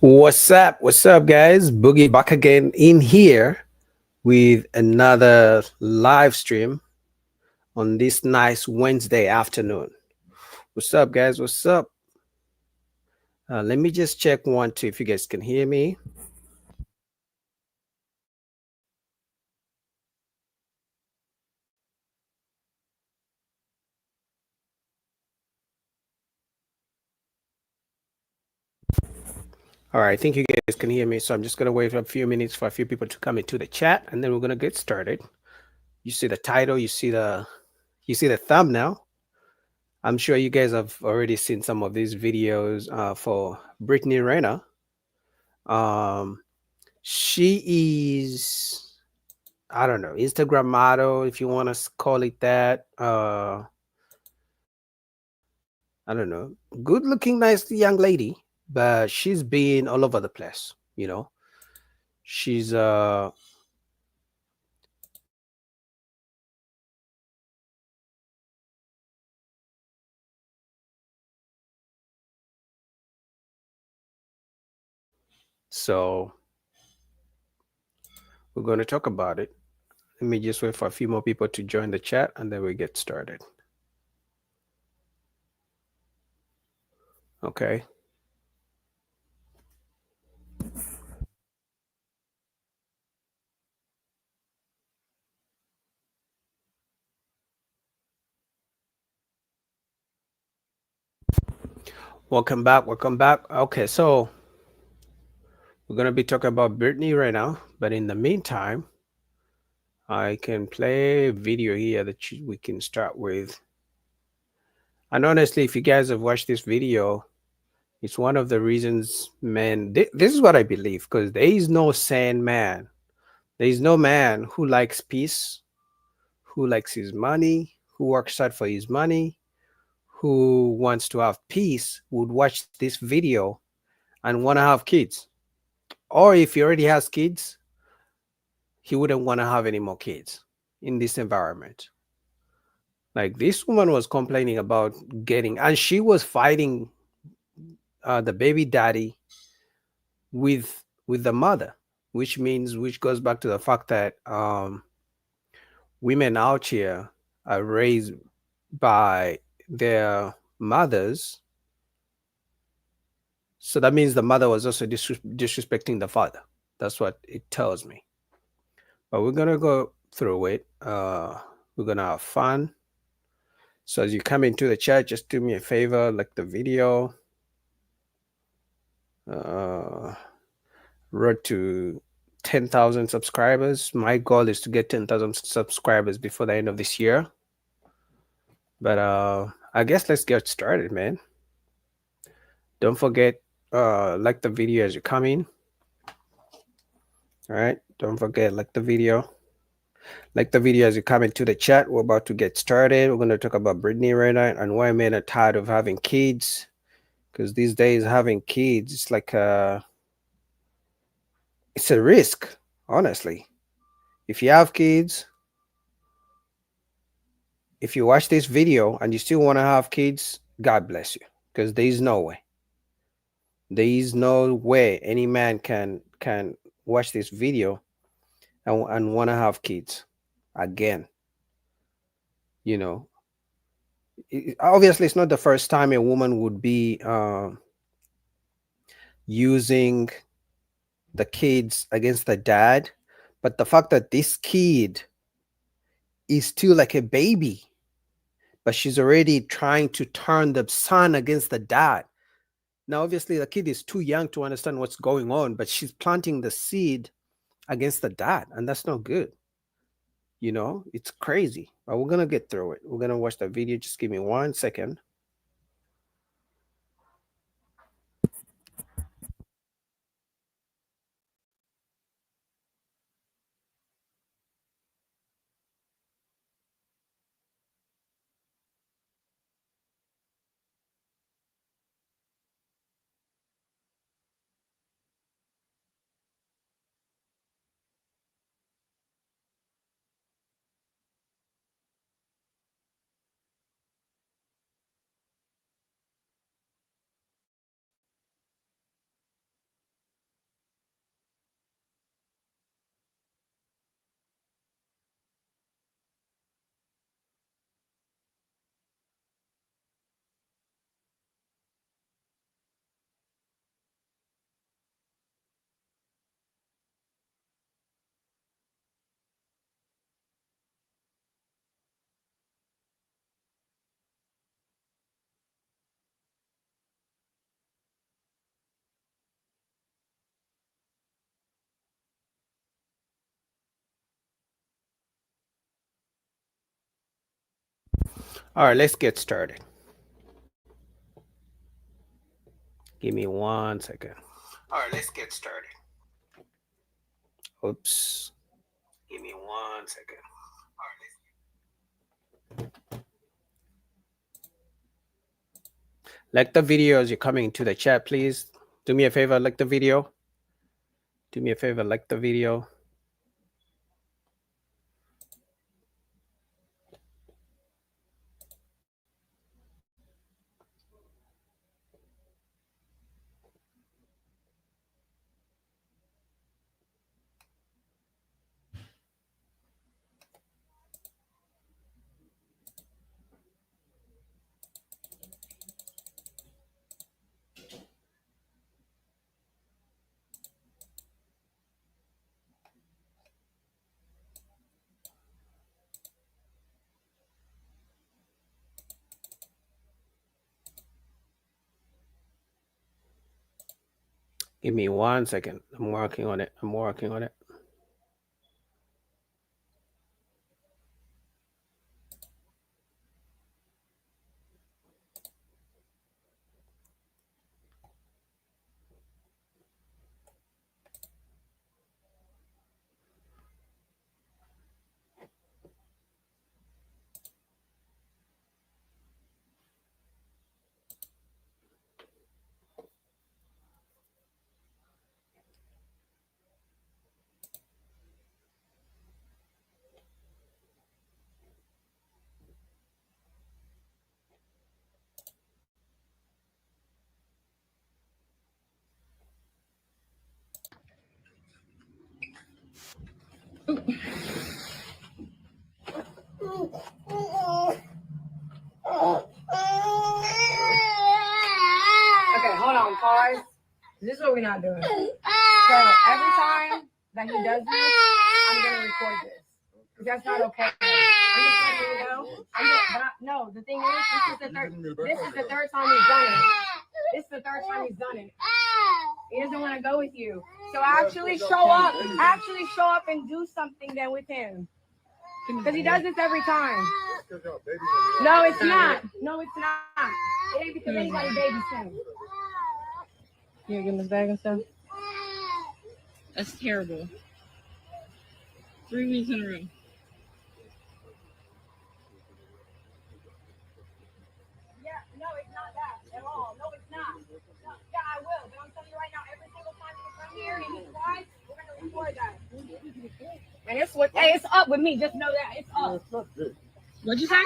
What's up? What's up, guys? Boogie back again in here with another live stream on this nice Wednesday afternoon. What's up, guys? What's up? Let me just check 1, 2 if you guys can hear me. All right, I think you guys can hear me. So I'm just going to wait for a few minutes for a few people to come into the chat, and then we're going to get started. You see the title, you see the thumbnail. I'm sure you guys have already seen some of these videos for Brittany Renner. She is, I don't know, Instagram model, if you want to call it that. I don't know, good looking, nice young lady, but she's been all over the place. She's so we're going to talk about it. Let me just wait for a few more people to join the chat, and then we get started. Okay. Welcome back. Welcome back. Okay, so we're going to be talking about Brittany right now, but in the meantime, I can play a video here that we can start with. And honestly, if you guys have watched this video, it's one of the reasons, man, this is what I believe, because there is no sane man. There is no man who likes peace, who likes his money, who works hard for his money, who wants to have peace, would watch this video and want to have kids. Or if he already has kids, he wouldn't want to have any more kids in this environment. Like, this woman was complaining about getting, and she was fighting the baby daddy with the mother, which goes back to the fact that women out here are raised by their mothers. So that means the mother was also disrespecting the father. That's what it tells me. But we're gonna go through it. We're gonna have fun. So as you come into the chat, just do me a favor, like the video. Road to 10,000 subscribers. My goal is to get 10,000 subscribers before the end of this year. But I guess let's get started, man. Don't forget, like the video as you come in. All right, don't forget, like the video. Like the video as you come into the chat. We're about to get started. We're going to talk about Britney Renner and why men are tired of having kids. Because these days, having kids, it's like it's a risk, honestly. If you have kids, if you watch this video and you still want to have kids, God bless you. Because there is no way. There is no way any man can watch this video and want to have kids again. Obviously, it's not the first time a woman would be using the kids against the dad, but the fact that this kid is still like a baby, but she's already trying to turn the son against the dad. Now, obviously, the kid is too young to understand what's going on, but she's planting the seed against the dad, and that's not good. It's crazy. But we're gonna get through it. We're gonna watch the video. Just give me 1 second. All right, let's get started. Give me 1 second. All right, let's get started. Oops. Give me 1 second. All right, like the video as you're coming to the chat, please. Do me a favor, like the video. Do me a favor, like the video. Give me 1 second. I'm working on it. I'm working on it. Okay, hold on, pause. This is what we're not doing. So every time that he does this, I'm gonna record this. Because that's not okay. I'm just letting you know. No, the thing is, this is the third time he's done it. This is the third time he's done it. He doesn't want to go with you. So actually show up. Actually show up and do something then with him. Because he does this every time. No, it's not. No, it's not. It ain't because anybody babies him. You gonna give him his bag and stuff? That's terrible. 3 weeks in a row. Yeah, no, it's not that at all. No, it's not. No, yeah, I will. But I'm telling you right now, every single time you come here and he's quiet, we're gonna record that. And it's what? Hey, it's up with me. Just know that it's up. What'd you say?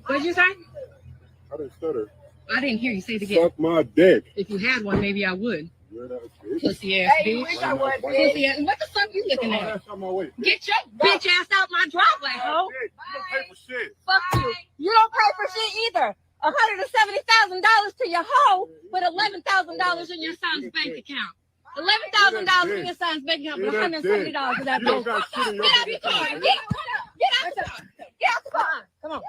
What'd you say? I didn't stutter. I didn't hear you say it again. Suck my dick. If you had one, maybe I would. Pussy ass Hey, you bitch. wish I would, Pussy bitch. ass. What the fuck you looking at? That's on my way. Get your bitch ass out my driveway, ho. You don't pay for shit. Fuck you. You don't pay for shit either. $170,000 to your hoe, but $11,000 in your son's bank account. $11,000 in your son's bank account, but $170 to that You don't bitch. got shit in your Get out bank the car. account. Get out the car. Get out the car. Come on.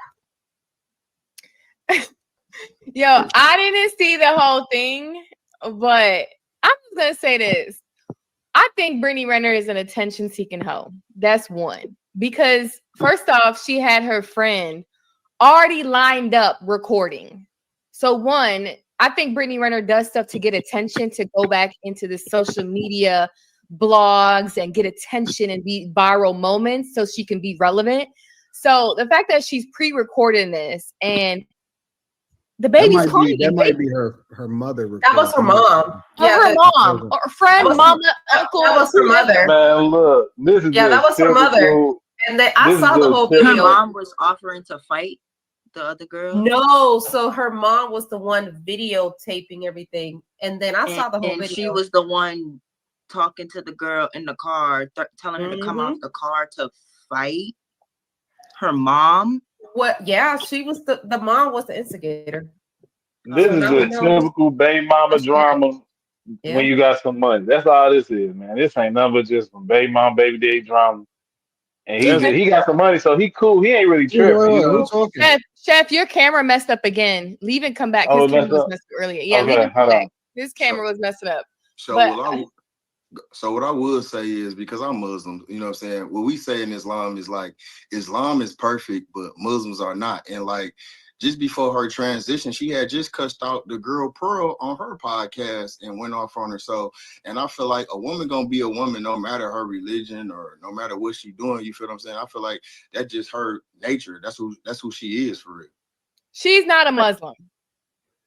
Yo, I didn't see the whole thing, but I'm just gonna say this. I think Brittany Renner is an attention-seeking hoe. That's one. Because first off, she had her friend already lined up recording. So one, I think Brittany Renner does stuff to get attention, to go back into the social media blogs and get attention and be viral moments so she can be relevant. So the fact that she's pre-recording this and the baby's crying. That might be her mother. That was her mom. Her mom, or friend, mama, uncle. That was her mother. Man, look, this is that was her mother. And then I saw the whole Her video. mom was offering to fight the other girl. No, so her mom was the one videotaping everything, and then I saw the whole and video. she was the one talking to the girl in the car, telling her to come off the car to fight her mom. What? Yeah, she was the mom was the instigator. This is a typical baby mama drama when you got some money. That's all this is, man. This ain't nothing but just some baby mom, baby daddy drama. And he got some money, so he cool. He ain't really tripping. You know? Chef, your camera messed up again. Leave and come back. His camera was messed up earlier. Yeah, okay, leave and come back. His camera was messing up. So but, will So what I would say is, because I'm Muslim, you know what I'm saying? What we say in Islam is like, Islam is perfect, but Muslims are not. And like, just before her transition, she had just cussed out the girl Pearl on her podcast and went off on her. So, and I feel like a woman gonna be a woman no matter her religion or no matter what she doing. You feel what I'm saying? I feel like that's just her nature. That's who she is for real. She's not a Muslim.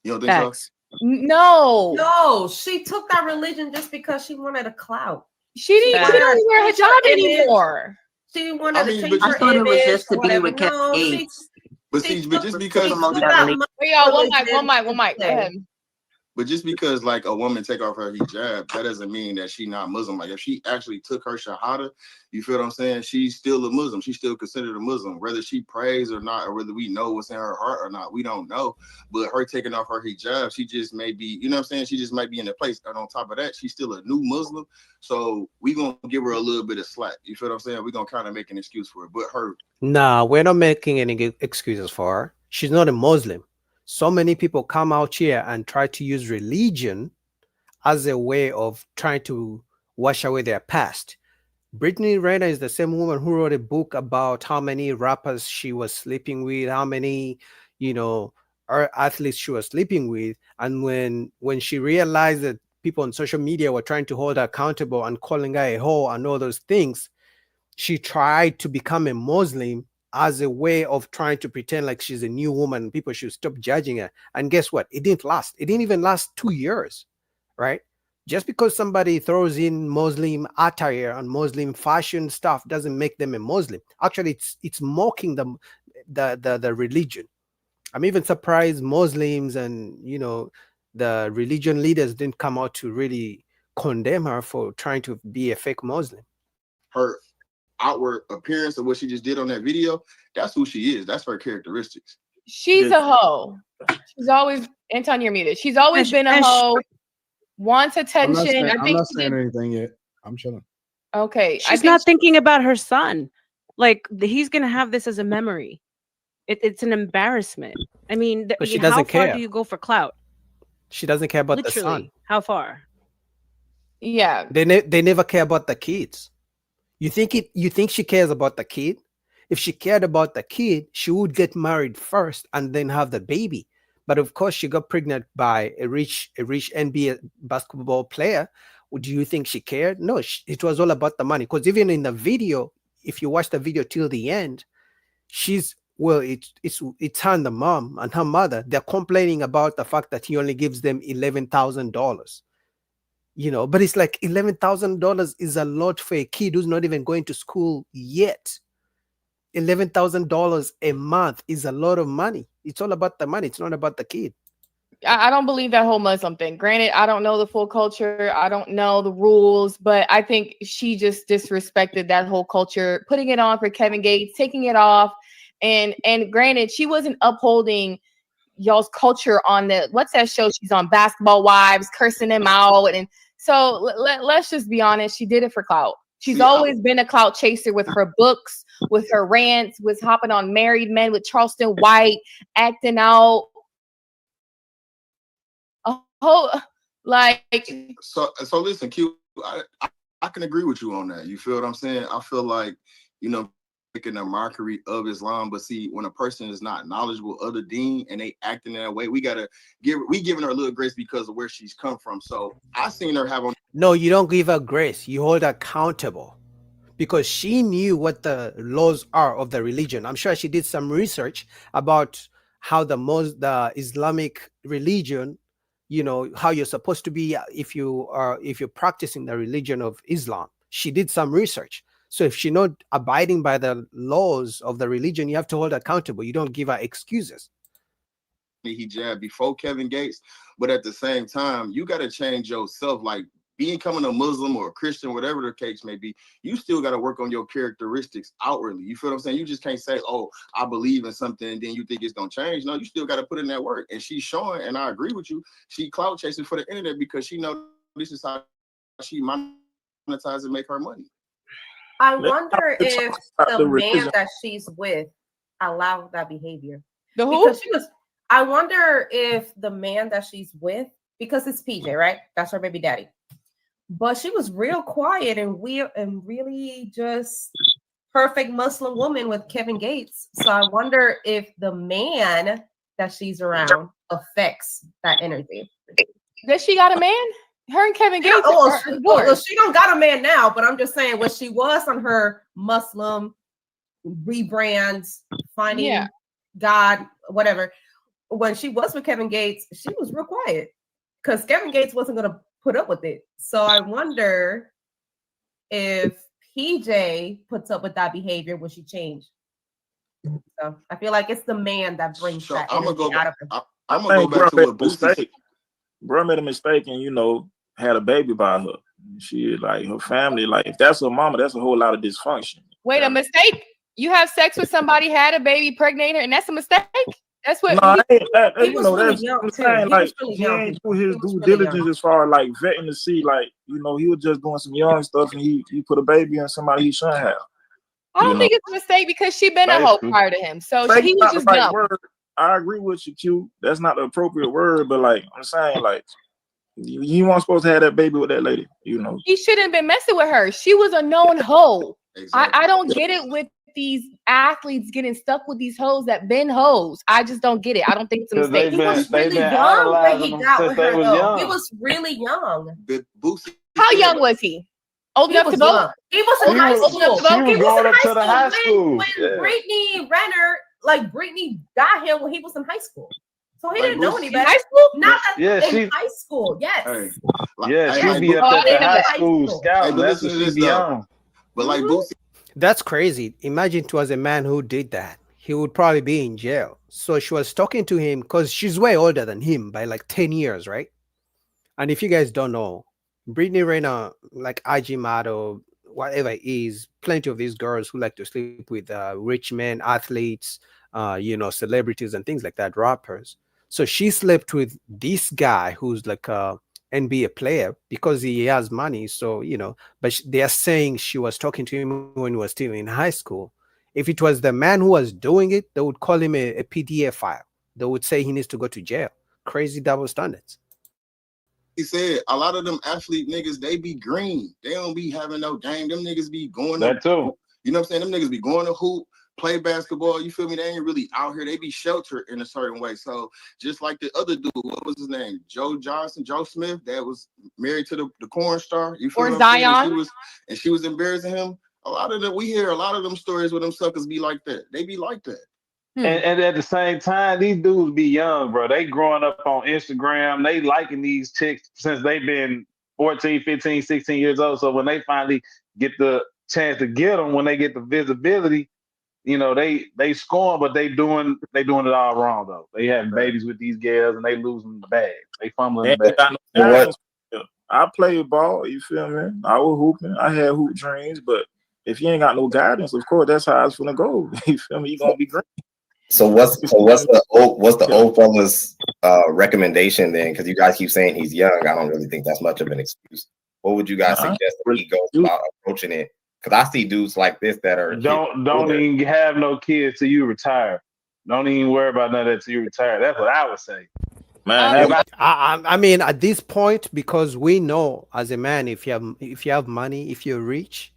You don't think Facts. No, she took that religion just because she wanted a clout. She didn't. She don't wear hijab anymore. She wanted to change I her thought it was image, just to be whatever. with Kevin No, Gates. But see, but just because Wait, y'all, one mic. Go ahead. But just because like a woman take off her hijab, that doesn't mean that she not Muslim. Like if she actually took her shahada, you feel what I'm saying? She's still a Muslim. She's still considered a Muslim. Whether she prays or not, or whether we know what's in her heart or not, we don't know. But her taking off her hijab, she just may be, you know what I'm saying? She just might be in a place. And on top of that, she's still a new Muslim. So we gonna give her a little bit of slack. You feel what I'm saying? We're gonna kind of make an excuse for it. But her Nah, we're not making any excuses for her. She's not a Muslim. So many people come out here and try to use religion as a way of trying to wash away their past. Brittany Renner is the same woman who wrote a book about how many rappers she was sleeping with, how many, athletes she was sleeping with. And when she realized that people on social media were trying to hold her accountable and calling her a hoe and all those things, she tried to become a Muslim as a way of trying to pretend like she's a new woman. People should stop judging her. And guess what? It didn't last. It didn't even last 2 years, right? Just because somebody throws in Muslim attire and Muslim fashion stuff doesn't make them a Muslim. Actually, it's mocking the religion. I'm even surprised Muslims and the religion leaders didn't come out to really condemn her for trying to be a fake Muslim. Her outward appearance of what she just did on that video, that's who she is. That's her characteristics. She's a hoe. She's always, Anton, you're muted. She's always been a hoe. Wants attention. I'm not saying anything yet. I'm chilling. Okay. She's not thinking about her son. Like he's gonna have this as a memory. It's an embarrassment. I mean, But she doesn't how far care. do you go for clout? She doesn't care about Literally, the son. how far? Yeah. They never care about the kids. You think she cares about the kid? If she cared about the kid, she would get married first and then have the baby. But of course, she got pregnant by a rich NBA basketball player. Do you think she cared? No, it was all about the money. Because even in the video, if you watch the video till the end, it's her and the mom and her mother. They're complaining about the fact that he only gives them $11,000. But it's like $11,000 is a lot for a kid who's not even going to school yet. $11,000 a month is a lot of money. It's all about the money. It's not about the kid. I don't believe that whole Muslim thing. Granted, I don't know the full culture. I don't know the rules, but I think she just disrespected that whole culture, putting it on for Kevin Gates, taking it off. And granted, she wasn't upholding y'all's culture on what's that show she's on, Basketball Wives, cursing them out. And so let's just be honest. She did it for clout. She's always been a clout chaser with her books, with her rants, with hopping on Married Men with Charleston White, acting out. So listen, Q, I can agree with you on that. You feel what I'm saying? I feel like, making a mockery of Islam, but see, when a person is not knowledgeable of the deen and they acting that way, we giving her a little grace because of where she's come from. So I seen her have on. No, you don't give her grace. You hold her accountable because she knew what the laws are of the religion. I'm sure she did some research about how the Islamic religion, how you're supposed to be if you're practicing the religion of Islam. She did some research. So if she's not abiding by the laws of the religion, you have to hold her accountable. You don't give her excuses. Hijab before Kevin Gates, but at the same time, you got to change yourself. Like becoming a Muslim or a Christian, whatever the case may be, you still got to work on your characteristics outwardly. You feel what I'm saying? You just can't say, "Oh, I believe in something," and then you think it's gonna change. No, you still got to put in that work. And she's showing, and I agree with you. She clout chasing for the internet because she knows this is how she monetize and make her money. I wonder if the man that she's with allowed that behavior. The who? I wonder if the man that she's with, because it's PJ, right? That's her baby daddy. but she was real quiet and weird and really just perfect Muslim woman with Kevin Gates. So I wonder if the man that she's around affects that energy. Does she got a man? Her and Kevin Gates are divorced. She don't got a man now, but I'm just saying when she was on her Muslim rebrands, finding God, whatever. When she was with Kevin Gates, she was real quiet because Kevin Gates wasn't going to put up with it. So I wonder if PJ puts up with that behavior, will she change? So I feel like it's the man that brings that energy out of her. I'm gonna go back to what Boosie. Bro made a mistake and had a baby by her. She like her family, like if that's her mama, that's a whole lot of dysfunction. Wait, a mistake? You have sex with somebody, had a baby, pregnant her, and that's a mistake? That's what he was young too. Like he ain't do his due diligence as far as like vetting to see, like, he was just doing some young stuff and he put a baby in somebody he shouldn't have. I don't think it's a mistake because she been a hoe prior to him. So he was just dumb. I agree with you, Q. That's not the appropriate word, but like I'm saying, like you weren't supposed to have that baby with that lady, He shouldn't have been messing with her. She was a known hoe. Exactly. I don't get it with these athletes getting stuck with these hoes that been hoes. I just don't get it. I don't think it's a mistake. He was really young when he got with her, though. He was really young. How young was he? Old enough to vote? He was in high school. He was going up to the high school. When Brittany Renner, like Brittany got him when he was in high school. So he didn't know any better. High school? Not in high school. Yes. She be up at the high school scout. That's what she be young. But like Boosie. That's crazy. Imagine it was a man who did that. He would probably be in jail. So she was talking to him because she's way older than him by like 10 years, right? And if you guys don't know, Brittany Renner, like IG model, whatever it is, plenty of these girls who like to sleep with rich men, athletes, celebrities and things like that, rappers. So she slept with this guy who's like a NBA player because he has money. So, but they are saying she was talking to him when he was still in high school. If it was the man who was doing it, they would call him a PDF file. They would say he needs to go to jail. Crazy double standards. He said a lot of them athlete niggas, they be green. They don't be having no game. Them niggas be going that too. You know what I'm saying? Them niggas be going to hoop, play basketball. You feel me? They ain't really out here. They be sheltered in a certain way. So just like the other dude, what was his name? Joe Smith, that was married to the corn star. You feel or Zion? And she was embarrassing him. A lot of them, we hear a lot of them stories where them suckers be like that. They be like that. And at the same time, these dudes be young, bro. They growing up on Instagram. They liking these chicks since they've been 14, 15, 16 years old. So when they finally get the chance to get them, when they get the visibility, they scoring, but they doing it all wrong, though. They having babies with these girls, and they losing the bag. They fumbling the bag. I played ball, you feel me? I was hooping. I had hoop dreams, but if you ain't got no guidance, of course, that's how it's gonna go. You feel me? You're gonna be great. So what's the old fella's recommendation then? Because you guys keep saying he's young. I don't really think that's much of an excuse. What would you guys suggest that he goes about approaching it? Because I see dudes like this that are don't even have no kids till you retire. Don't even worry about none of that till you retire. That's what I would say. Man, I mean, at this point, because we know as a man, if you have money, if you're rich,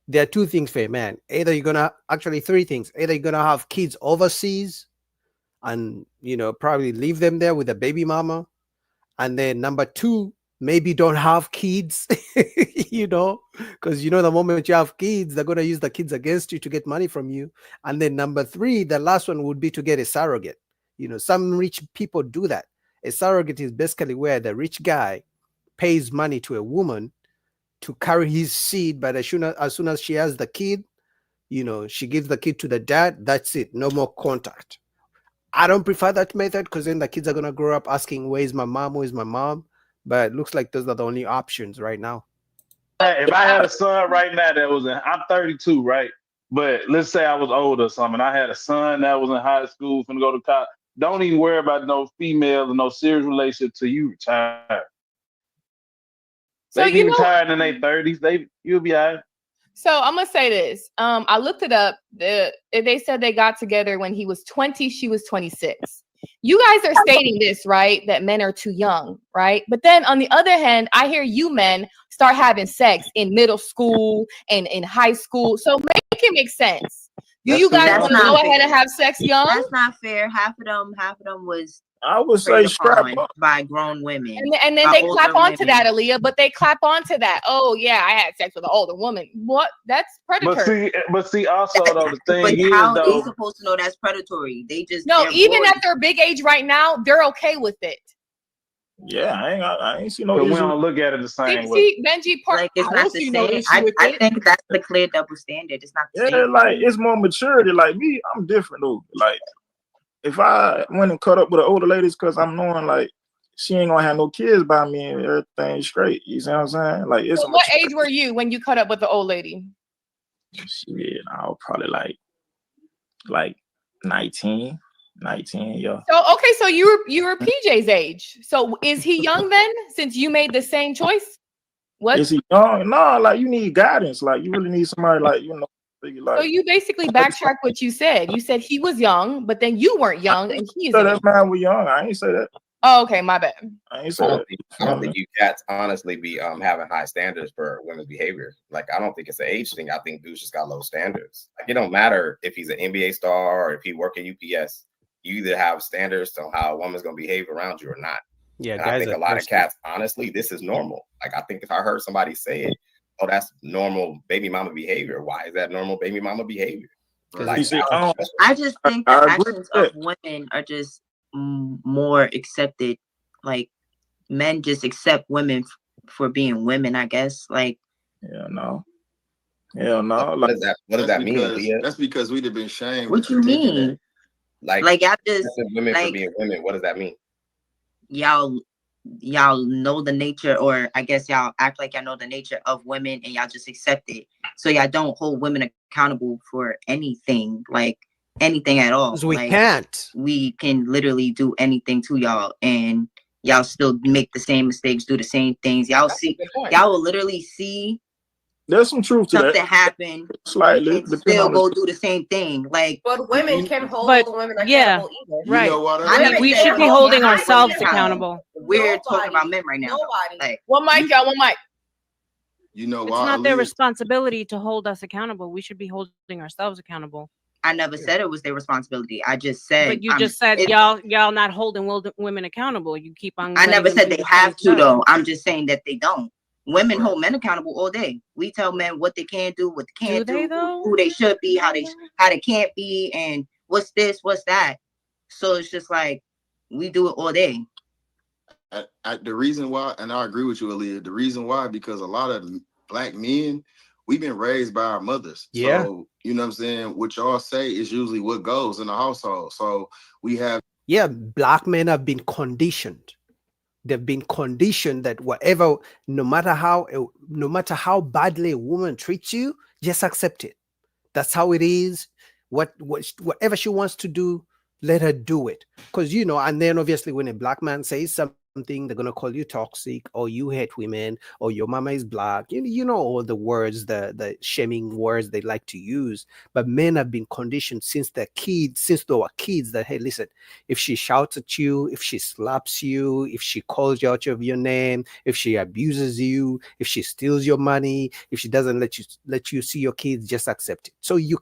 there are two things for a man. Either you're gonna three things. Either you're gonna have kids overseas, and probably leave them there with a baby mama, and then number two, maybe don't have kids, because the moment you have kids, they're gonna use the kids against you to get money from you. And then number three, the last one would be to get a surrogate. Some rich people do that. A surrogate is basically where the rich guy pays money to a woman to carry his seed, but as soon as she has the kid, she gives the kid to the dad. That's it. No more contact. I don't prefer that method because then the kids are gonna grow up asking, "Where's my mom? Where's my mom?" But it looks like those are the only options right now. If I had a son right now I'm 32, right? But let's say I was older or something. I had a son that was in high school, finna go to college. Don't even worry about no female and no serious relationship till you retire. They be retired in their 30s. You'll be all right. So I'm gonna say this. I looked it up. They said they got together when he was 20, she was 26. You guys are stating this, right? That men are too young, right? But then on the other hand, I hear you men start having sex in middle school and in high school. So make it make sense. Do you guys want to go ahead and have sex young? That's not fair. Half of them was I would say scrap up by grown women. And then they clap onto that, Aaliyah, but they clap onto that. Oh yeah, I had sex with an older woman. What? That's predatory. But see, also though, the thing But is, how are they though, supposed to know that's predatory? They just no, even at their big age right now, they're okay with it. Yeah, I ain't see no. We don't look at it the same way. See, Benji, like it's not the same. I think that's the clear double standard. It's not the same. Like it's more maturity. Like me, I'm different though. Like if I went and cut up with the older ladies because I'm knowing like she ain't gonna have no kids by me and everything's straight. You see what I'm saying? Like it's. So what age were you when you cut up with the old lady? Shit, I was probably like 19, yeah. So okay, so you were PJ's age. So is he young then? Since you made the same choice, what is he young? No, like you need guidance. Like you really need somebody like so you basically backtrack what you said. You said he was young, but then you weren't young, and he's young. That man was young. I ain't say that. Oh, okay, my bad. I ain't say that. I don't think you cats honestly be having high standards for women's behavior. Like I don't think it's an age thing. I think dudes just got low standards. Like it don't matter if he's an NBA star or if he work at UPS. You either have standards on how a woman's gonna behave around you or not. Yeah, and I think a lot of cats, honestly, this is normal. Like I think if I heard somebody say it, oh, that's normal baby mama behavior. Why is that normal baby mama behavior? Like, I just think the actions of women are just more accepted. Like men just accept women for being women, I guess. Like no. What does that mean, Leah? That's because we'd have been shamed. What you mean? Like y'all just women for being women. What does that mean? Y'all know the nature, or I guess y'all act like y'all know the nature of women and y'all just accept it. So y'all don't hold women accountable for anything, like anything at all. We can't. We can literally do anything to y'all and y'all still make the same mistakes, do the same things. Y'all will literally see there's some truth to something that. happen Slightly, but still go do the same thing. Like, but women can hold women accountable either. Right. You know what? I mean, we should be holding ourselves accountable. We're talking about men right now. Nobody. Like, one mic, y'all. One mic. You know it's why? not their responsibility to hold us accountable. We should be holding ourselves accountable. I never said it was their responsibility. I just said. But you just said y'all not holding women accountable. You keep on. I never said they have to though. I'm just saying that they don't. Women hold men accountable all day. We tell men what they can do, what they can't do, who they should be, how they can't be, and what's this, what's that. So it's just like we do it all day. The reason why, and I agree with you, Aaliyah. The reason why, because a lot of black men, we've been raised by our mothers. Yeah. So you know what I'm saying. What y'all say is usually what goes in the household. So we have. Yeah, black men have been conditioned. They've been conditioned that whatever, no matter how badly a woman treats you, just accept it. That's how it is. Whatever she wants to do, let her do it. Because and then obviously when a black man says something, they're gonna call you toxic, or you hate women, or your mama is black. You know all the words, the shaming words they like to use. But men have been conditioned since they were kids, that hey, listen, if she shouts at you, if she slaps you, if she calls you out of your name, if she abuses you, if she steals your money, if she doesn't let you see your kids, just accept it. So you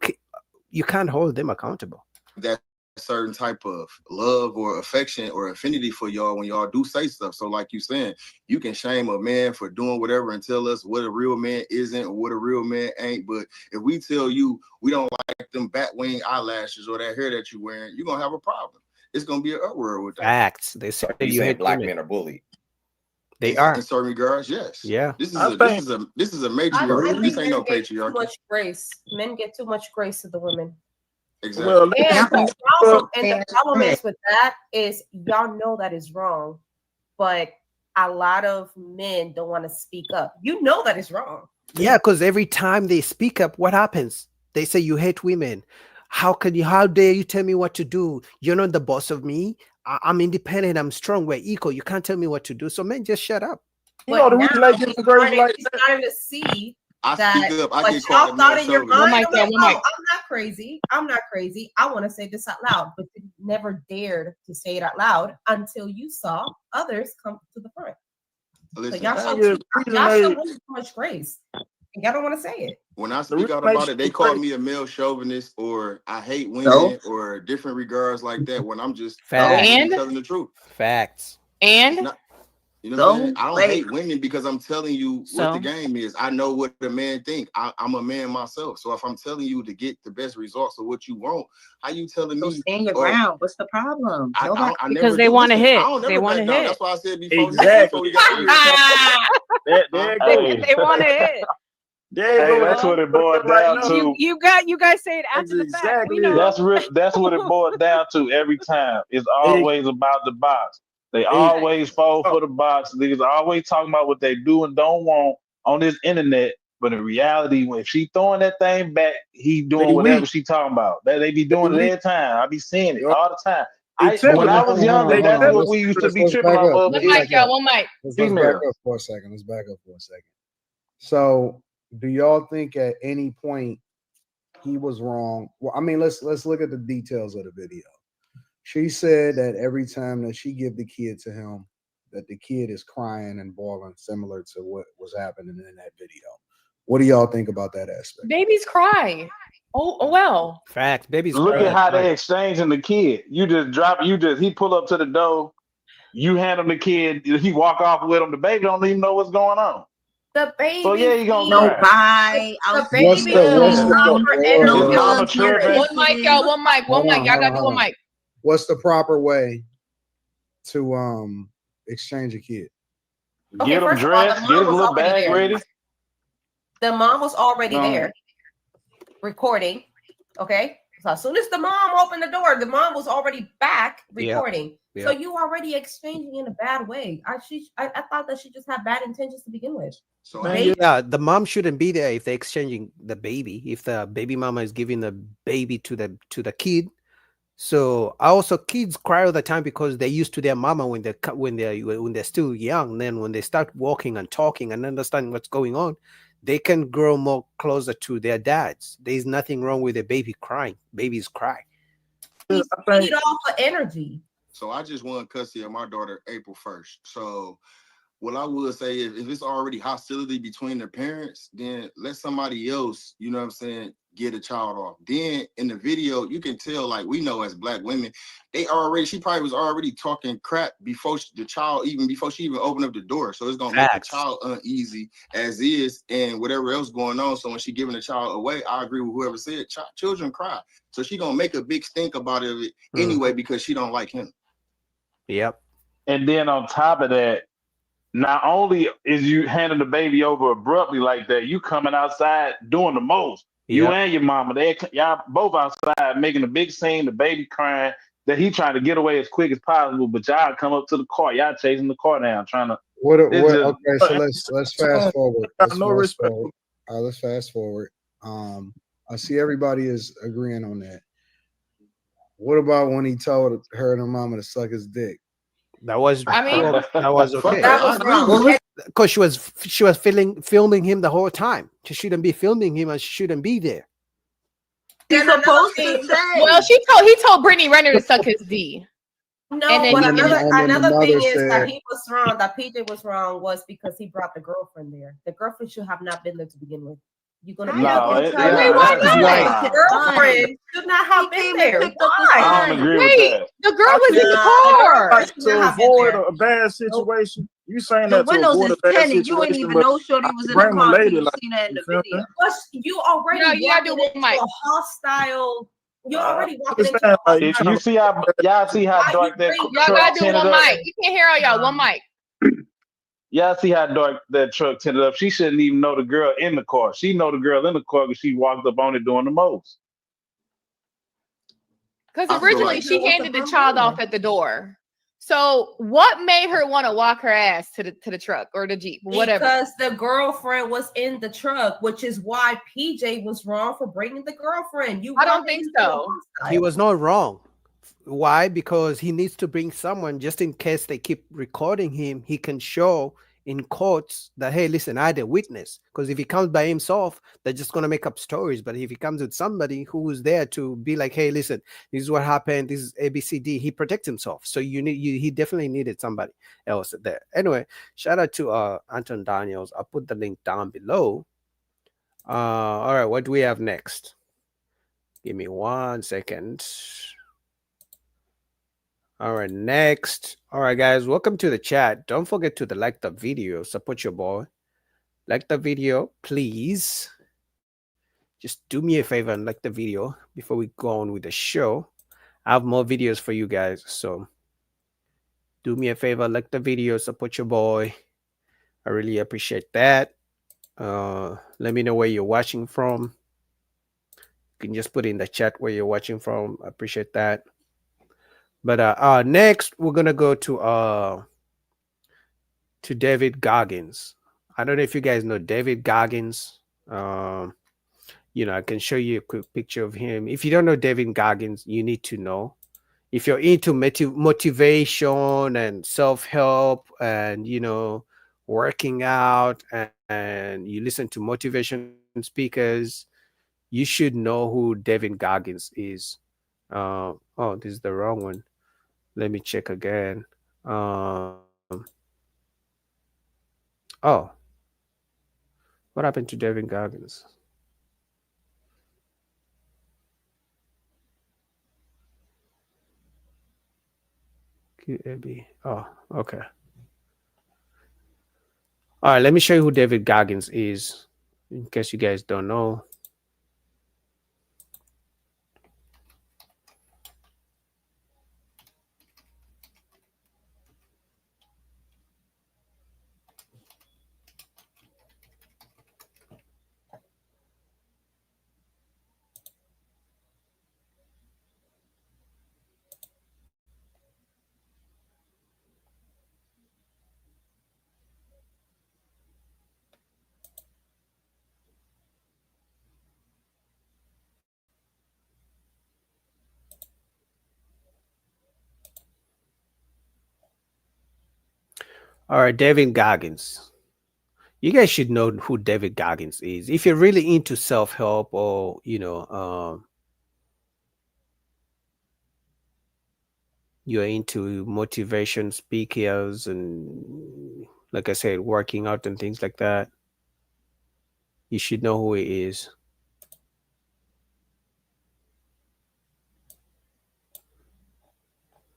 can't hold them accountable. That certain type of love or affection or affinity for y'all when y'all do say stuff. So like you saying, you can shame a man for doing whatever and tell us what a real man isn't or what a real man ain't. But if we tell you we don't like them bat wing eyelashes or that hair that you're wearing, you're gonna have a problem. It's gonna be an uproar with that. Facts. They say you hate black men are bullied. They are in certain regards, yes. Yeah. This is a matriarchy. This ain't no patriarchy. Too much grace. Men get too much grace to the women. Exactly. And the problem is with that is y'all know that is wrong, but a lot of men don't want to speak up. You know that is wrong. Yeah, because every time they speak up, what happens? They say you hate women. How dare you tell me what to do? You're not the boss of me. I'm independent. I'm strong. We're equal. You can't tell me what to do. So men, just shut up. You know the reason they get the grace like that. Starting to see I that speak up. I what get y'all called a thought male in your chauvinist. mind. I'm not crazy. I'm not crazy. I want to say this out loud, but you never dared to say it out loud until you saw others come to the front. Listen, So y'all show way too much grace. And y'all don't want to say it. when I speak out about it, they call me a male chauvinist or I hate women or different regards like that when I'm just telling the truth. Facts. And you know what I'm saying? I don't hate women because I'm telling you what the game is. I know what the man think. I'm a man myself. So if I'm telling you to get the best results of what you want, how you telling me? Stand your ground. What's the problem? Because they want to hit. They want to hit. That's why I said before. Exactly. They want to hit. Hey, that's what it boils down to. You guys say it after the fact. We know. That's what it boils down to every time. It's always about the box. They always fall for the box. Niggas always talking about what they do and don't want on this internet. But in reality, when she throwing that thing back, he doing whatever she talking about. They be doing it every time. I be seeing it all the time. When I was younger, that's what we used to be tripping off of. One mic, y'all. One mic. Let's back up for a second. So, do y'all think at any point he was wrong? Well, I mean, let's look at the details of the video. She said that every time that she give the kid to him, that the kid is crying and bawling, similar to what was happening in that video. What do y'all think about that aspect? Babies cry. Oh well. Fact. Babies Look cry. at how they exchanging the kid. You just drop. He pull up to the door. You hand him the kid. He walk off with him. The baby don't even know what's going on. The baby. So yeah, you gonna cry. The baby. One mic, y'all. One mic. One mic. Y'all gotta do one mic. What's the proper way to exchange a kid? Get him dressed. Get his little bag ready. The mom was already there, recording. Okay, so as soon as the mom opened the door, the mom was already back recording. Yep. So you already exchanging in a bad way. I thought that she just had bad intentions to begin with. So yeah, the mom shouldn't be there if they're exchanging the baby. If the baby mama is giving the baby to the kid. So also kids cry all the time because they're used to their mama when they're still young. Then when they start walking and talking and understanding what's going on, they can grow more closer to their dads. There's nothing wrong with a baby crying. Babies cry. He's feed off of energy. So I just won custody of my daughter April 1st. So what I would say is if it's already hostility between the parents, then let somebody else, you know what I'm saying, get a child off. Then in the video, you can tell, like we know as Black women, she probably was already talking crap before she even opened up the door. So it's gonna make the child uneasy as is, and whatever else going on. So when she giving the child away, I agree with whoever said children cry. So she gonna make a big stink about it anyway because she don't like him. Yep. And then on top of that, not only is you handing the baby over abruptly like that, you coming outside doing the most. You and your mama, y'all both outside making a big scene, the baby crying, that he trying to get away as quick as possible, but y'all come up to the car, y'all chasing the car down, trying to. Okay, so let's fast forward. Let's fast forward. I see everybody is agreeing on that. What about when he told her and her mama to suck his dick? That was okay. That was wrong. Because she was filming him the whole time. She shouldn't be filming him and she shouldn't be there. He's supposed to say. Well, he told Brittany Renner to suck his D. No, and then but he another thing is that he was wrong, that PJ was wrong was because he brought the girlfriend there. The girlfriend should have not been there to begin with. You're gonna the girlfriend should not have been there. Why? I don't agree with that. The girl was in the car. To avoid a bad situation. You saying that to avoid a bad situation? You ain't even know Shorty was in the car. You seen that in the video. But you already into a hostile. You already walking into a If you see how y'all see how dark that y'all gotta do one mic. You can't hear all y'all. One mic. Y'all see how dark that truck tinted up. She shouldn't even know the girl in the car. She know the girl in the car because she walked up on it doing the most. Because originally she handed the child off at the door. So what made her want to walk her ass to the truck or the Jeep, whatever? Because the girlfriend was in the truck, which is why PJ was wrong for bringing the girlfriend. I don't think so. He was not wrong. Why? Because he needs to bring someone just in case they keep recording him. He can show in courts that, hey, listen, I had a witness. Because if he comes by himself, they're just gonna make up stories. But if he comes with somebody who is there to be like, hey, listen, this is what happened, this is ABCD, he protects himself. So he definitely needed somebody else there. Anyway, shout out to Anton Daniels. I'll put the link down below. All right, what do we have next? Give me 1 second. All right, next. All right, guys, welcome to the chat. Don't forget to like the video, support your boy. Like the video, please. Just do me a favor and like the video before we go on with the show. I have more videos for you guys, so do me a favor, like the video, support your boy. I really appreciate that. Let me know where you're watching from. You can just put in the chat where you're watching from. I appreciate that. But next we're gonna go to David Goggins. I don't know if you guys know David Goggins. I can show you a quick picture of him. If you don't know David Goggins, you need to know. If you're into motivation and self-help and working out and you listen to motivation speakers, you should know who David Goggins is. Oh, this is the wrong one. Let me check again. Oh, what happened to David Goggins? QAB. Oh, okay. All right, let me show you who David Goggins is, in case you guys don't know. All right, David Goggins. You guys should know who David Goggins is. If you're really into self-help or, you're into motivation speakers and, like I said, working out and things like that, you should know who he is.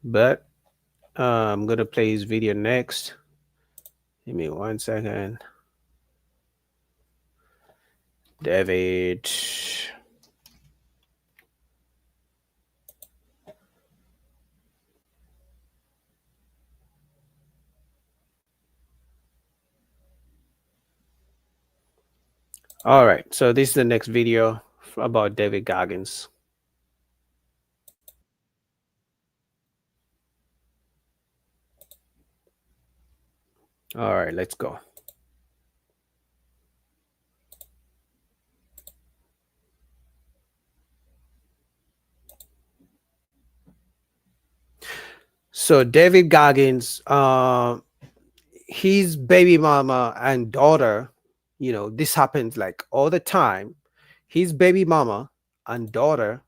But I'm going to play his video next. Give me 1 second. David. All right, so this is the next video about David Goggins. All right, let's go. So David Goggins, his baby mama and daughter, this happens like all the time. His baby mama and daughter,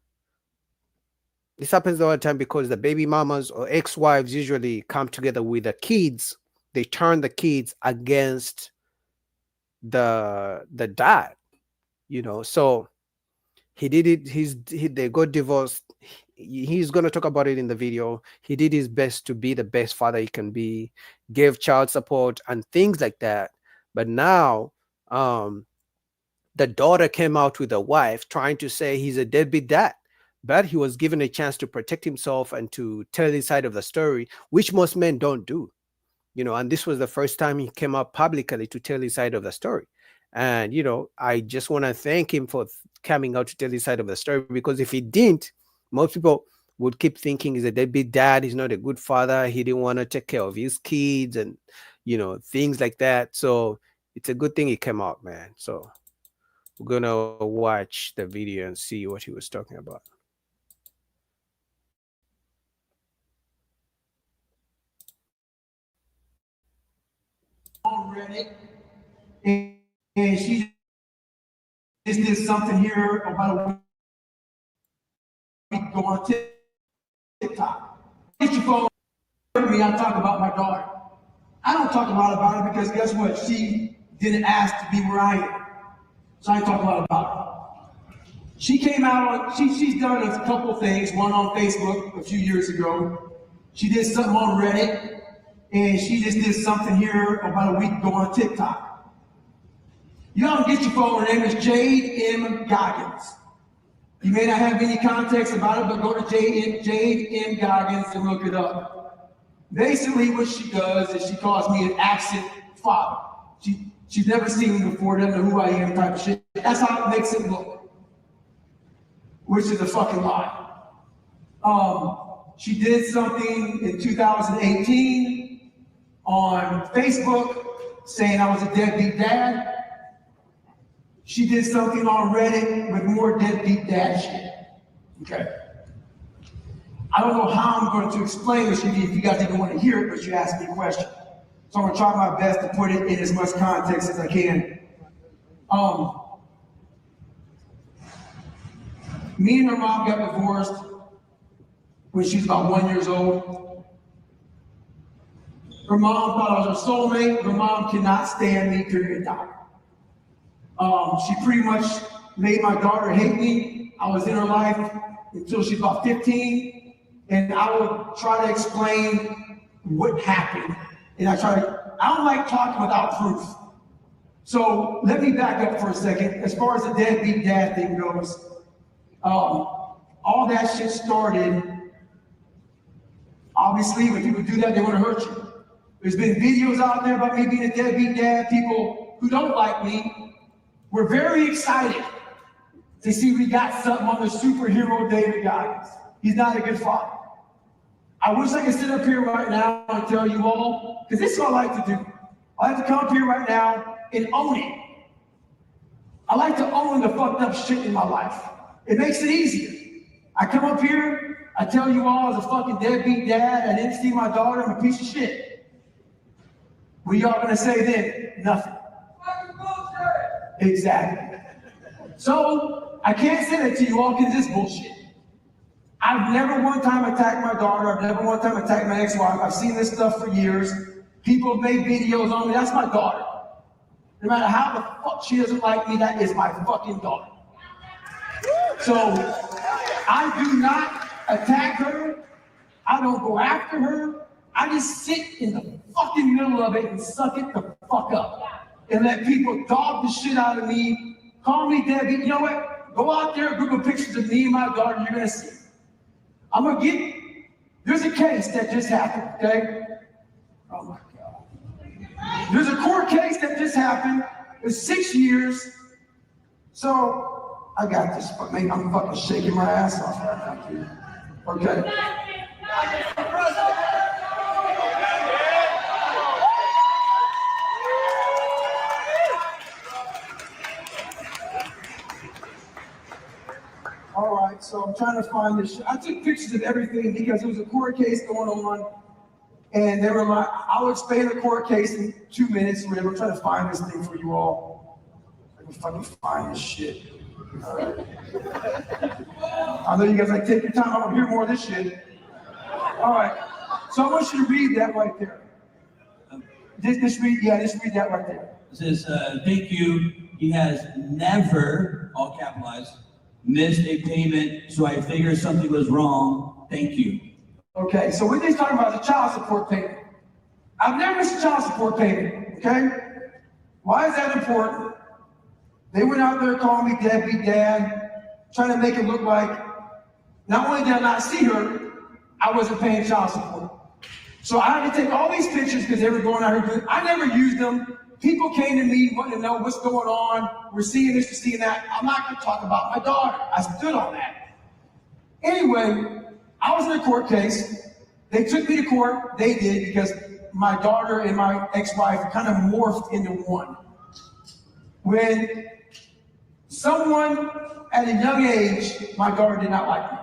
this happens all the time because the baby mamas or ex-wives usually come together with the kids. They turn the kids against the dad, so he did it. They got divorced. He's going to talk about it in the video. He did his best to be the best father he can be, gave child support and things like that. But now the daughter came out with a wife trying to say he's a deadbeat dad, but he was given a chance to protect himself and to tell his side of the story, which most men don't do. And this was the first time he came up publicly to tell his side of the story. And, I just want to thank him for coming out to tell his side of the story, because if he didn't, most people would keep thinking he's a deadbeat dad. He's not a good father. He didn't want to take care of his kids and, things like that. So it's a good thing he came out, man. So we're going to watch the video and see what he was talking about. on Reddit, and she just did something here about a week ago on TikTok. Get your phone. Me, I talk about my daughter. I don't talk a lot about her because guess what? She didn't ask to be where I am. So I talk a lot about her. She came out on, she's done a couple things, one on Facebook a few years ago. She did something on Reddit, and she just did something here about a week ago on TikTok. Y'all get your phone, her name is Jade M. Goggins. You may not have any context about it, but go to Jade M. Goggins and look it up. Basically, what she does is she calls me an absent father. She's never seen me before, doesn't know who I am, type of shit. That's how it makes it look, which is a fucking lie. She did something in 2018 on Facebook saying I was a deadbeat dad. She did something on Reddit with more deadbeat dad shit. Okay. I don't know how I'm going to explain this to you if you guys even want to hear it, but you asked me a question. So I'm going to try my best to put it in as much context as I can. Me and her mom got divorced when she was about 1 year old. Her mom thought I was her soulmate. Her mom cannot stand me, period, doc. She pretty much made my daughter hate me. I was in her life until she was about 15. And I would try to explain what happened. And I don't like talking without proof. So let me back up for a second. As far as the deadbeat dad thing goes, all that shit started, obviously, when people do that, they want to hurt you. There's been videos out there about me being a deadbeat dad. People who don't like me were very excited to see we got something on the superhero David Goggins. He's not a good father. I wish I could sit up here right now and tell you all, because this is what I like to do. I like to come up here right now and own it. I like to own the fucked up shit in my life. It makes it easier. I come up here, I tell you all I was a fucking deadbeat dad, I didn't see my daughter, I'm a piece of shit. What y'all gonna say then? Nothing. Exactly. So, I can't say that to you all because it's bullshit. I've never one time attacked my daughter. I've never one time attacked my ex-wife. I've seen this stuff for years. People have made videos on me. That's my daughter. No matter how the fuck she doesn't like me, that is my fucking daughter. So I do not attack her. I don't go after her. I just sit in the fucking middle of it and suck it the fuck up and let people dog the shit out of me, call me Debbie. You know what? Go out there, Google pictures of me and my daughter, you're gonna see. I'm gonna get, there's a case that just happened, okay? Oh my God. There's a court case that just happened. It's 6 years. So, I got this, but maybe I'm fucking shaking my ass off right now, okay? All right, so I'm trying to find this. I took pictures of everything because there was a court case going on, and they were like, I'll explain the court case in 2 minutes. We're trying to find this thing for you all. I can fucking find this shit. All right. I know you guys like take your time. I want to hear more of this shit. All right, so I want you to read that right there. Just read that right there. It says, thank you. He has never, all capitalized, missed a payment, so I figured something was wrong. Thank you. Okay, so what they're talking about is a child support payment. I've never missed a child support payment, okay? Why is that important? They went out there calling me deadbeat dad, trying to make it look like not only did I not see her, I wasn't paying child support. So I had to take all these pictures because they were going out here doing, I never used them. People came to me wanting to know what's going on. We're seeing this, we're seeing that. I'm not going to talk about my daughter. I stood on that. Anyway, I was in a court case. They took me to court. They did because my daughter and my ex-wife kind of morphed into one. When someone at a young age, my daughter did not like me.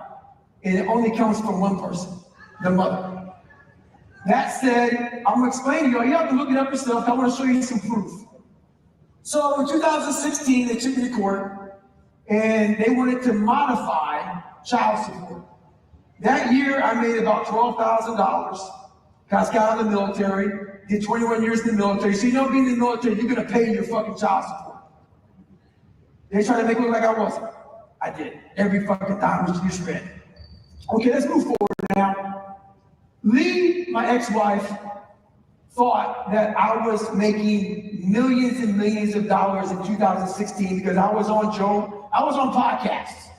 And it only comes from one person, the mother. That said, I'm gonna explain to you. You have to look it up yourself. I want to show you some proof. So in 2016, they took me to court and they wanted to modify child support. That year, I made about $12,000. Got out of the military, did 21 years in the military. So you know, being in the military, you're gonna pay your fucking child support. They tried to make it look like I wasn't. I did. Every fucking dime was just spent. Okay, let's move forward now. Lee, my ex-wife, thought that I was making millions and millions of dollars in 2016 because I was on podcasts.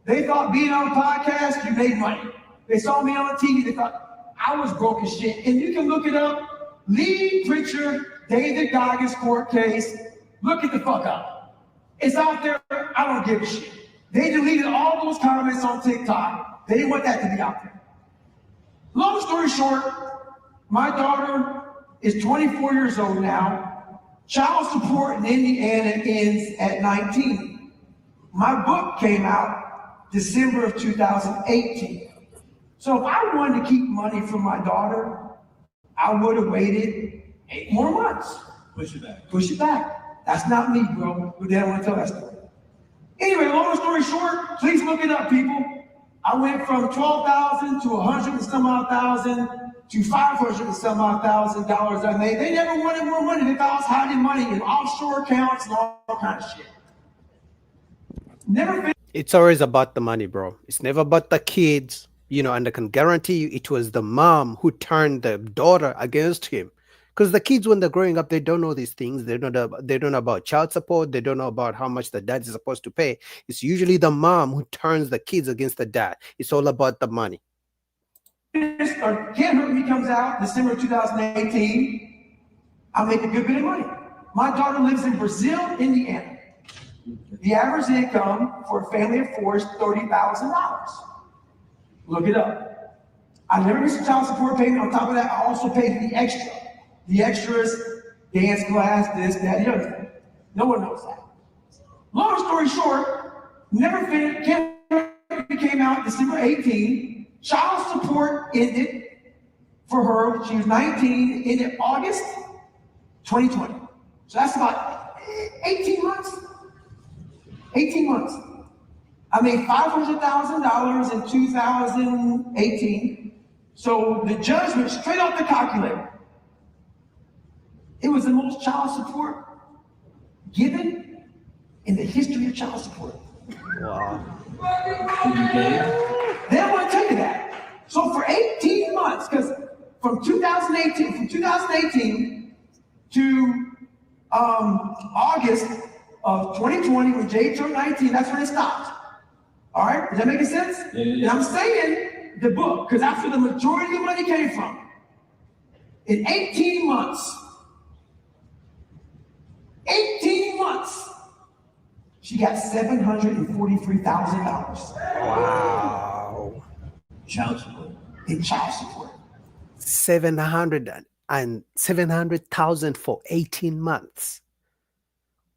They thought being on a podcast, you made money. They saw me on TV, they thought I was broke as shit. And you can look it up. Lee Pritchard, David Goggins court case. Look it the fuck up. It's out there. I don't give a shit. They deleted all those comments on TikTok. They didn't want that to be out there. Long story short, my daughter is 24 years old now. Child support in Indiana ends at 19. My book came out December of 2018. So if I wanted to keep money from my daughter, I would have waited 8 more months. Push it back. Push it back. That's not me, bro. But they don't want to tell that story. Anyway, long story short, please look it up, people. I went from $12,000 to $100 and some odd thousand to $500 and some odd $1,000 I made. They never wanted more money. They thought I was hiding money in offshore accounts and all kind of shit. Never been. It's always about the money, bro. It's never about the kids, you know, and I can guarantee you it was the mom who turned the daughter against him. Because the kids, when they're growing up, they don't know these things. They don't know about child support. They don't know about how much the dad is supposed to pay. It's usually the mom who turns the kids against the dad. It's all about the money. Can't Hurt Me comes out December 2018. I make a good bit of money. My daughter lives in Brazil, Indiana. The average income for a family of 4 is $30,000. Look it up. I never missed a child support payment. On top of that, I also paid the extra. The extras, dance class, this, that, the other thing. No one knows that. Long story short, never finished. Came out December 18. Child support ended for her. She was 19. Ended August 2020. So that's about 18 months. 18 months. I made $500,000 in 2018. So the judge went straight off the calculator. It was the most child support given in the history of child support. Wow. They don't want to tell you that. So for 18 months, because from 2018 to August of 2020, when Jay turned 19, that's when it stopped. All right, is that making sense? Yeah. And I'm saying the book, because that's where the majority of the money came from. In 18 months, 18 months, she got $743,000. Wow. Child support. In child support. 700,000 for 18 months.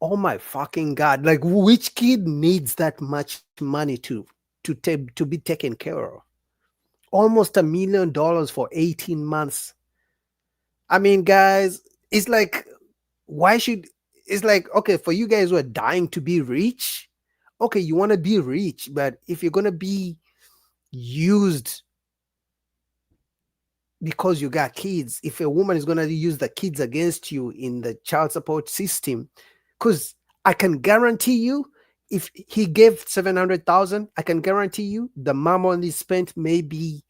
Oh my fucking God. Like, which kid needs that much money to be taken care of? Almost $1 million for 18 months. I mean, guys, it's like, it's like, okay, for you guys who are dying to be rich, okay, you want to be rich, but if you're going to be used because you got kids, if a woman is going to use the kids against you in the child support system, because I can guarantee you, if he gave 700,000, I can guarantee you the mom only spent maybe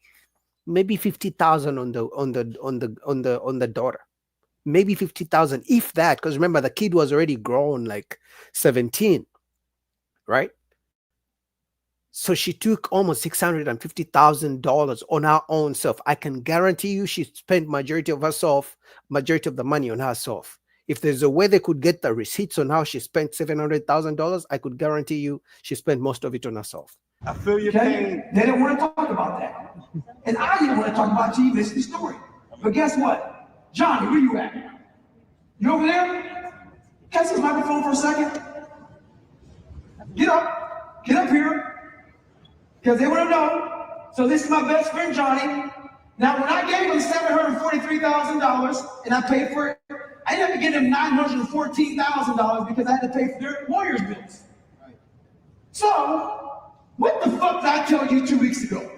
50,000 on the daughter. Maybe 50,000, if that, because remember the kid was already grown, like 17, right? So she took almost $650,000 on her own self. I can guarantee you she spent majority of the money on herself. If there's a way they could get the receipts on how she spent $700,000, I could guarantee you she spent most of it on herself. I feel your pain. They didn't want to talk about that. And I didn't want to talk about you missed the story. But guess what? Johnny, where you at? You over there? Catch this microphone for a second. Get up here. Because they want to know. So this is my best friend, Johnny. Now, when I gave him $743,000 and I paid for it, I ended up getting him $914,000 because I had to pay for their lawyer's bills. So, what the fuck did I tell you 2 weeks ago?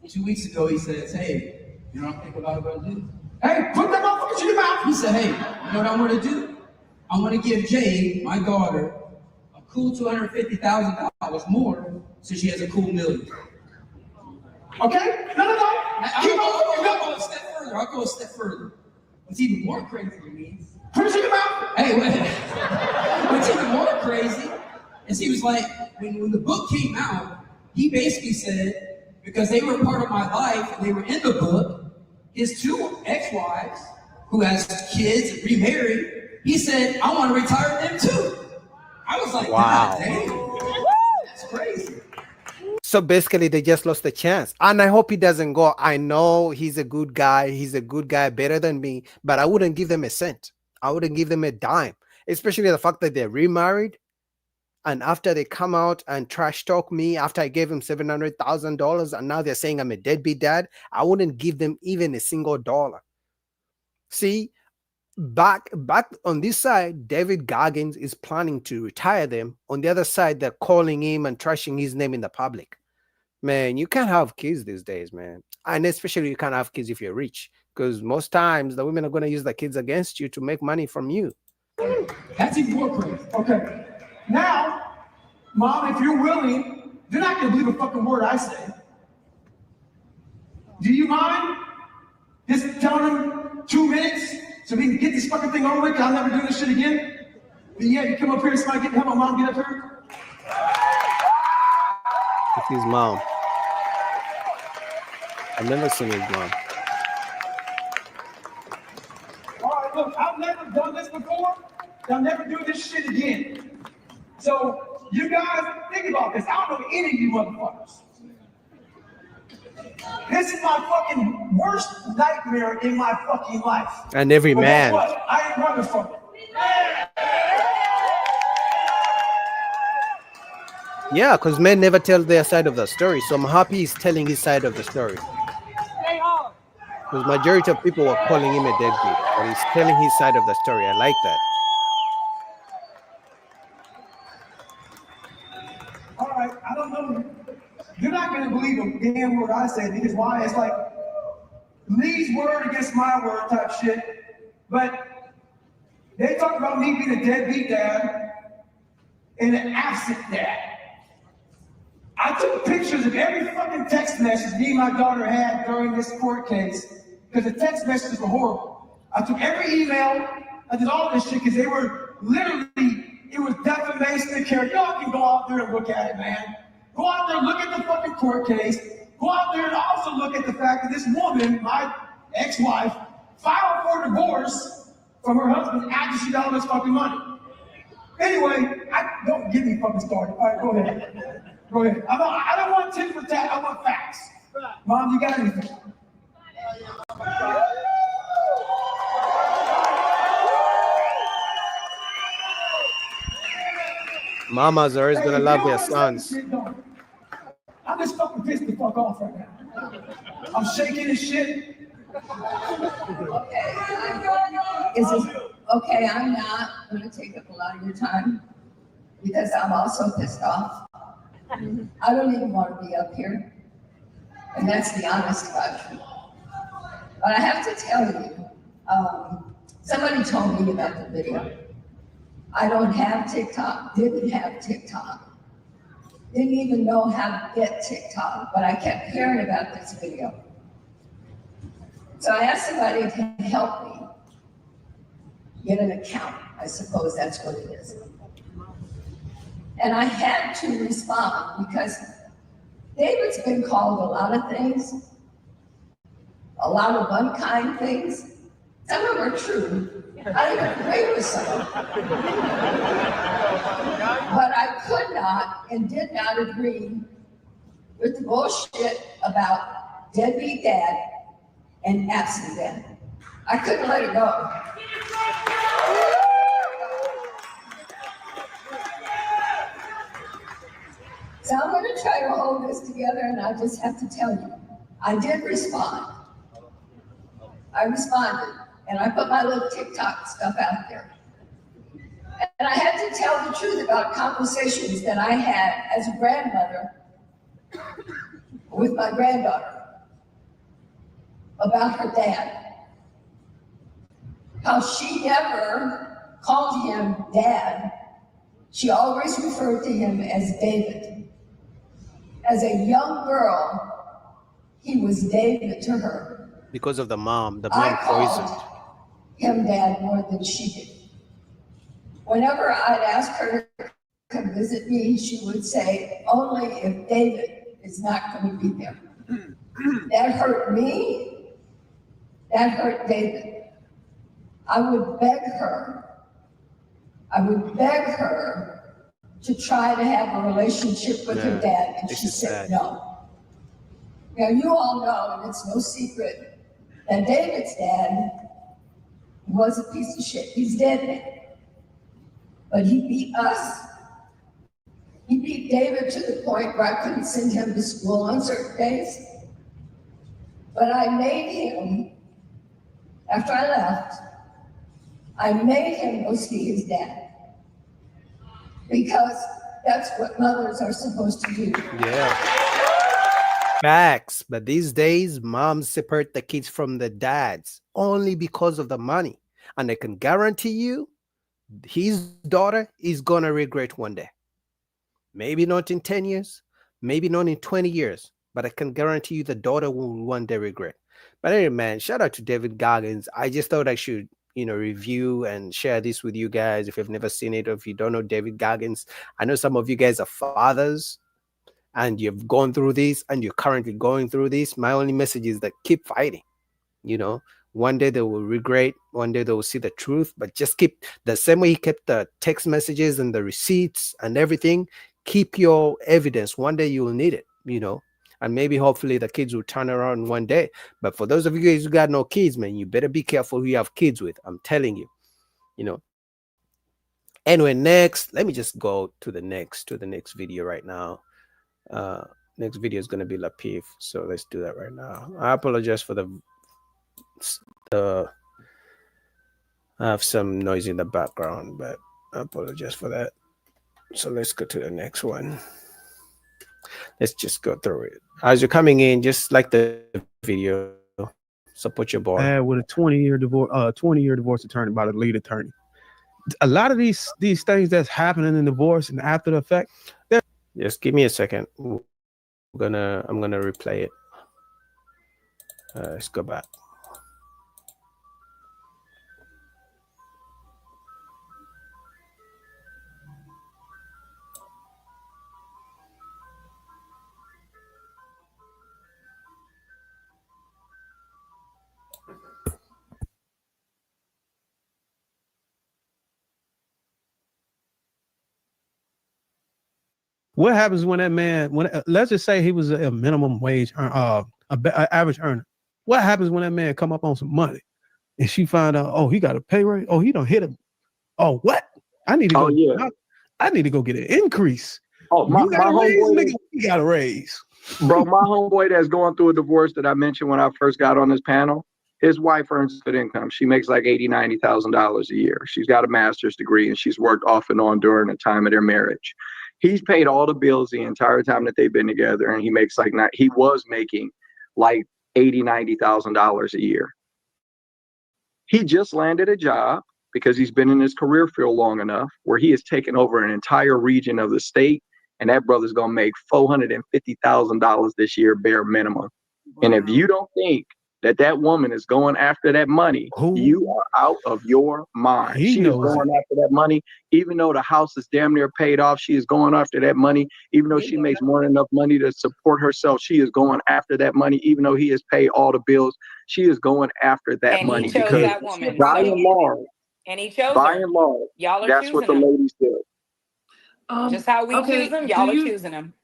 2 weeks ago, he says, hey, you know what I'm thinking about what to do? Hey, put that motherfucker in your mouth. He said, hey, you know what I want to do? I want to give Jade, my daughter, a cool $250,000 more so she has a cool $1 million. Okay? No. I'll go a step further. I'll go a step further. What's even more crazy to me. Put it in your mouth. Hey, wait. What's even more crazy is he was like, when the book came out, he basically said, because they were part of my life and they were in the book, his 2 ex-wives, who has kids and remarried, he said, I want to retire them too. I was like, wow. God damn. That's crazy. So basically, they just lost the chance. And I hope he doesn't go. I know he's a good guy. He's a good guy, better than me. But I wouldn't give them a cent. I wouldn't give them a dime. Especially the fact that they're remarried. And after they come out and trash talk me, after I gave him $700,000, and now they're saying I'm a deadbeat dad, I wouldn't give them even a single dollar. See, back on this side, David Goggins is planning to retire them. On the other side, they're calling him and trashing his name in the public. Man, you can't have kids these days, man. And especially you can't have kids if you're rich, because most times the women are going to use the kids against you to make money from you. That's even more crazy. Okay. Now, Mom, if you're willing, you're not going to believe a fucking word I say. Do you mind just telling him 2 minutes so we can get this fucking thing over with? I'll never do this shit again. But yeah, you come up here and somebody help my mom get up here. It's his mom. I've never seen his mom. All right, look, I've never done this before. I'll never do this shit again. So, you guys, think about this. I don't know any of you motherfuckers. This is my fucking worst nightmare in my fucking life. And every But man. guess what? I ain't running from it. Yeah, because men never tell their side of the story. So I'm happy he's telling his side of the story. Because majority of people were calling him a deadbeat, but he's telling his side of the story. I like that. All right, I don't know. You're not going to believe a damn word I say because why? It's like Lee's word against my word type shit. But they talk about me being a deadbeat dad and an absent dad. I took pictures of every fucking text message me and my daughter had during this court case because the text messages were horrible. I took every email, I did all this shit because they were literally, it was defamation of character. Y'all can go out there and look at it, man. Go out there, look at the fucking court case. Go out there and also look at the fact that this woman, my ex-wife, filed for divorce from her husband after she got all this fucking money. Anyway, don't get me fucking started. All right, go ahead. Go ahead. I don't want tit for tat. I want facts. Mom, you got anything? Mamas are always going to love their sons. I'm just fucking pissed the fuck off right now. I'm shaking and shit. Is it okay? I'm not going to take up a lot of your time because I'm also pissed off. I don't even want to be up here, and that's the honest about it. But I have to tell you, somebody told me about the video. I don't have TikTok, didn't have TikTok, didn't even know how to get TikTok, but I kept hearing about this video. So I asked somebody to help me get an account. I suppose that's what it is. And I had to respond because David's been called a lot of things, a lot of unkind things. Some of them are true. I even agree with some of them. But I could not and did not agree with the bullshit about deadbeat dad and absent dad. I couldn't let it go. So I'm going to try to hold this together, and I just have to tell you, I did respond. I responded, and I put my little TikTok stuff out there. And I had to tell the truth about conversations that I had as a grandmother with my granddaughter about her dad. How she never called him dad. She always referred to him as David. As a young girl, he was David to her. Because of the mom poisoned him dad more than she did. Whenever I'd ask her to come visit me, she would say, only if David is not going to be there. That hurt me. That hurt David. I would beg her to try to have a relationship with her dad, and she said no. Now, you all know, and it's no secret, that David's dad was a piece of shit. He's dead now. But he beat us. He beat David to the point where I couldn't send him to school on certain days. But I made him, after I left, I made him go see his dad. Because that's what mothers are supposed to do. Yeah. Facts. But these days, moms separate the kids from the dads only because of the money. And I can guarantee you, his daughter is going to regret one day. Maybe not in 10 years, maybe not in 20 years, but I can guarantee you the daughter will one day regret. But anyway, man, shout out to David Goggins. I just thought I should, review and share this with you guys. If you've never seen it, or if you don't know David Goggins, I know some of you guys are fathers and you've gone through this and you're currently going through this. My only message is that keep fighting. One day they will regret, one day they will see the truth, but just keep the same way he kept the text messages and the receipts and everything. Keep your evidence. One day you will need it, and maybe hopefully the kids will turn around one day. But for those of you guys who got no kids, man, you better be careful who you have kids with. I'm telling you, Anyway, next, let me just go to the next video right now. Next video is going to be Lapif. So let's do that right now. I apologize for the I have some noise in the background, but I apologize for that. So let's go to the next one. Let's just go through it. As you're coming in, just like the video, support your boy. With a 20-year divorce attorney by the lead attorney. A lot of these things that's happening in divorce and after the effect. Just give me a second. I'm gonna replay it. Let's go back. What happens when that man, let's just say he was a minimum wage, average earner. What happens when that man come up on some money and she find out, oh, he got a pay raise? Oh, he don't hit him. Oh, what? I need to go. Yeah. I need to go get an increase. Oh, you got a raise, nigga. You got a raise. Bro, my homeboy that's going through a divorce that I mentioned when I first got on this panel, his wife earns good income. She makes like $80,000, $90,000 a year. She's got a master's degree and she's worked off and on during the time of their marriage. He's paid all the bills the entire time that they've been together, and he was making like $80,000, $90,000 a year. He just landed a job because he's been in his career field long enough where he has taken over an entire region of the state, and that brother's gonna make $450,000 this year bare minimum. And if you don't think that woman is going after that money, you are out of your mind. She is going after that money, even though the house is damn near paid off. She is going after that money, even though she makes more than enough money to support herself. She is going after that money, even though he has paid all the bills. She is going after that money. He chose that woman. By and large, y'all are that's what the choosing ladies do. Just how we choose them, y'all are choosing them.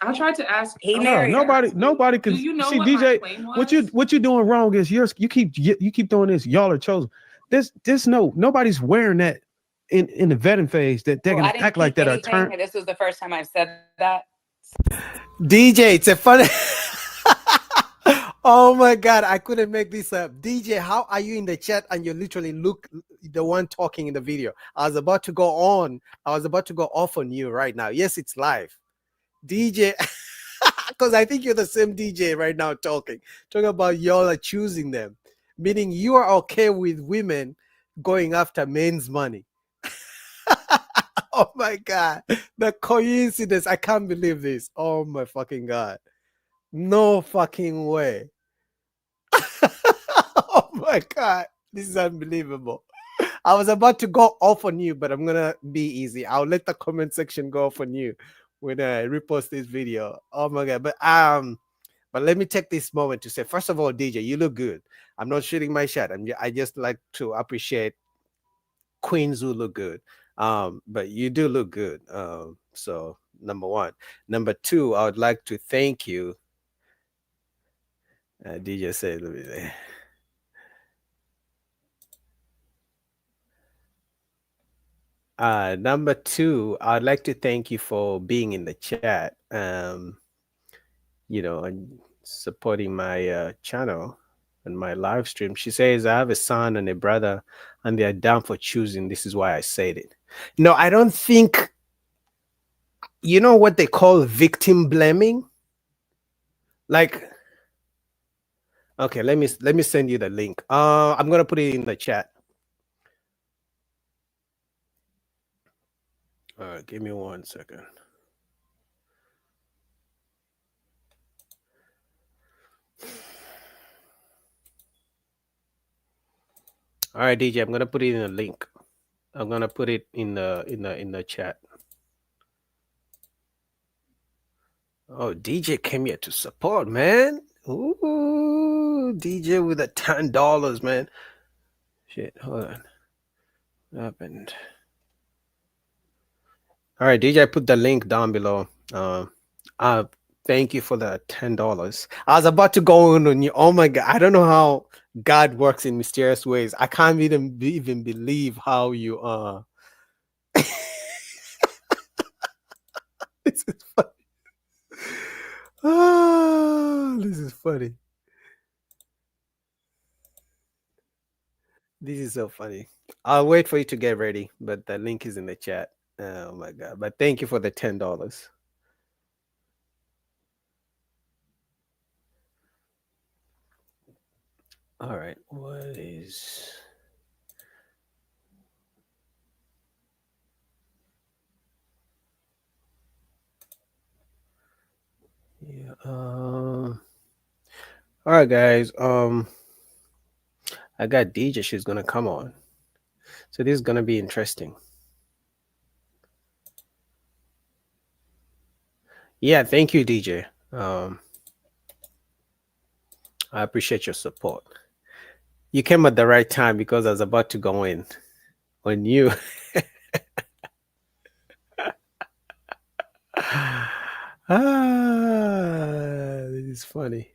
I tried to ask. He married her. Nobody can Do you know see what DJ. her claim was? What you're doing wrong is you keep doing this. Y'all are chosen. Nobody's wearing that in the vetting phase that they're gonna act like that. This was the first time I've said that. DJ, it's a funny. Oh my god, I couldn't make this up. DJ, how are you in the chat and you literally look the one talking in the video? I was about to go on. I was about to go off on you right now. Yes, it's live. DJ, because I think you're the same DJ right now talking about y'all are choosing them, meaning you are okay with women going after men's money. Oh my god, the coincidence! I can't believe this. Oh my fucking god, no fucking way. Oh my god, this is unbelievable. I was about to go off on you, but I'm gonna be easy. I'll let the comment section go off on you when I repost this video. Oh my god, but let me take this moment to say, first of all, DJ, you look good. I'm not shooting my shot. I just like to appreciate queens who look good. But you do look good. So number one. Number two, I would like to thank you. DJ said, let me say. Number two, I'd like to thank you for being in the chat. And supporting my channel and my live stream. She says, I have a son and a brother, and they're down for choosing. This is why I said it. No, I don't think, you know what they call victim blaming? Like, okay, let me send you the link. I'm gonna put it in the chat. All right, give me 1 second. All right, DJ, I'm gonna put it in a link. I'm gonna put it in the chat. Oh, DJ came here to support, man. Ooh, DJ with the $10, man. Shit, hold on. What happened? All right, DJ, put the link down below. Thank you for the $10. I was about to go on you. Oh my god, I don't know how God works in mysterious ways. I can't even believe how you This is funny. Oh, this is funny. This is so funny. I'll wait for you to get ready, but the link is in the chat. Oh my god! But thank you for the $10. All right, what is? Yeah. All right, guys. I got DJ. She's gonna come on, so this is gonna be interesting. Yeah, thank you, DJ. I appreciate your support. You came at the right time because I was about to go in on you. This is funny.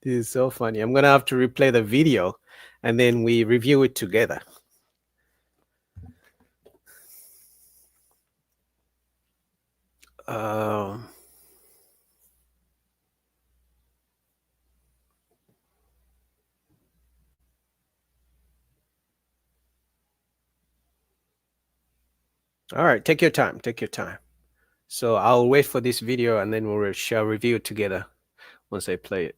This is so funny. I'm gonna have to replay the video, and then we review it together. All right, take your time. Take your time. So I'll wait for this video, and then we shall review it together once I play it.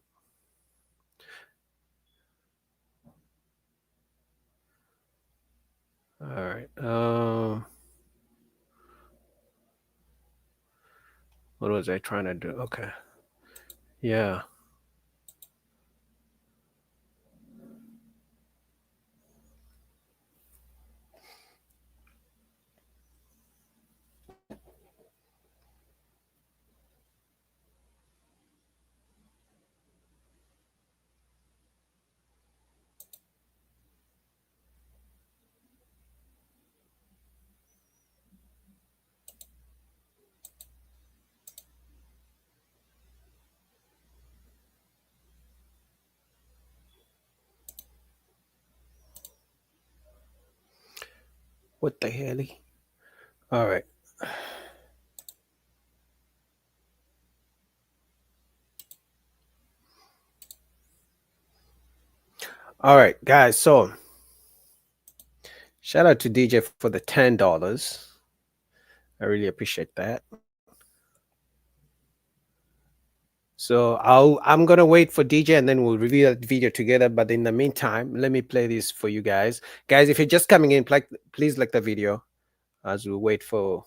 All right. What was I trying to do? Okay. Yeah. What the hell? All right. All right, guys. So shout out to DJ for the $10. I really appreciate that. So I'm gonna wait for DJ and then we'll review that video together. But in the meantime, let me play this for you guys. Guys, if you're just coming in, please like the video as we wait for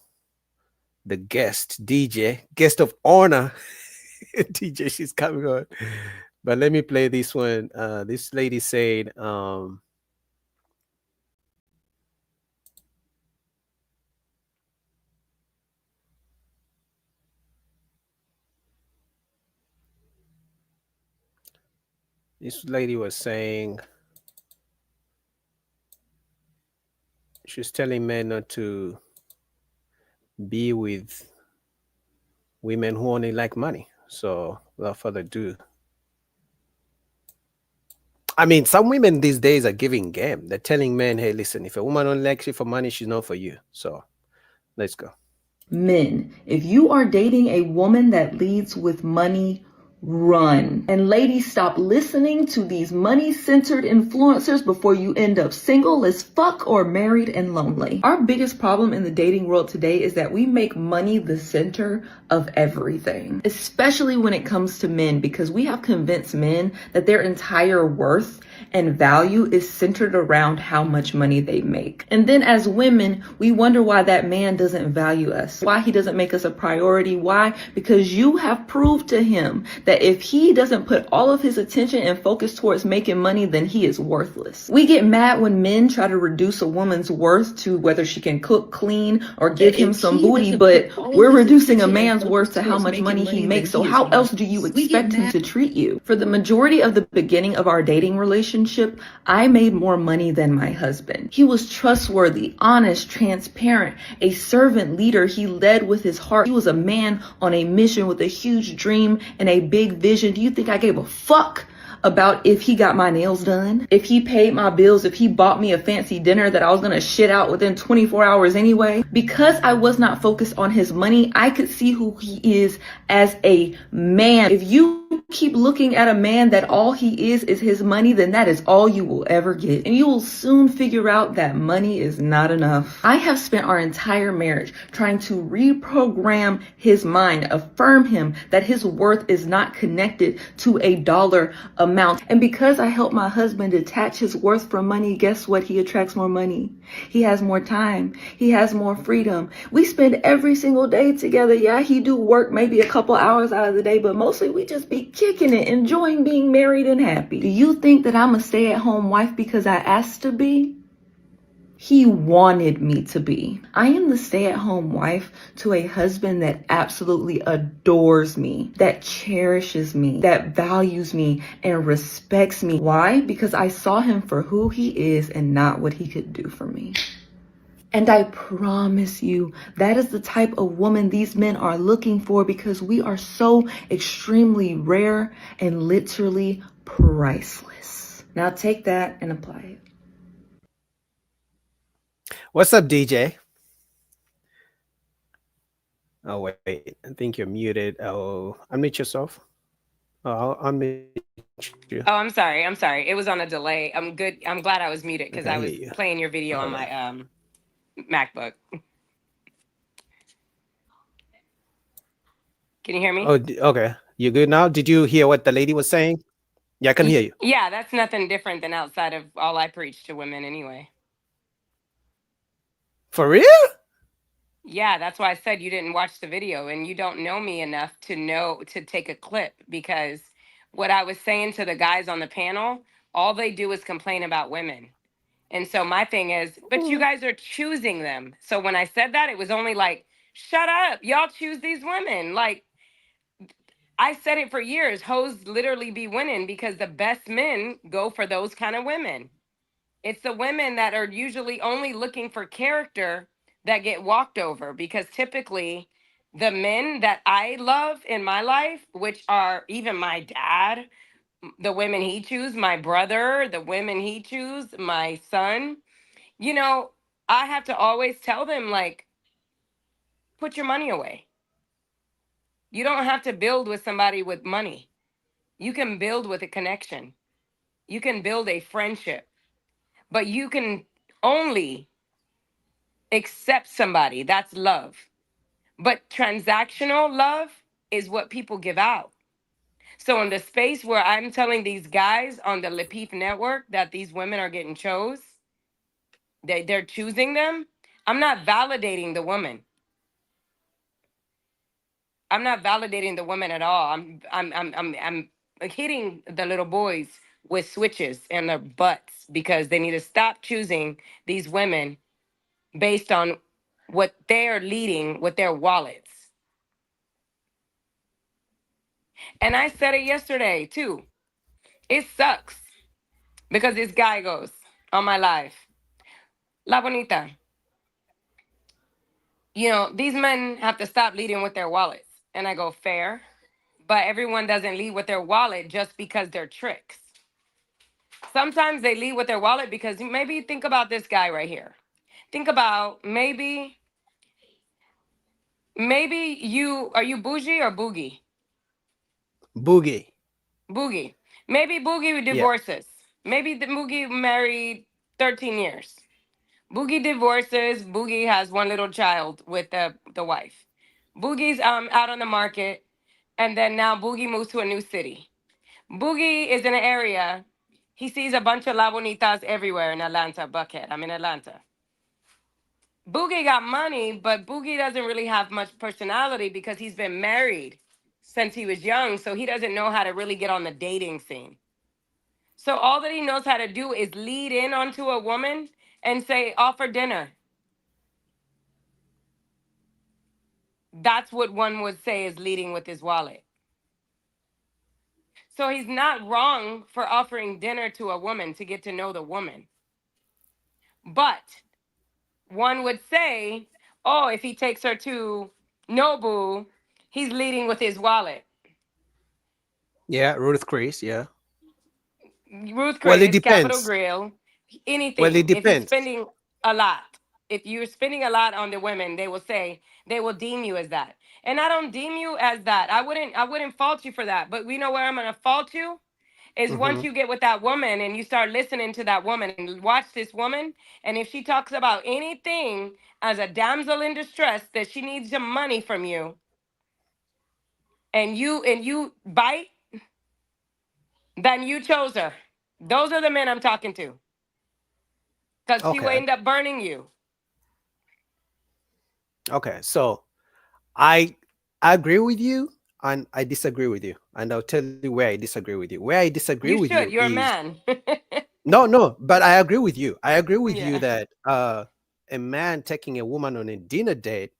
the guest, DJ, guest of honor. DJ, she's coming on. But let me play this one. This lady said, this lady was saying she's telling men not to be with women who only like money. So without further ado, I mean, some women these days are giving game. They're telling men, hey, listen, if a woman only likes you for money, she's not for you. So let's go. Men, if you are dating a woman that leads with money, run. And ladies, stop listening to these money-centered influencers before you end up single as fuck or married and lonely. Our biggest problem in the dating world today is that we make money the center of everything, especially when it comes to men, because we have convinced men that their entire worth and value is centered around how much money they make. And then as women, we wonder why that man doesn't value us, why he doesn't make us a priority. Why? Because you have proved to him that if he doesn't put all of his attention and focus towards making money, then he is worthless. We get mad when men try to reduce a woman's worth to whether she can cook, clean, or give him some booty, but we're reducing a man's worth to how much money he makes. So how else do you expect him to treat you? For the majority of the beginning of our dating relationship, I made more money than my husband. He was trustworthy, honest, transparent, a servant leader. He led with his heart. He was a man on a mission with a huge dream and a big vision. Do you think I gave a fuck about if he got my nails done, if he paid my bills, if he bought me a fancy dinner that I was gonna shit out within 24 hours anyway? Because I was not focused on his money, I could see who he is as a man. If you keep looking at a man that all he is his money, then that is all you will ever get. And you will soon figure out that money is not enough. I have spent our entire marriage trying to reprogram his mind, affirm him that his worth is not connected to a dollar amount. And because I helped my husband detach his worth from money, guess what? He attracts more money. He has more time. He has more freedom. We spend every single day together. Yeah, he do work maybe a couple hours out of the day, but mostly we just be kicking it, enjoying being married and happy. Do you think that I'm a stay-at-home wife because I asked to be? He wanted me to be. I am the stay-at-home wife to a husband that absolutely adores me, that cherishes me, that values me and respects me. Why? Because I saw him for who he is and not what he could do for me. And I promise you, that is the type of woman these men are looking for, because we are so extremely rare and literally priceless. Now take that and apply it. What's up, DJ? Oh, wait. I think you're muted. Oh, unmute yourself. Oh, I'll unmute you. Oh, I'm sorry. I'm sorry. It was on a delay. I'm good. I'm glad I was muted because Okay, I I was hear you. playing your video on my MacBook. Can you hear me? Oh, okay. You good now? Did you hear what the lady was saying? Yeah, I can hear you. Yeah, that's nothing different than outside of all I preach to women anyway. For real? Yeah, that's why I said you didn't watch the video and you don't know me enough to know to take a clip, because what I was saying to the guys on the panel, all they do is complain about women. And so my thing is, but you guys are choosing them. So when I said that, it was only like, shut up. Y'all choose these women. Like, I said it for years. Hoes literally be winning because the best men go for those kind of women. It's the women that are usually only looking for character that get walked over, because typically the men that I love in my life, which are even my dad, the women he choose, my brother, the women he choose, my son, you know, I have to always tell them, like, put your money away. You don't have to build with somebody with money. You can build with a connection. You can build a friendship, but you can only accept somebody. That's love. But transactional love is what people give out. So in the space where I'm telling these guys on the Lepif network that these women are getting chose, they're choosing them, I'm not validating the woman. I'm not validating the women at all. I'm hitting the little boys with switches in their butts because they need to stop choosing these women based on what they're leading with their wallets. And I said it yesterday too. It sucks because this guy goes on my live, La Bonita, these men have to stop leading with their wallets. And I go, fair, but everyone doesn't lead with their wallet just because they're tricks. Sometimes they lead with their wallet because maybe think about this guy right here. Think about maybe are you bougie or boogie? Boogie. Boogie. Maybe Boogie Yeah. divorces. Maybe the Boogie married 13 years. Boogie divorces. Boogie has one little child with the wife. Boogie's out on the market, and then now Boogie moves to a new city. Boogie is in an area. He sees a bunch of La Bonitas everywhere in Atlanta, Buckhead. I'm in Atlanta. Boogie got money, but Boogie doesn't really have much personality because he's been married since he was young, so he doesn't know how to really get on the dating scene. So all that he knows how to do is lead in onto a woman and say, offer dinner. That's what one would say is leading with his wallet. So he's not wrong for offering dinner to a woman to get to know the woman. But one would say, oh, if he takes her to Nobu, he's leading with his wallet. Yeah, Ruth Chris. Yeah. Ruth Well, it Chris, Capital depends. Grill, Well, it anything. If he's depends. spending a lot, if you're spending a lot on the women, they will say, they will deem you as that. And I don't deem you as that. I wouldn't fault you for that. But we know where I'm gonna fault you is once Hmm. you get with that woman and you start listening to that woman and watch this woman, and if she talks about anything as a damsel in distress that she needs some money from you, and you bite, then you chose her. Those are the men I'm talking to. Because she will Okay. end up burning you. Okay. So I I agree with you and I disagree with you. And I'll tell you where I disagree with you. Where I disagree with You you should. You're a is man. no, but I agree with you. I agree with you Yeah. that a man taking a woman on a dinner date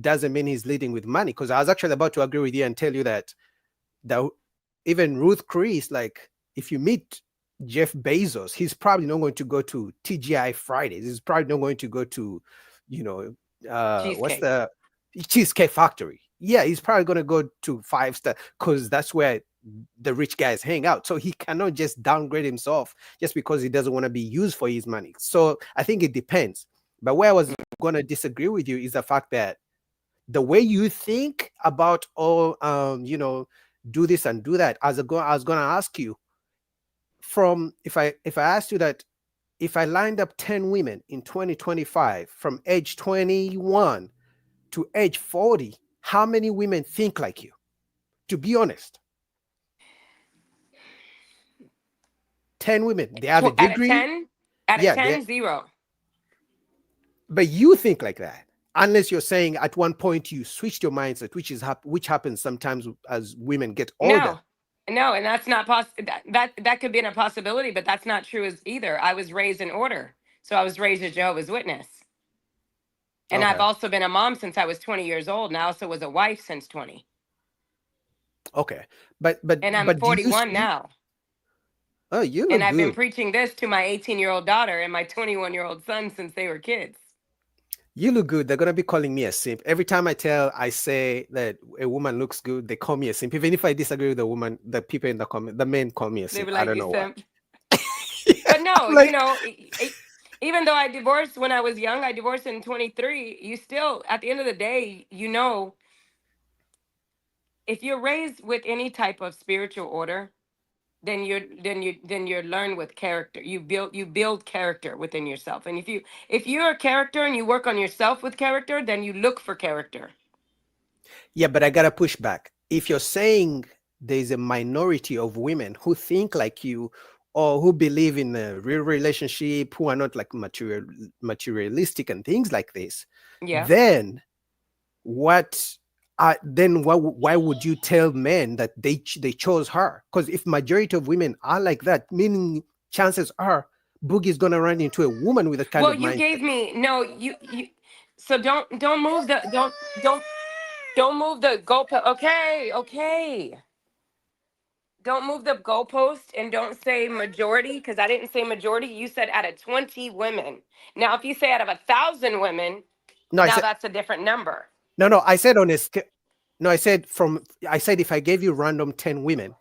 doesn't mean he's leading with money. Because I was actually about to agree with you and tell you that even Ruth Chris, like if you meet Jeff Bezos, he's probably not going to go to TGI Fridays. He's probably not going to go to, you know, what's Cheesecake. the Cheesecake Factory. Yeah, he's probably going to go to Five Star because that's where the rich guys hang out. So he cannot just downgrade himself just because he doesn't want to be used for his money. So I think it depends. But where I was going to disagree with you is the fact that the way you think about do this and do that, I was going to ask you, from if I asked you that, if I lined up 10 women in 2025 from age 21 to age 40, how many women think like you? To be honest, 10 women, they have a Out of degree. 10? Out of Yeah, 10, 0. but you think like that. Unless you're saying at one point you switched your mindset, which happens sometimes as women get older. No. No, and that's not that could be a possibility, but that's not true as either. I was raised in order. So I was raised a Jehovah's Witness. And I've Okay. also been a mom since I was 20 years old, and I also was a wife since 20. Okay. But And I'm do you 41 speak? now. Oh, you And look I've been good. preaching this to my 18-year-old daughter and my 21-year-old son since they were kids. You look good. They're gonna be calling me a simp. Every time I say that a woman looks good, they call me a simp. Even if I disagree with the woman, the people in the comment, the men call me a They simp. were I like, don't you know why. simp. But no, I'm like, even though I divorced when I was young, I divorced in 23, you still, at the end of the day, if you're raised with any type of spiritual order, then you learn with character. You build character within yourself. And if you're a character and you work on yourself with character, then you look for character. Yeah, but I gotta push back. If you're saying there's a minority of women who think like you or who believe in a real relationship, who are not like materialistic and things like this, Yeah. then what why would you tell men that they chose her? Because if majority of women are like that, meaning chances are Boogie's gonna run into a woman with that kind Well, of you mindset. gave me no. You. So don't move the don't move the goalpost. Okay, okay. Don't move the goalpost and don't say majority because I didn't say majority. You said out of 20 women. Now, if you say out of 1,000 women, No, I now said that's a different number. no. I said on a scale. No, I said from. I said if I gave you random 10 women,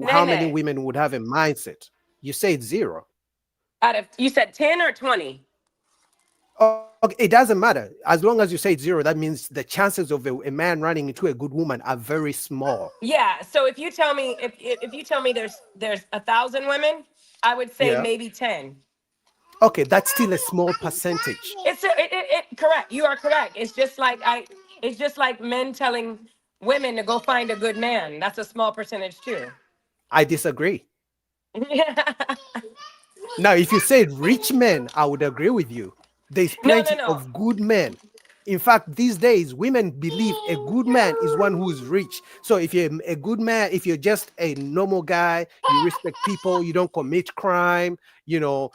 how many Nene, women would have a mindset? You said zero. out of you said 10 or 20. Okay, it doesn't matter as long as you say zero. That means the chances of a man running into a good woman are very small. Yeah. So if you tell me if you tell me there's 1,000 women, I would say Yeah. maybe 10. Okay, that's still a small percentage. Correct. You are correct. It's just like men telling women to go find a good man. That's a small percentage too. I disagree. Now, if you said rich men, I would agree with you. There's No, no, plenty no. of good men. In fact, these days, women believe a good man is one who is rich. So if you're a good man, if you're just a normal guy, you respect people, you don't commit crime, you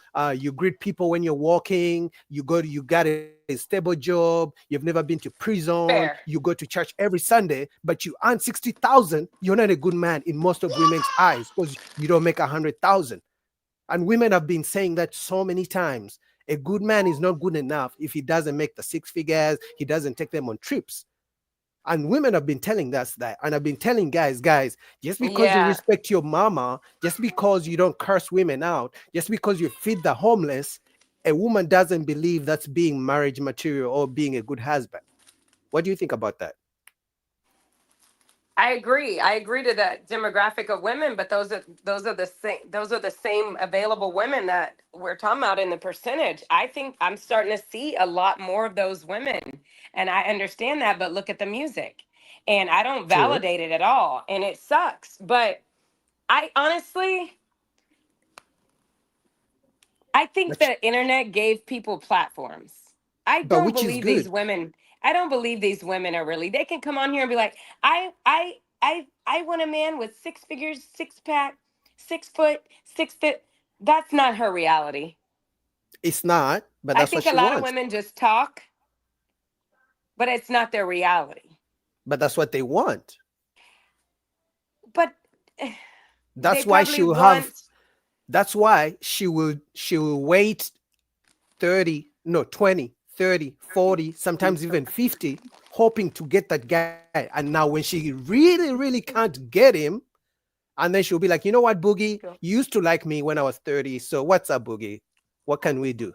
greet people when you're walking, you got a stable job, you've never been to prison, Fair. you go to church every Sunday, but you earn 60,000, you're not a good man in most of women's eyes because you don't make 100,000. And women have been saying that so many times. A good man is not good enough if he doesn't make the six figures, he doesn't take them on trips. And women have been telling us that. And I've been telling guys, just because you Yeah. respect your mama, just because you don't curse women out, just because you feed the homeless, a woman doesn't believe that's being marriage material or being a good husband. What do you think about that? I agree. I agree to that demographic of women, but those are the same available women that we're talking about in the percentage. I think I'm starting to see a lot more of those women, and I understand that. But look at the music, and I don't True. validate it at all, and it sucks. But I honestly, I think But, the internet gave people platforms. I but don't which is believe these good. women. I don't believe these women are really. They can come on here and be like, I want a man with six figures, six pack, 6 foot, 6 foot. That's not her reality. It's not, but I that's what think a she lot of wants. women just talk, but it's not their reality. But that's what they want. But they That's why probably she will have want That's why she will wait 30, no, 20, 30, 40, sometimes even 50, hoping to get that guy. And now when she really, really can't get him, and then she'll be like, you know what, Boogie, you used to like me when I was 30. So what's up, Boogie? What can we do?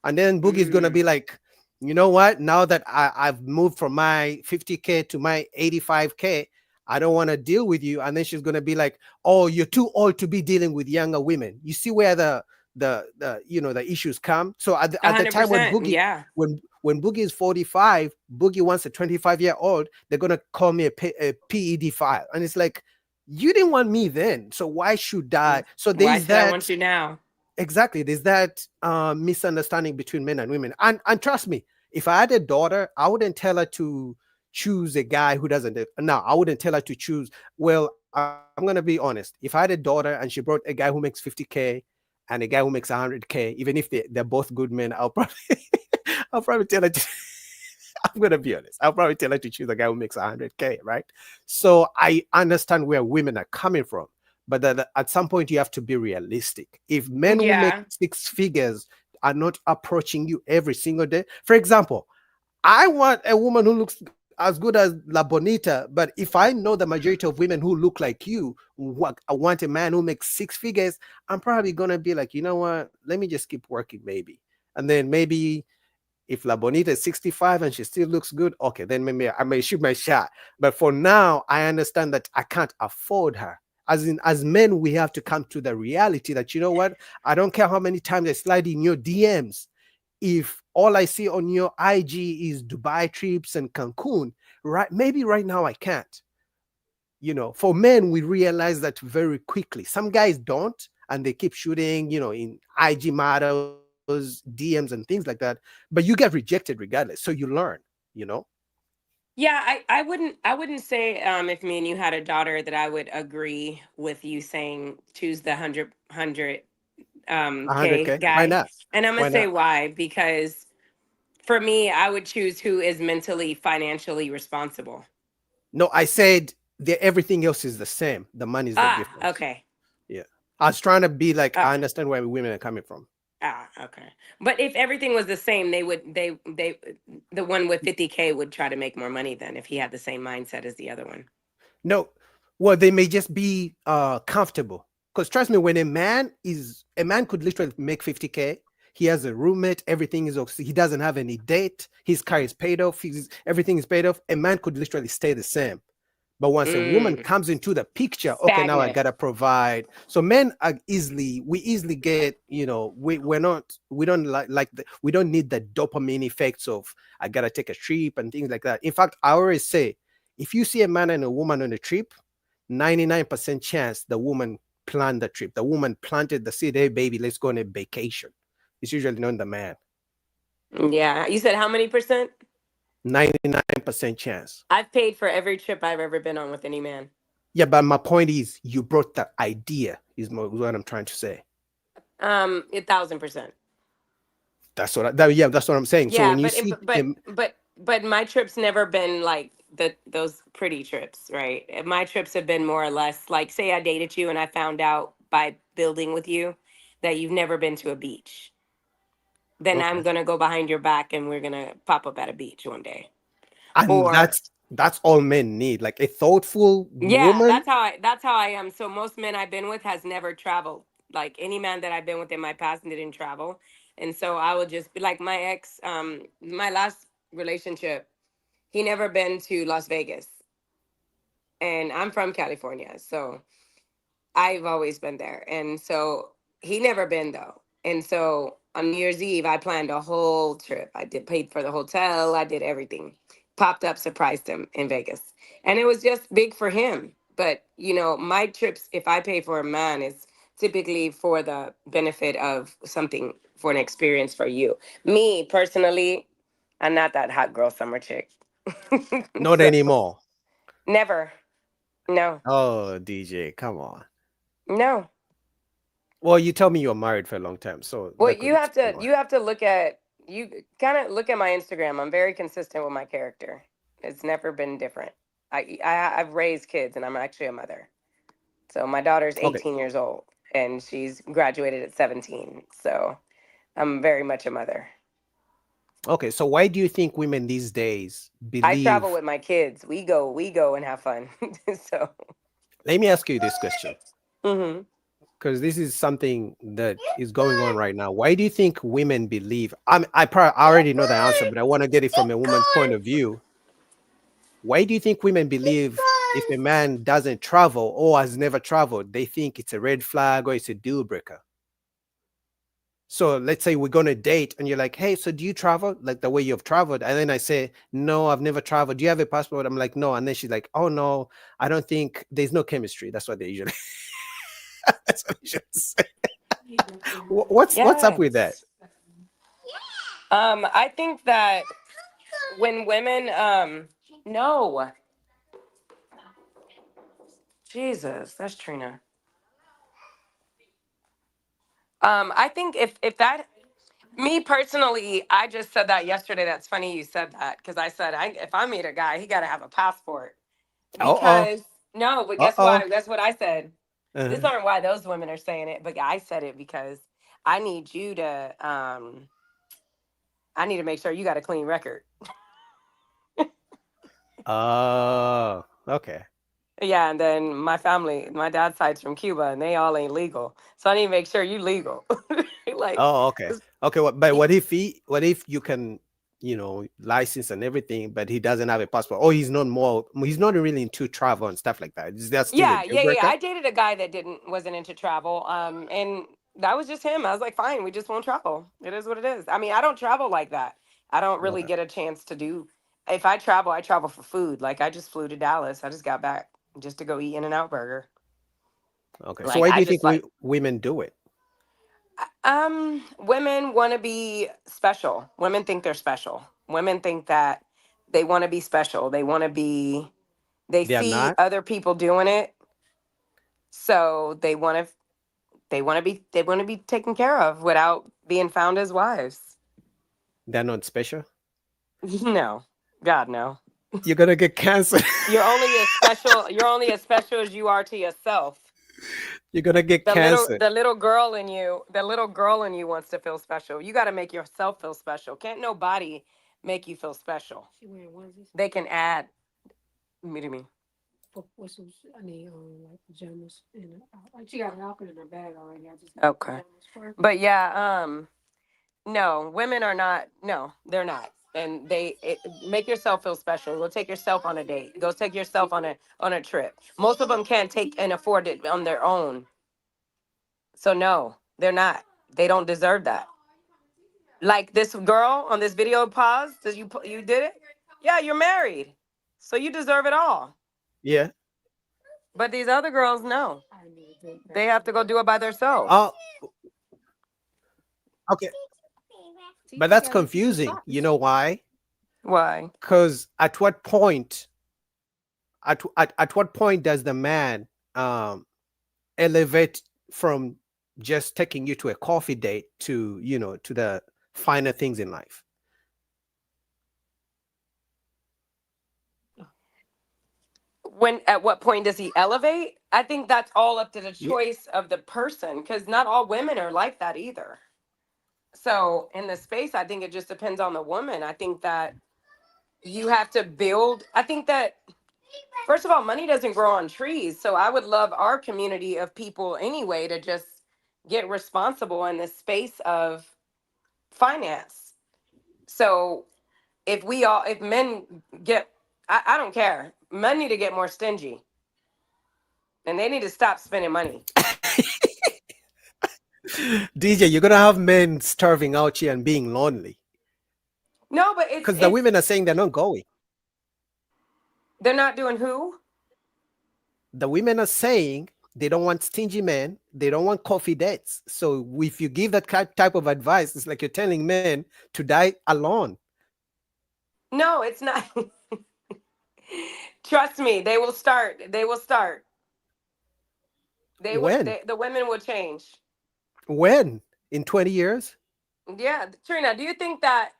And then Boogie's gonna be like, you know what? Now that I've moved from my 50K to my 85K, I don't want to deal with you. And then she's gonna be like, oh, you're too old to be dealing with younger women. You see where the issues come. So at the time when 100%. Boogie Yeah. when Boogie is 45, Boogie wants a 25-year-old. They're gonna call me a PED file, and it's like, you didn't want me then, so why should I? So Why there's should I that. want you now? Exactly. There's that misunderstanding between men and women. And trust me, if I had a daughter, I wouldn't tell her to choose a guy who doesn't. No, I wouldn't tell her to choose. Well, I'm gonna be honest. If I had a daughter and she brought a guy who makes 50K and a guy who makes 100K, even if they're both good men, I'll probably tell her to. I'm gonna be honest. I'll probably tell her to choose a guy who makes 100K, right? So I understand where women are coming from, but that at some point you have to be realistic. If men who make Yeah. six figures are not approaching you every single day, for example, I want a woman who looks as good as La Bonita, but if I know the majority of women who look like you, I want a man who makes six figures, I'm probably gonna be like, you know what? Let me just keep working, maybe, and then maybe if La Bonita is 65 and she still looks good, okay, then maybe I may shoot my shot. But for now, I understand that I can't afford her. as men, we have to come to the reality that, you know what, I don't care how many times I slide in your DMs. If all I see on your IG is Dubai trips and Cancun, right? Maybe right now I can't. For men, we realize that very quickly. Some guys don't, and they keep shooting, in IG models, DMs, and things like that. But you get rejected regardless. So you learn, you know? Yeah, I wouldn't say if me and you had a daughter that I would agree with you saying choose the 100 K 100K. Why guy. not? And I'm gonna Why say not? why, because for me, I would choose who is mentally, financially responsible. No, I said everything else is the same. The money is the Ah, difference. okay. Yeah. I was trying to be like, I Ah, understand where women are coming from. okay. But if everything was the same, they the one with 50K would try to make more money then if he had the same mindset as the other one. No, well, they may just be comfortable. Because trust me, when a man could literally make 50K. He has a roommate, everything is okay. He doesn't have any date, his car is paid off, everything is paid off. A man could literally stay the same. But once a woman Mm, comes into the picture, okay, now I stagnant. gotta provide. So men are we easily get, we don't need the dopamine effects of I gotta take a trip and things like that. In fact, I always say, if you see a man and a woman on a trip, 99% chance the woman planned the trip. The woman planted the seed, hey baby, let's go on a vacation. It's usually not the man. Yeah. You said how many percent? 99% chance. I've paid for every trip I've ever been on with any man. Yeah, but my point is, you brought the idea. Is what I'm trying to say. 1,000%. That's what I'm saying. So Yeah, when you see him, but my trips never been like those pretty trips, right? My trips have been more or less like, say I dated you and I found out by building with you that you've never been to a beach. Then I'm okay, gonna go behind your back and we're gonna pop up at a beach one day. and Or that's all men need, like a thoughtful yeah, woman. that's how I am. So most men I've been with has never traveled. Like any man that I've been with in my past didn't travel. And so I would just be like my ex, my last relationship, he never been to Las Vegas. And I'm from California. So I've always been there. And so he never been though. And so on New Year's Eve, I planned a whole trip. I did paid for the hotel. I did everything. Popped up, surprised him in Vegas. And it was just big for him. But my trips, if I pay for a man, is typically for the benefit of something for an experience for you. Me personally, I'm not that hot girl summer chick. Not So anymore. never. No. Oh, DJ, come on. No. Well, you tell me you're married for a long time, so Well, that could you have explain to why. you have to look at you kind of look at my Instagram. I'm very consistent with my character. It's never been different. I've raised kids and I'm actually a mother. So my daughter's Okay, 18 years old and she's graduated at 17. So I'm very much a mother. okay. So why do you think women these days I travel believe? with my kids. We go and have fun. So Let me ask you this question, hmm because this is something that is going on right now. Why do you think women believe? I already know the answer, but I want to get it from a woman's point of view. Why do you think women believe if a man doesn't travel or has never traveled, they think it's a red flag or it's a deal breaker? So let's say we're going to date and you're like, hey, so do you travel like the way you've traveled? And then I say, no, I've never traveled. Do you have a passport? I'm like, no. And then she's like, oh, no, I don't think there's no chemistry. That's what they usually, that's what they usually say. What's up with that? yes. I think that when women no, Jesus, that's Trina. I think if that me personally, I just said that yesterday. That's funny you said that because I said if I meet a guy, he got to have a passport. Uh-oh. Because no, but guess Uh-oh. why? That's what I said. This Uh-huh. aren't why those women are saying it, but I said it because I need you to I need to make sure you got a clean record. Oh, okay. Yeah, and then my family, my dad's side's from Cuba, and they all ain't legal, so I need to make sure you legal. Like, Oh, okay. Okay, but what if you can, license and everything, but he doesn't have a passport, or he's not really into travel and stuff like that. Is that still a Yeah, deal yeah, yeah. breaker? I dated a guy that wasn't into travel. And that was just him. I was like, fine, we just won't travel. It is what it is. I mean, I don't travel like that. I don't really Okay. get a chance to do. If I travel for food. Like I just flew to Dallas. I just got back just to go eat In-N-Out Burger. Okay. So Like why do I you think just like women do it? women want to be special. Women think they're special. Women think that they want to be special. They They are see not. other people doing it, so they want to be taken care of without being found as wives. They're not special. No. God no. You're gonna get cancer. You're only as special as you are to yourself. You're gonna get The little cancer. the little girl in you, the little girl in you wants to feel special. You got to make yourself feel special. Can't nobody make you feel special. She wearing onesies. They can add me to me. With some, I need like pajamas and like she got an outfit in her bag already. I just need Okay. pajamas for her. But yeah, no, women are not. No, they're not. And make yourself feel special. Go take yourself on a date. Go take yourself on a trip. Most of them can't take and afford it on their own. So no, they're not. They don't deserve that. Like this girl on this video pause. You did it? Yeah, you're married. So you deserve it all. Yeah. But these other girls, no. They have to go do it by themselves. Oh, okay. But that's confusing. You know why? Why? Because at what point does the man elevate from just taking you to a coffee date to to the finer things in life? At what point does he elevate? I think that's all up to the choice of the person, because not all women are like that either. So in the space, I think it just depends on the woman. I think that you have to build. I think that first of all, money doesn't grow on trees. So I would love our community of people anyway to just get responsible in the space of finance. So if men get, I don't care. Men need to get more stingy. And they need to stop spending money. DJ, you're gonna have men starving out here and being lonely No, but because the women are saying they're not going. They're not doing who? The women are saying they don't want stingy men. They don't want coffee dates. So if you give that type of advice, it's like you're telling men to die alone. No, it's not. Trust me, they will start. They will start. When? The women will change. When? In 20 years? Yeah, Trina, do you think that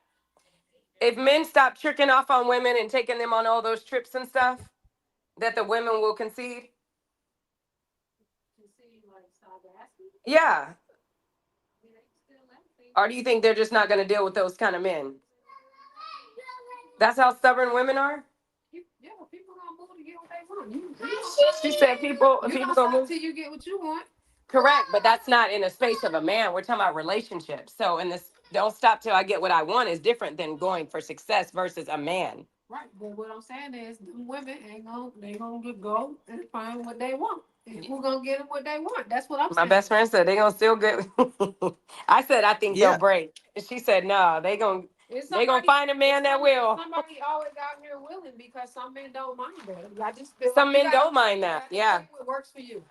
if men stop tricking off on women and taking them on all those trips and stuff, that the women will concede? Yeah. Or do you think they're just not going to deal with those kind of men? That's how stubborn women are? Yeah, people gonna move to get what they want. She said people gonna move till you get what you want. Correct, but that's not in the space of a man. We're talking about relationships. So in this, don't stop till I get what I want is different than going for success versus a man. Right, but what I'm saying is, them women they gonna go and find what they want. And who gonna get them what they want? That's what I'm My saying. best friend said they gonna still get. I said I think they'll break. She said no, they gonna find a man that will. Somebody always out here willing because some men don't mind that. I just Some men don't mind that. Yeah. What works for you?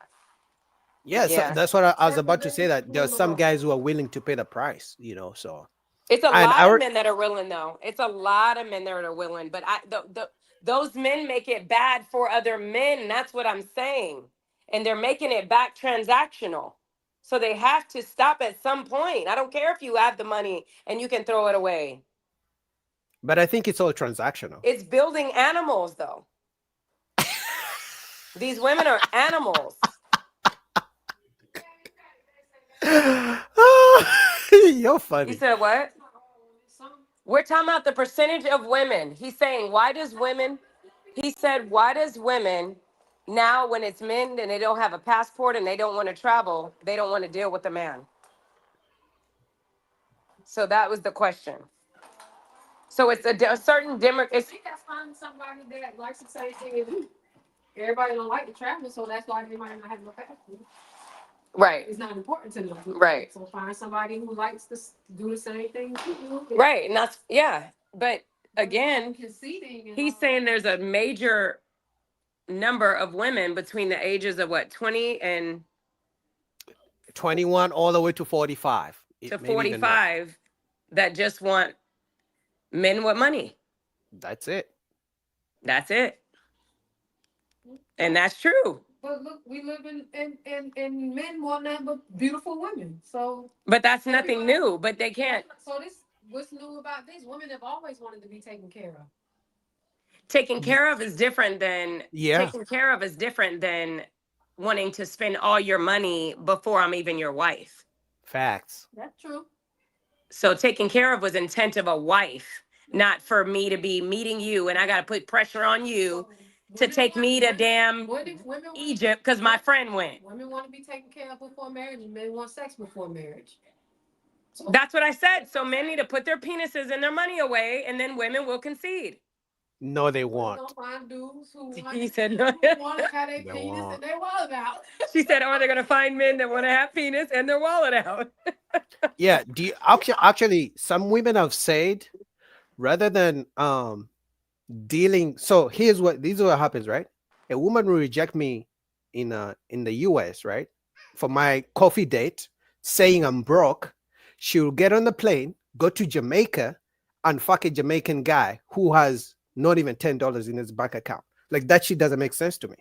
Yeah, so that's what I was about to say. That there are some guys who are willing to pay the price. So it's a lot of men that are willing, though. It's a lot of men that are willing, but those men make it bad for other men. That's what I'm saying, and they're making it back transactional. So they have to stop at some point. I don't care if you have the money and you can throw it away. But I think it's all transactional. It's building animals, though. These women are animals. You're funny. He said what? We're talking about the percentage of women. He's saying, he said, why does women now when it's men and they don't have a passport and they don't want to travel, they don't want to deal with a man? So that was the question. So it's a certain I think that's finding somebody that likes the same thing as you. Everybody don't like to travel, so that's why they might not have no passport. Right. It's not important to them. Right. So find somebody who likes to do the same thing as you. Right, and that's But again, Conceding and he's saying there's a major number of women between the ages of what 20 and 21 all the way to 45. to Maybe even more. 45 that just want men with money. That's it. That's it. And that's true. But look, we live in men want nothing but beautiful women. So But that's nothing new. But they can't. So what's new about this? Women have always wanted to be taken care of. Taking care of is different than taking care of is different than wanting to spend all your money before I'm even your wife. Facts. That's true. So taking care of was intent of a wife, not for me to be meeting you and I got to put pressure on you to take me to damn Egypt because my friend went. Women want to be taken care of before marriage, and men want sex before marriage. So that's what I said. So men need to put their penises and their money away, and then women will concede. No, they won't. Find dudes who He said no. want to have their penis and their wallet out. She said, "Oh, they're gonna find men that want to have penis and their wallet out." Yeah. Do you actually some women have said rather than dealing. So here's what happens, right? A woman will reject me in the US, right? For my coffee date, saying I'm broke. She'll get on the plane, go to Jamaica, and fuck a Jamaican guy who has not even $10 in his bank account. Like that shit doesn't make sense to me.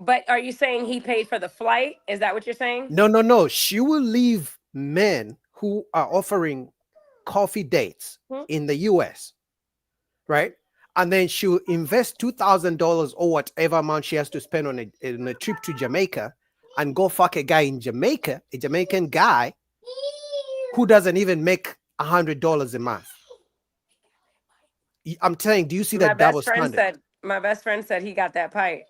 But are you saying he paid for the flight? Is that what you're saying? No. She will leave men who are offering coffee dates in the US, right? And then she'll invest $2,000 or whatever amount she has to spend on a trip to Jamaica and go fuck a guy in Jamaica, a Jamaican guy who doesn't even make $100 a month. I'm telling, do you see that double standard? My best friend said he got that pipe.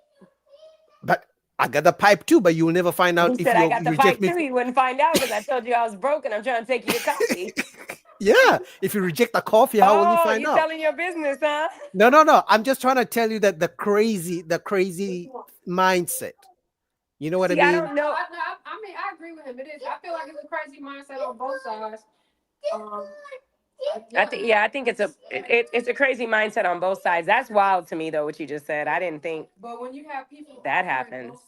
But I got the pipe too, but you will never find out He if said I got the reject pipe me. too. He wouldn't find out because I told you I was broke and I'm trying to take you to coffee. Yeah, if you reject the coffee, how will you find out? Oh, you telling your business, huh? No. I'm just trying to tell you that the crazy mindset. You know what I mean? I don't know. I mean, I agree with him. It is. I feel like it's a crazy mindset on both sides. I think it's a crazy mindset on both sides. That's wild to me, though, what you just said. I didn't think. But when you have people that happens.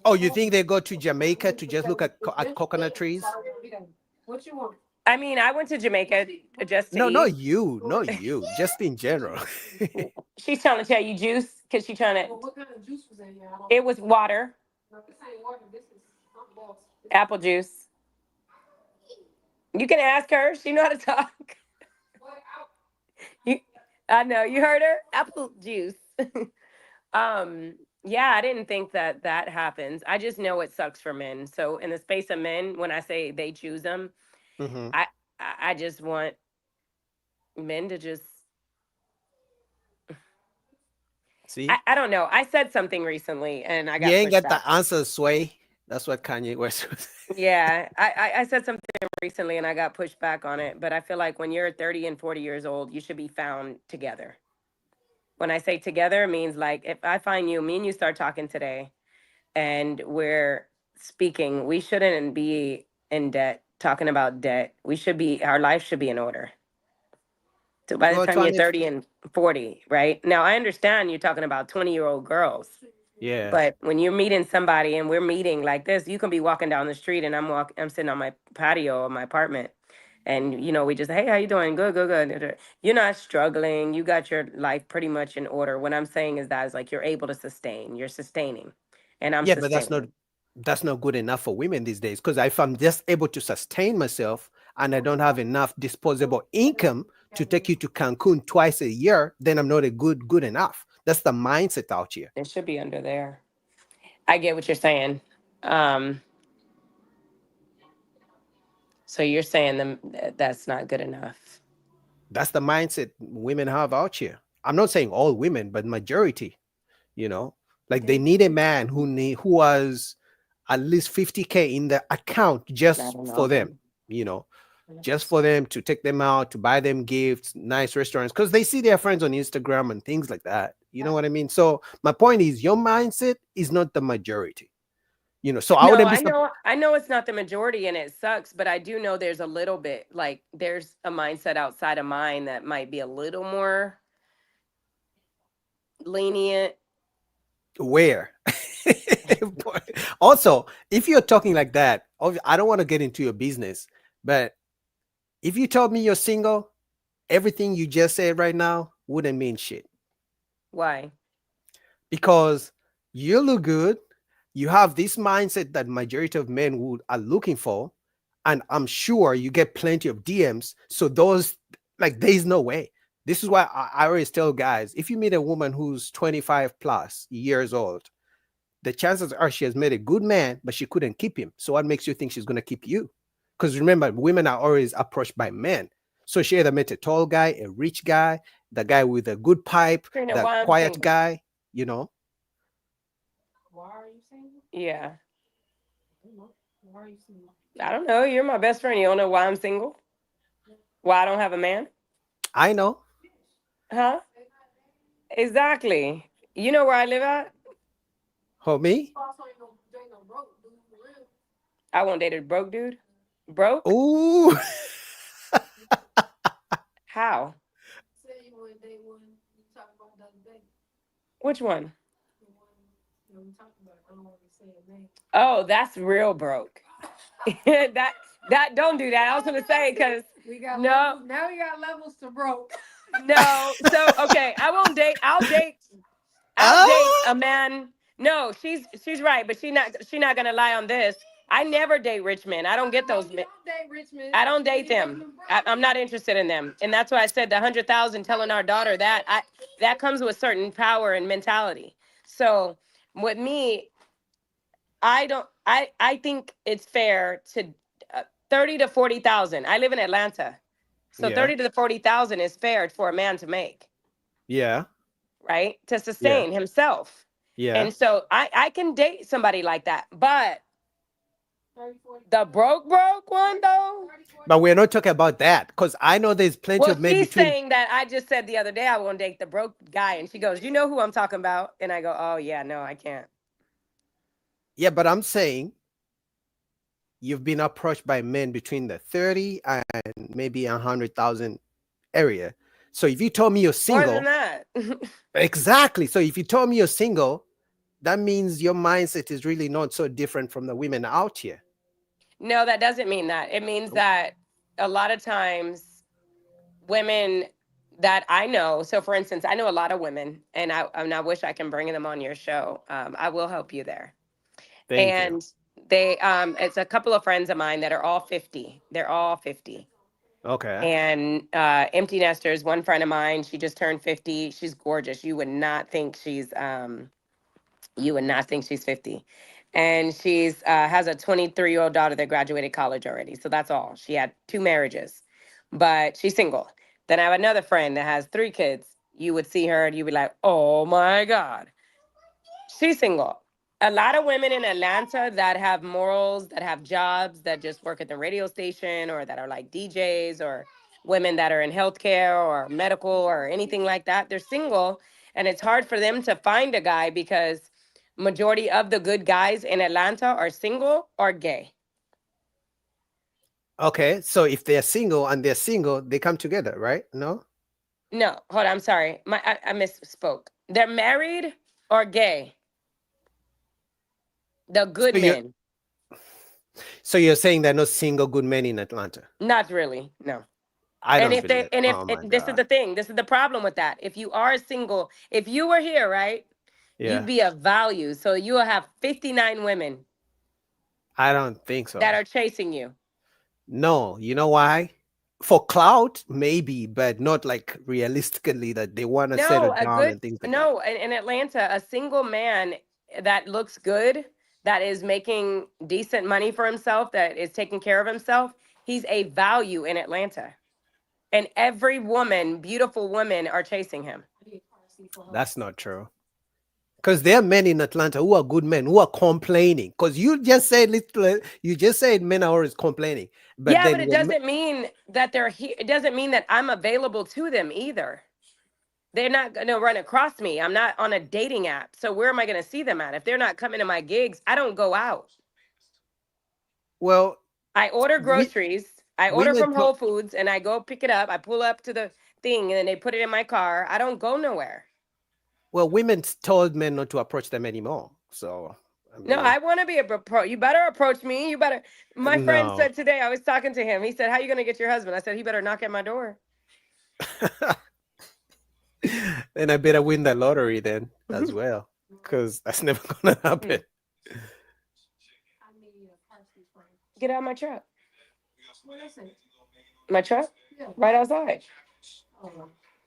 Oh, you think they go to Jamaica to just look at coconut trees? What you want? I mean, I went to Jamaica just to eat. Not you, just in general. She's trying to tell you juice because she's trying to. Well, what kind of juice was in here? It was water. No, this ain't water. This is something else. Apple juice. You can ask her. She know how to talk. I know you heard her. Apple juice. Yeah, I didn't think that happens. I just know it sucks for men. So in the space of men, when I say they choose them, I just want men to just see. I don't know. I said something recently, and I got. You ain't got the answer, Sway. That's what Kanye West was. Yeah, I said something recently, and I got pushed back on it. But I feel like when you're 30 and 40 years old, you should be found together. When I say together, it means like if I find you, me and you start talking today, and we're speaking, we shouldn't be in debt. Talking about debt, our life should be in order. So by the time you're 30 and 40, right? Now I understand you're talking about 20-year-old girls. Yeah. But when you're meeting somebody and we're meeting like this, you can be walking down the street and I'm sitting on my patio of my apartment. And, we just, hey, how you doing? Good. You're not struggling. You got your life pretty much in order. What I'm saying is that is like you're able to sustain. You're sustaining. And I'm but that's not good enough for women these days. Because if I'm just able to sustain myself and I don't have enough disposable income to take you to Cancun twice a year, then I'm not good enough. That's the mindset out here. It should be under there. I get what you're saying. So you're saying that's not good enough. That's the mindset women have out here. I'm not saying all women, but majority, Like they need a man who has at least 50K in the account just for them, you know, just for them to take them out, to buy them gifts, nice restaurants, because they see their friends on Instagram and things like that. You know what I mean? So my point is, your mindset is not the majority. You know, so I No, wouldn't be I know it's not the majority and it sucks, but I do know there's a little bit like there's a mindset outside of mine that might be a little more lenient. where. Also, if you're talking like that, I don't want to get into your business, but if you told me you're single, everything you just said right now wouldn't mean shit. Why? Because you look good, you have this mindset that majority of men would are looking for, and I'm sure you get plenty of DMs. So those, like, there's no way. This is why I always tell guys, if you meet a woman who's 25 plus years old, the chances are she has met a good man, but she couldn't keep him. So what makes you think she's going to keep you? Because remember, women are always approached by men. So she either met a tall guy, a rich guy, the guy with a good pipe, Trina, the why I'm quiet single? guy, you know. Why are you single? Yeah. Why are you single? I don't know. You're my best friend. You don't know why I'm single? Why I don't have a man? I know. Huh? Exactly. You know where I live at? Who, me? I won't date a broke dude. Broke? Ooh. How? Which one? Oh, that's real broke. that don't do that. I was gonna say because We got no, levels, now we got levels to broke. no. So okay, I won't date. I'll date a man. No, she's right, but she's not gonna lie on this. I never date rich men. I don't get those men. I don't date them. I'm not interested in them, and that's why I said the 100,000. Telling our daughter that that comes with certain power and mentality. So with me, I don't. I think it's fair to 30 to 40,000. I live in Atlanta, so Yeah. 30 to 40,000 is fair for a man to make, Yeah. right? To Yeah. sustain himself. Yeah. And so I can date somebody like that, but the broke one though. But we're not talking about that because I know there's plenty Well, of men she's between. saying that I just said the other day I won't date the broke guy, and she goes, "You know who I'm talking about?" And I go, "Oh yeah, no, I can't." Yeah, but I'm saying you've been approached by men between the 30 and maybe 100,000 area. So if you told me you're More than single, that. exactly. So if you told me you're single, that means your mindset is really not so different from the women out here. No, that doesn't mean that. It means that a lot of times women that I know, so for instance, I know a lot of women, and I wish I can bring them on your show. I will help you there. Thank you. And they it's a couple of friends of mine that are all 50. They're all 50. Okay. And empty nesters. One friend of mine, she just turned 50. She's gorgeous. You would not think she's 50. And she's has a 23-year-old daughter that graduated college already. So that's all. She had 2 marriages, but she's single. Then I have another friend that has 3 kids. You would see her and you'd be like, oh my God. She's single. A lot of women in Atlanta that have morals, that have jobs, that just work at the radio station or that are like DJs or women that are in healthcare or medical or anything like that, they're single. And it's hard for them to find a guy because majority of the good guys in Atlanta are single or gay. Okay. So if they're single and they're single, they come together, right? No? No, hold on. I'm sorry. I misspoke. They're married or gay. The good So you're, men. so you're saying there are no single good men in Atlanta? Not really. No. I And don't if they believe. and if Oh my this is God. the thing, this is the problem with that. If you are single, if you were here, right, you'd Yeah. be of value. So you will have 59 women I don't think that so. are chasing you. No. You know why? For clout, maybe, but not like realistically that they want to settle No, down and things like that. no, in Atlanta, a single man that looks good, that is making decent money for himself, that is taking care of himself, he's a value in Atlanta. And every woman, beautiful women, are chasing him. That's not true. Because there are men in Atlanta who are good men who are complaining. Because you just said men are always complaining. But Yeah, but then it when doesn't mean that they're here. It doesn't mean that I'm available to them either. They're not going to run across me. I'm not on a dating app. So where am I going to see them at? If they're not coming to my gigs, I don't go out. well, I order groceries. I order women from Whole Foods and I go pick it up. I pull up to the thing and then they put it in my car. I don't go nowhere. women told men not to approach them anymore. So I No, mean, I want to be a pro. You better approach me. You better. My friend no. said today, I was talking to him. He said, "How you going to get your husband?" I said, "He better knock at my door." Then I better win the lottery then as well. Because that's never gonna happen. Get out of my truck. My truck? Right outside.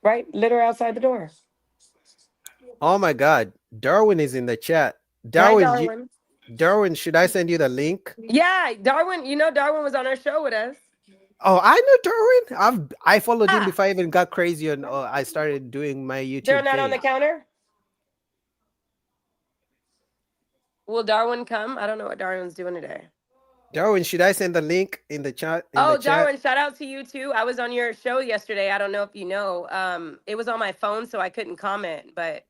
Right? Litter outside the door. Oh my God. Darwin is in the chat. Hi, Darwin, Darwin. Darwin, should I send you the link? Yeah, Darwin. You know Darwin was on our show with us. Oh, I know Darwin. I followed him before I even got crazy and I started doing my They're YouTube not on the thing. counter. Will Darwin come? I don't know what Darwin's doing today. Darwin, should I send the link in the chat? Oh, Darwin, shout out to you too. I was on your show yesterday. I don't know if you know. It was on my phone, so I couldn't comment, but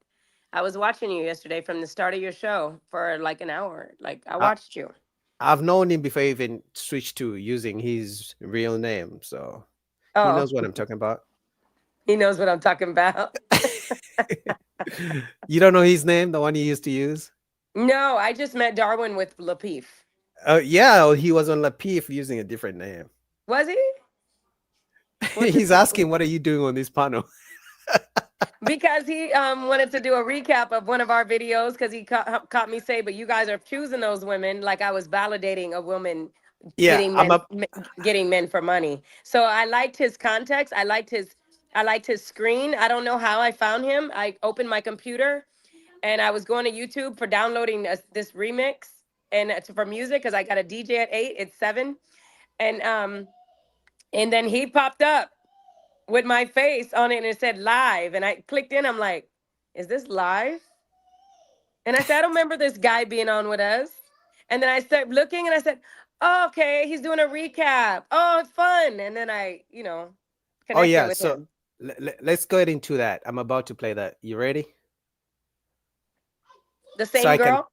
I was watching you yesterday from the start of your show for like an hour. Like I watched you. I've known him before he even switched to using his real name, so he Oh, knows what I'm talking about. he knows what I'm talking about. You don't know his name, the one he used to use? No, I just met Darwin with Lapeef. Yeah, he was on Lapeef using a different name. Was he? He's asking, "What are you doing on this panel?" Because he wanted to do a recap of one of our videos because he caught me say, "But you guys are choosing those women like I was validating a woman Yeah, getting men for money." So I liked his context. I liked his screen. I don't know how I found him. I opened my computer and I was going to YouTube for downloading this remix and for music because I got a DJ at 8. It's 7, and then he popped up with my face on it and it said live, and I clicked in. I'm like, "Is this live?" And I said, "I don't remember this guy being on with us." And then I started looking and I said, "Oh, okay, he's doing a recap. Oh, it's fun." And then I, Oh connected yeah, with so him. let's go into that. I'm about to play that. You ready? The So same I can girl?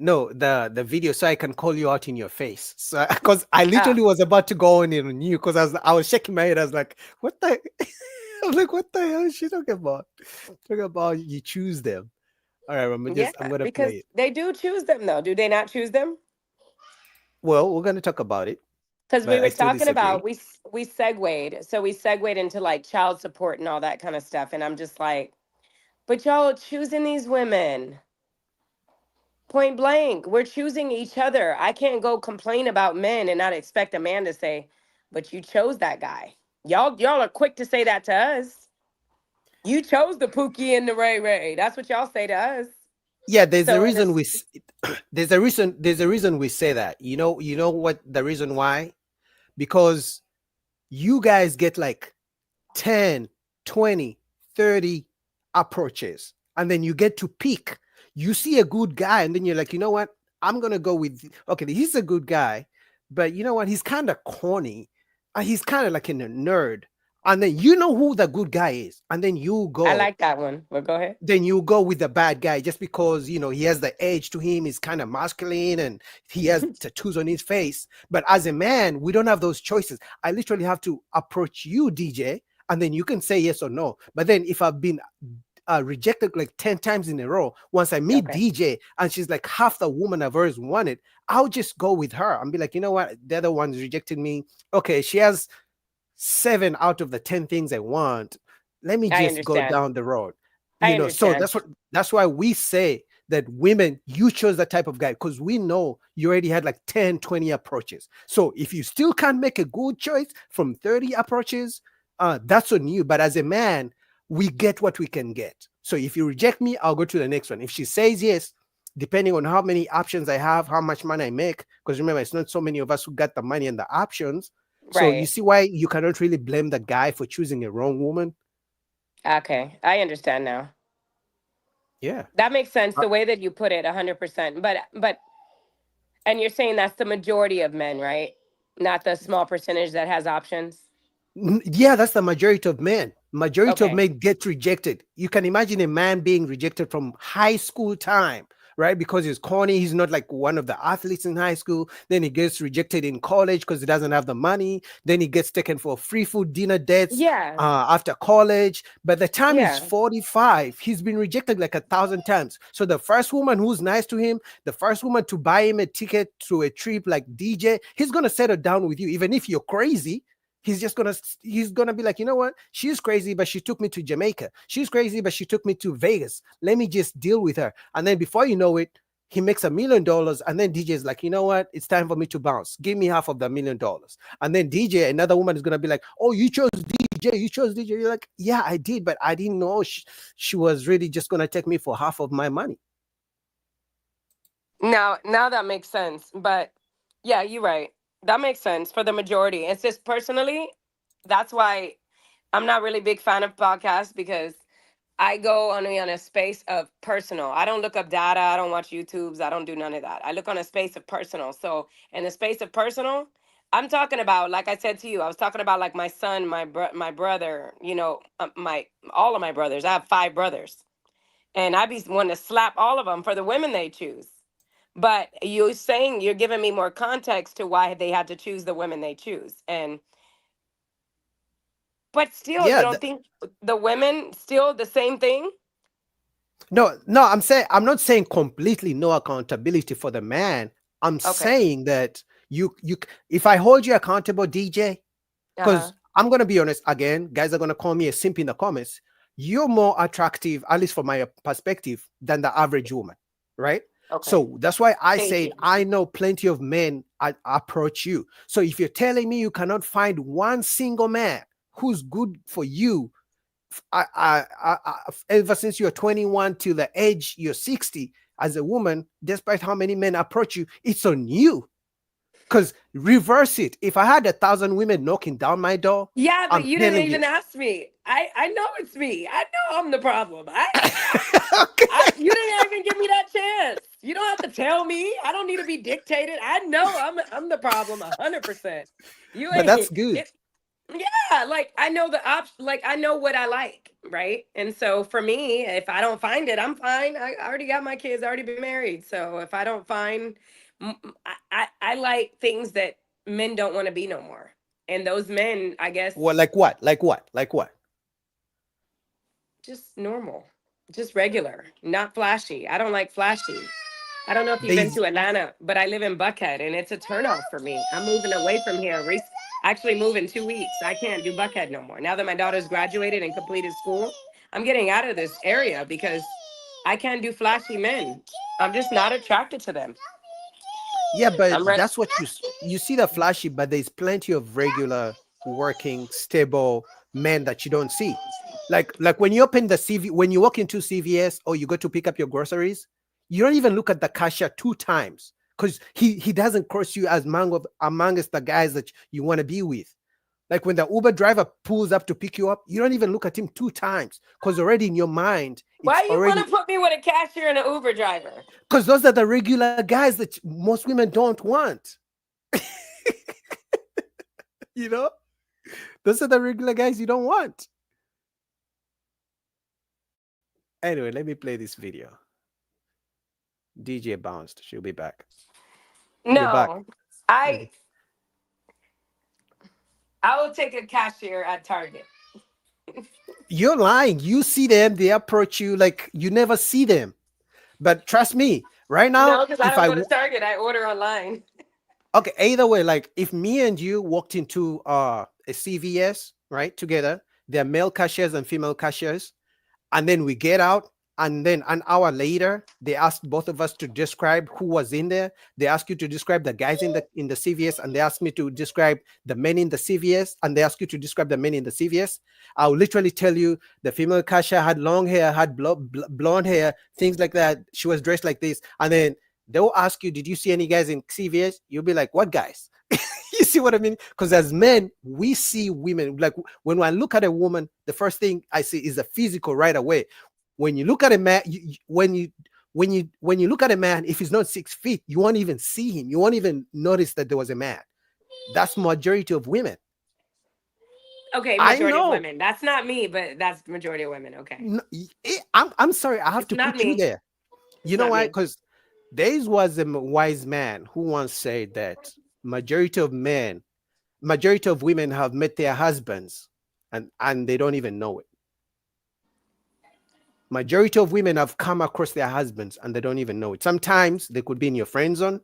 no the video, so I can call you out in your face. So because I Ah. literally was about to go on you because I was shaking my head. I was like, "What the?" I was like, "What the hell is she talking about?" Talking about you choose them. All right, I'm Yeah, gonna because play it. they do choose them though. Do they not choose them? Well, we're gonna talk about it, Because we but I were still talking about disagree. we segued. So we segued into like child support and all that kind of stuff. And I'm just like, but y'all are choosing these women. Point blank. We're choosing each other. I can't go complain about men and not expect a man to say, but you chose that guy. Y'all are quick to say that to us. You chose the Pookie and the Ray Ray. That's what y'all say to us. Yeah, there's a So and reason it's there's a reason we say that. You know what the reason why? Because you guys get like 10, 20, 30 approaches, and then you get to pick. You see a good guy, and then you're like, "You know what? I'm gonna go with, okay, he's a good guy, but you know what? He's kind of corny. He's kind of like a nerd." And then you know who the good guy is, and then I like that one. Well, go ahead. then you go with the bad guy just because he has the edge to him. He's kind of masculine and he has tattoos on his face. But as a man, we don't have those choices. I literally have to approach you, DJ, and then you can say yes or no. But then if I've been rejected like 10 times in a row, once I meet DJ and she's like half the woman I've always wanted, I'll just go with her and be like, "You know what, the other one's rejected me. Okay, she has 7 out of the 10 things I want. Let me I just go understand. down the road." I So understand. that's why we say that women, you chose that type of guy because we know you already had like 10, 20 approaches. So if you still can't make a good choice from 30 approaches, that's on you. But as a man, we get what we can get. So if you reject me, I'll go to the next one. If she says yes, depending on how many options I have, how much money I make, because remember, it's not so many of us who got the money and the options. So you Right. see why you cannot really blame the guy for choosing a wrong woman. Okay. I understand now. Yeah. That makes sense the way that you put it, 100%. But and you're saying that's the majority of men, right? Not the small percentage that has options. Yeah, that's the majority of men. Majority of Okay. men get rejected. You can imagine a man being rejected from high school time, right? Because he's corny. He's not like one of the athletes in high school. Then he gets rejected in college because he doesn't have the money. Then he gets taken for free food dinner dates Yeah. after college. By the time he's Yeah. 45, he's been rejected like 1,000 times. So the first woman who's nice to him, the first woman to buy him a ticket to a trip like DJ, he's gonna settle down with you, even if you're crazy. He's gonna be like, you know what? She's crazy, but she took me to Jamaica. She's crazy, but she took me to Vegas. Let me just deal with her. And then before you know it, he makes $1 million. And then DJ is like, you know what? It's time for me to bounce. Give me half of the $1 million. And then DJ, another woman is gonna be like, oh, you chose DJ. You chose DJ. You're like, yeah, I did, but I didn't know she was really just gonna take me for half of my money. Now that makes sense. But yeah, you're right. That makes sense for the majority. It's just personally, that's why I'm not really a big fan of podcasts, because I go on a space of personal. I don't look up data. I don't watch YouTubes. I don't do none of that. I look on a space of personal. So in the space of personal, I'm talking about, like I said to you, I was talking about like my son, my brother, my all of my brothers. I have 5 brothers, and I be wanting to slap all of them for the women they choose. But you're saying, you're giving me more context to why they had to choose the women they choose. But still, you Yeah. don't think the women still the same thing? No, I'm not saying completely no accountability for the man. I'm Okay. saying that if I hold you accountable, DJ, because I'm gonna be honest again, guys are gonna call me a simp in the comments. You're more attractive, at least from my perspective, than the average woman, right? Okay. So that's why I Thank said you. I know plenty of men approach you. So if you're telling me you cannot find one single man who's good for you, ever since you're 21 till the age you're 60 as a woman, despite how many men approach you, it's on you. Because reverse it. If I had 1,000 women knocking down my door, Yeah, but I'm you didn't telling you. even ask me. I know it's me. I know I'm the problem. You didn't even give me that chance. You don't have to tell me. I don't need to be dictated. I know I'm the problem 100%. You But that's ain't. good. Yeah, like I know the option. Like I know what I like, right? And so for me, if I don't find it, I'm fine. I already got my kids. I already been married. So if I don't find, I like things that men don't want to be no more. And those men, I guess, Well, like what? Like what? Like what? just normal, just regular, not flashy. I don't like flashy. I don't know if you've been There's to Atlanta, but I live in Buckhead, and it's a turnoff for me. I'm moving away from here. Actually, move in 2 weeks. I can't do Buckhead no more. Now that my daughter's graduated and completed school, I'm getting out of this area because I can't do flashy men. I'm just not attracted to them. Yeah, but I'm ready. that's what you see the flashy, but there's plenty of regular working stable men that you don't see. Like when you open the CV, when you walk into CVS or you go to pick up your groceries, you don't even look at the cashier 2 times because he doesn't cross you as amongst the guys that you want to be with. Like when the Uber driver pulls up to pick you up, you don't even look at him 2 times because already in your mind, Why it's you want already to put me with a cashier and an Uber driver? because those are the regular guys that most women don't want. You know, those are the regular guys you don't want. Anyway, let me play this video. DJ bounced. She'll be back. You're back. No, I will take a cashier at Target. You're lying. You see them, they approach you like you never see them. But trust me, right now, No, because I if don't go to Target. I order online. okay, either way, like if me and you walked into a CVS, right, together, there are male cashiers and female cashiers, and then we get out, and then an hour later, they asked both of us to describe who was in there. They ask you to describe the guys in the CVS, and they ask me to describe the men in the CVS, and they ask you to describe the men in the CVS. I'll literally tell you the female cashier had long hair, had blonde hair, things like that. She was dressed like this, and then they'll ask you, "Did you see any guys in CVS?" You'll be like, "What guys?" You see what I mean? Because as men, we see women. Like when I look at a woman, the first thing I see is a physical right away. when you look at a man, when you look at a man, if he's not 6 feet, you won't even see him. You won't even notice that there was a man. That's majority of women. Okay, I majority of know. women. That's not me, but that's majority of women. Okay. I'm sorry. I have It's to not put you me. there. It's You know not why? me. Because there was a wise man who once said that majority of women have met their husbands, and they don't even know it. Majority of women have come across their husbands and they don't even know it. Sometimes they could be in your friend zone.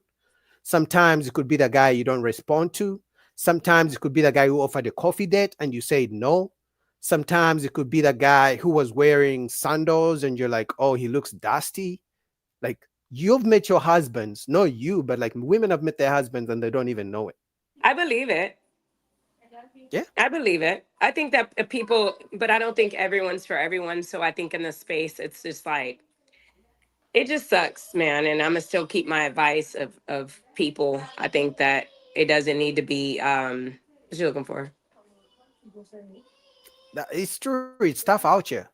Sometimes it could be the guy you don't respond to. Sometimes it could be the guy who offered a coffee date and you said no. Sometimes it could be the guy who was wearing sandals and you're like, oh, he looks dusty. Like, you've met your husbands, not you, but like women have met their husbands and they don't even know it. I believe it. Yeah. I believe it. I think that people, but I don't think everyone's for everyone. So I think in this space, it's just like, it just sucks, man. And I'm gonna still keep my advice of people. I think that it doesn't need to be what you looking for. It's true. It's tough out here.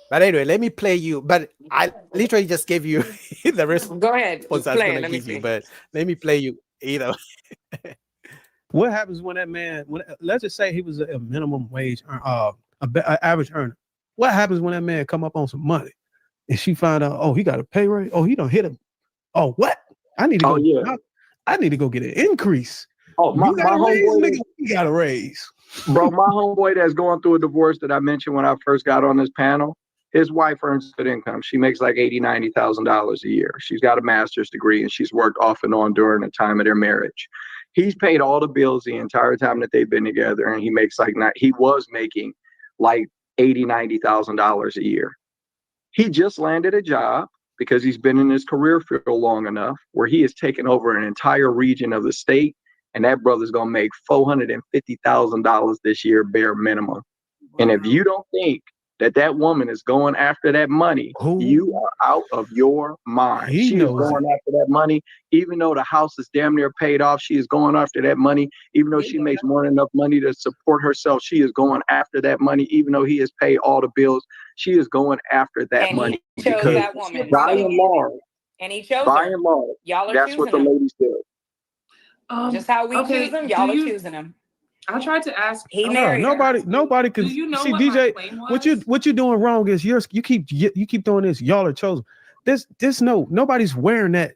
But anyway, let me play you. But I literally just gave you the response Go I was ahead, going to give play you. it. Let me But see. let me play you either. What happens when that man? When let's just say he was a minimum wage, a average earner. What happens when that man come up on some money and she find out, oh, he got a pay raise. Oh, he don't hit him. Oh, what? I need to Oh go. yeah. I need to go get an increase. Oh, You got my a raise, homeboy, nigga. You got a raise. bro, my homeboy that's going through a divorce that I mentioned when I first got on this panel, his wife earns good income. She makes like $80,000-$90,000 a year. She's got a master's degree and she's worked off and on during the time of their marriage. He's paid all the bills the entire time that they've been together, and he was making like $80,000-$90,000 a year. He just landed a job because he's been in his career field long enough where he has taken over an entire region of the state, and that brother's gonna make $450,000 this year, bare minimum. And if you don't think that woman is going after that money, you are out of your mind. He She is knows going after that money, even though the house is damn near paid off. She is going after that money, even though she makes more than enough money to support herself. She is going after that money, even though he has paid all the bills. She is going after that And money he chose because that woman. by So, and large, and he chose by her. and large, Y'all are that's what choosing the him. ladies do. Just how we Okay, choose them, do y'all are you? choosing him. I tried to ask. He Okay, married her. Nobody can Do you know see what my DJ. claim was? What you're doing wrong is you keep doing this. Y'all are chosen. Nobody's wearing that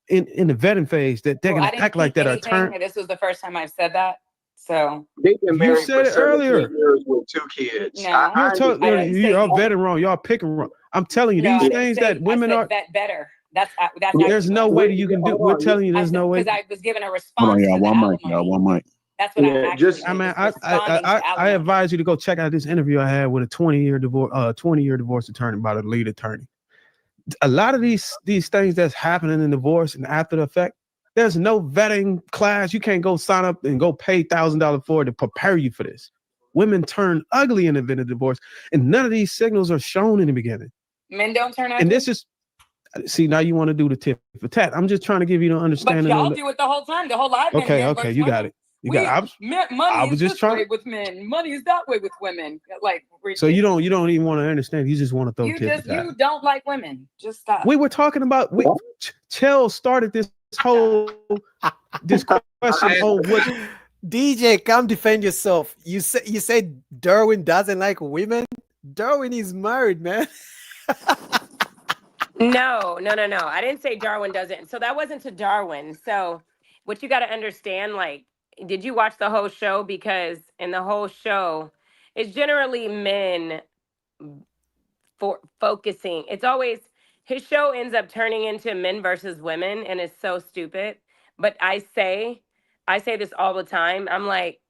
in the vetting phase that they're Well, I gonna didn't act like keep that are anything. turned. This was the first time I've said that. So They've been You married for said it 17 earlier. years with 2 kids. no, You're I telling didn't say y'all you. vetting wrong. Y'all picking wrong. I'm telling you, No, these I didn't things say. that I women said are. vet better. That's There's actually what no I way said. that you can do. Hold We're on. telling you, I there's said no way. because I was given a Hold on, response y'all. to the One mic, y'all. alimony. One mic. That's what I Yeah, actually just I did. mean, Was responding to I alimony. advise you to go check out this interview I had with a 20-year divorce attorney by the lead attorney. A lot of these things that's happening in divorce and after the effect, there's no vetting class. You can't go sign up and go pay $1,000 for it to prepare you for this. Women turn ugly in the event of divorce, and none of these signals are shown in the beginning. Men don't turn And ugly. this is see, now you want to do the tit for tat. I'm just trying to give you the But understanding y'all on do it the whole time. The whole I've been okay, men okay, versus you got women. it. You got it. Money I is was just this trying. way with men. Money is that way with women. Like So you don't even want to understand. You just want to throw tit for tat. you don't like women. Just stop. We were talking about Chell started this whole discussion on what DJ, come defend yourself. You said Darwin doesn't like women. Darwin is married, man. No. I didn't say Darwin doesn't. So that wasn't to Darwin. So what you got to understand, like, did you watch the whole show? Because in the whole show, it's generally men for focusing. It's always his show ends up turning into men versus women, and it's so stupid. But I say this all the time. I'm like,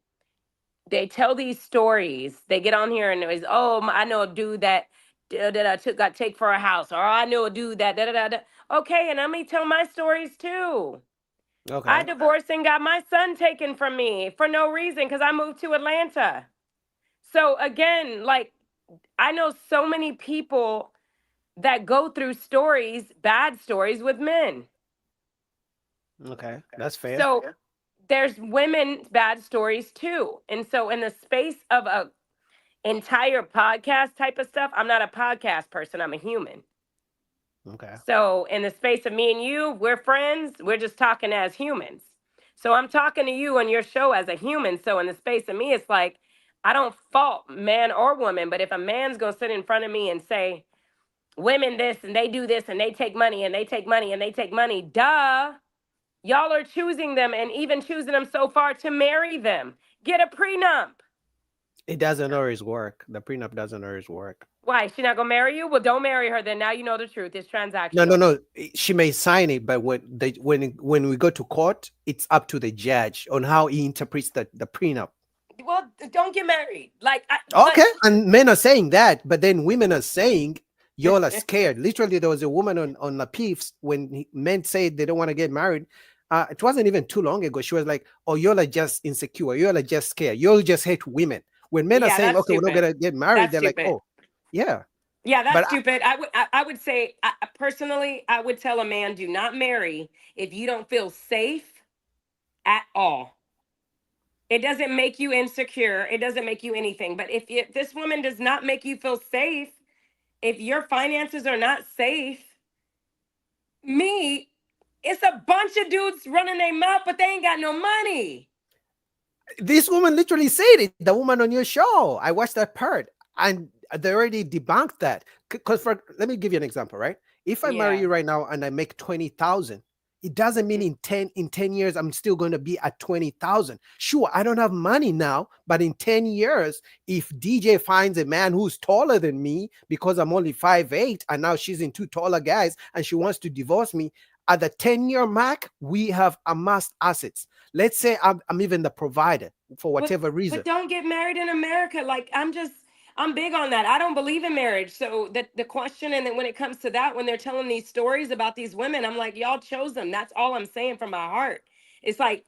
they tell these stories. They get on here and it's, oh, I know a dude that got take for a house, or I know a dude that da da da. Da. Okay, and let me tell my stories too. I Okay. divorced and got my son taken from me for no reason because I moved to Atlanta. So again, like I know so many people that go through stories, bad stories with men. Okay. That's fair. So there's women bad stories too. And so in the space of entire podcast type of stuff, I'm not a podcast person. I'm a human. Okay. So in the space of me and you, we're friends. We're just talking as humans. So I'm talking to you on your show as a human. So in the space of me, it's like, I don't fault man or woman, but if a man's going to sit in front of me and say, women this and they do this and they take money and they take money and they take money, duh. Y'all are choosing them and even choosing them so far to marry them. Get a prenup. It doesn't always work. The prenup doesn't always work. Why? She not gonna marry you? Well, don't marry her then. Now you know the truth. It's transactional. No. She may sign it, but when we go to court, it's up to the judge on how he interprets the prenup. Well, don't get married. Okay, and men are saying that, but then women are saying y'all are scared. Literally, there was a woman on La Piffs when men said they don't want to get married. It wasn't even too long ago. She was like, "Oh, y'all are just insecure. Y'all are just scared. Y'all just hate women." When men are saying, "Okay, we're not gonna get married," they're like, "Oh, yeah." Yeah, that's But stupid. I would say, personally, I would tell a man, do not marry if you don't feel safe at all. It doesn't make you insecure. It doesn't make you anything. But if this woman does not make you feel safe, if your finances are not safe, it's a bunch of dudes running their mouth, but they ain't got no money. this woman literally said it. The woman on your show. I watched that part, and they already debunked that. Because let me give you an example, right? If I marry you right now and I make 20,000, it doesn't mean in 10 years I'm still going to be at 20,000. Sure, I don't have money now, but in 10 years, if DJ finds a man who's taller than me because I'm only 5'8", and now she's into taller guys and she wants to divorce me, at the 10-year mark, we have amassed assets. Let's say I'm even the provider for whatever reason. But don't get married in America. I'm big on that. I don't believe in marriage. So the question, and then when it comes to that, when they're telling these stories about these women, I'm like, y'all chose them. That's all I'm saying from my heart. It's like,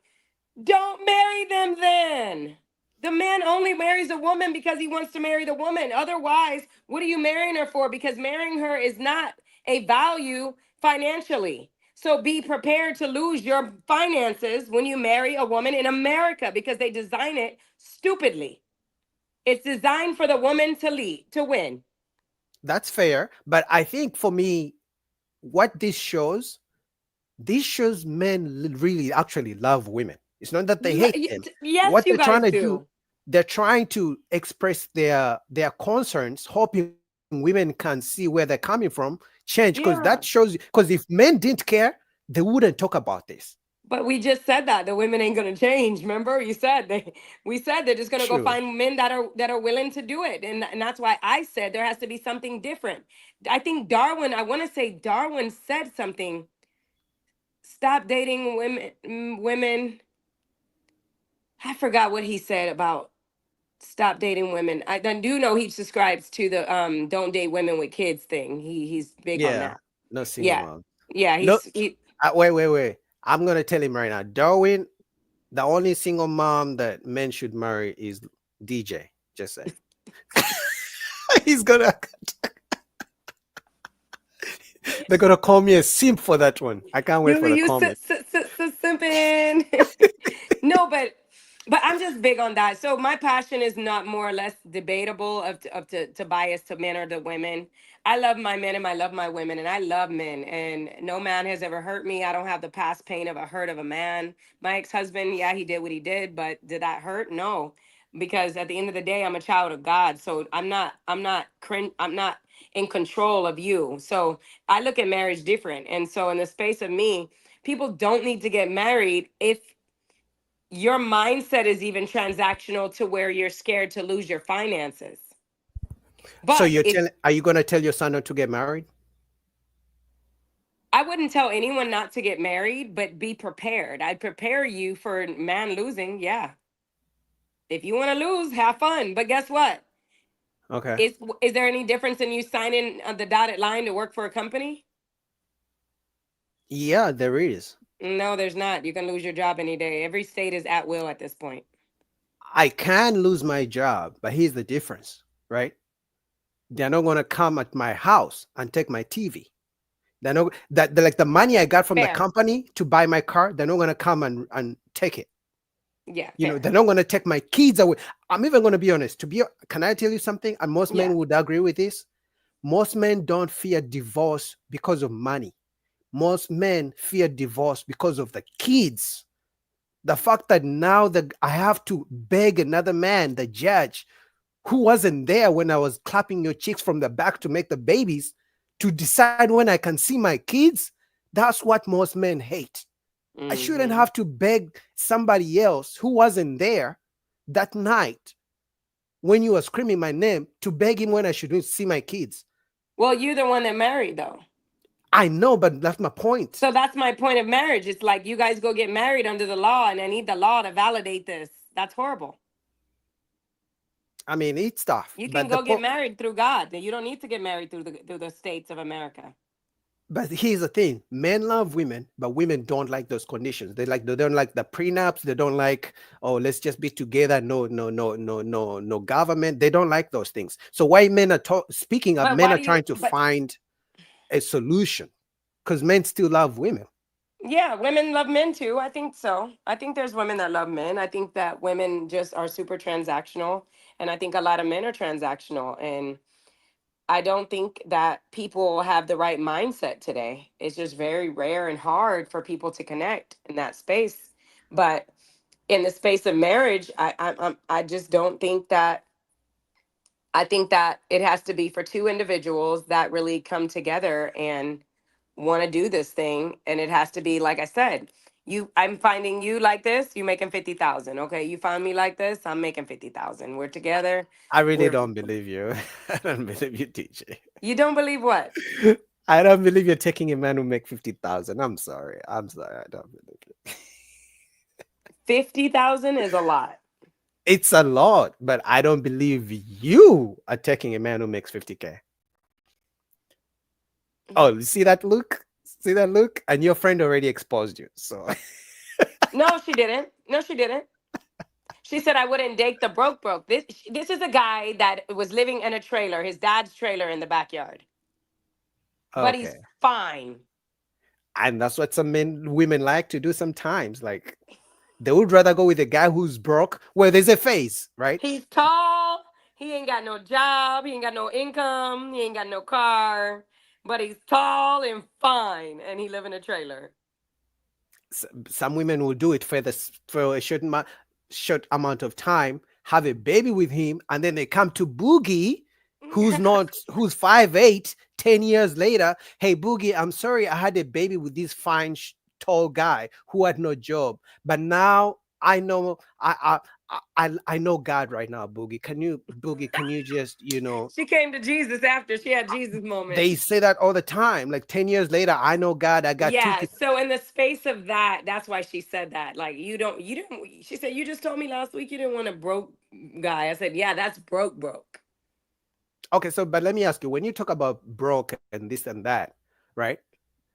don't marry them then. The man only marries a woman because he wants to marry the woman. Otherwise, what are you marrying her for? Because marrying her is not a value financially. So be prepared to lose your finances when you marry a woman in America because they design it stupidly. It's designed for the woman to win. That's fair. But I think for me, what this shows men really actually love women. It's not that they hate them. Yes, what you they're trying guys to do, they're trying to express their concerns, hoping women can see where they're coming from, change, because that shows you. Because if men didn't care, they wouldn't talk about this. But we just said that the women ain't gonna change. Remember, we said they're just gonna go find men that are willing to do it, and that's why I said there has to be something different. I think Darwin. I want to say Darwin said something. Stop dating women. I forgot what he said about stop dating women. I do know he subscribes to the don't date women with kids thing. He's big on that. No single mom. Yeah. Wait. I'm gonna tell him right now, Darwin. The only single mom that men should marry is DJ. Just say. He's gonna. They're gonna call me a simp for that one. I can't wait for the comment. Simping. No, but I'm just big on that. So my passion is not more or less debatable to bias to men or to women. I love my men and I love my women and I love men, and no man has ever hurt me. I don't have the past pain of a hurt of a man. My ex-husband, yeah, he did what he did, but did that hurt? No, because at the end of the day, I'm a child of God. So I'm not in control of you. So I look at marriage different. And so in the space of me, people don't need to get married if your mindset is even transactional to where you're scared to lose your finances. But so are you going to tell your son not to get married? I wouldn't tell anyone not to get married, but be prepared. I'd prepare you for man losing. Yeah. If you want to lose, have fun. But guess what? Okay. Is there any difference in you signing on the dotted line to work for a company? Yeah, there is. No, there's not. You can lose your job any day. Every state is at will at this point. I can lose my job, but here's the difference, right? They're not going to come at my house and take my TV. They're not like the money I got from the company to buy my car. They're not going to come and take it. Yeah, You know, fair. they're not going to take my kids away. I'm even going to be honest. Can I tell you something? And most Yeah. men would agree with this. Most men don't fear divorce because of money. Most men fear divorce because of the kids. The fact that now that I have to beg another man, the judge, who wasn't there when I was clapping your cheeks from the back to make the babies, to decide when I can see my kids, that's what most men hate. I shouldn't Mm-hmm. have to beg somebody else who wasn't there that night when you were screaming my name to beg him when I should see my kids. Well, you're the one that married, though. I know, but that's my point. So that's my point of marriage. It's like you guys go get married under the law, and I need the law to validate this. That's horrible. I mean, it's tough, You can but the go get point. married through God. You don't need to get married through the states of America. But here's the thing: men love women, but women don't like those conditions. They don't like the prenups. They don't like, oh, let's just be together. No government. They don't like those things. So why men are speaking up? But Men why are do you? trying to But find a solution because men still love women. yeah, women love men too. I think so. I think there's women that love men. I think that women just are super transactional, and I think a lot of men are transactional. And I don't think that people have the right mindset today. It's just very rare and hard for people to connect in that space. But in the space of marriage, I just don't think that. I think that it has to be for two individuals that really come together and want to do this thing, and it has to be like I said. I'm finding you like this. You making 50,000. Okay, you find me like this. I'm making 50,000. We're together. I really We're. don't believe you. I don't believe you, DJ. You don't believe what? I don't believe you're taking a man who make 50,000. I'm sorry. I'm sorry. I don't believe it. 50,000 is a lot. It's a lot, but I don't believe you are taking a man who makes 50K. Oh, you see that look? See that look? And your friend already exposed you. So No, she didn't. No, she didn't. She said I wouldn't date the broke. This is a guy that was living in a trailer, his dad's trailer in the backyard. But he's okay. fine. And that's what some women like to do sometimes. Like they would rather go with a guy who's broke where there's a face, right? He's tall. He ain't got no job. He ain't got no income. He ain't got no car. But he's tall and fine, and he live in a trailer. Some women will do it for a short amount of time, have a baby with him, and then they come to Boogie, who's 5'8", 10 years later. Hey Boogie, I'm sorry I had a baby with this fine tall guy who had no job, but now I know I know God right now. Boogie, can you just She came to Jesus after she had Jesus moment. they say that all the time. Like 10 years later, I know God. I got two Yeah, kids. so in the space of that, that's why she said that. Like you didn't. She said you just told me last week you didn't want a broke guy. I said, yeah, that's broke. Okay, so but let me ask you, when you talk about broke and this and that, right?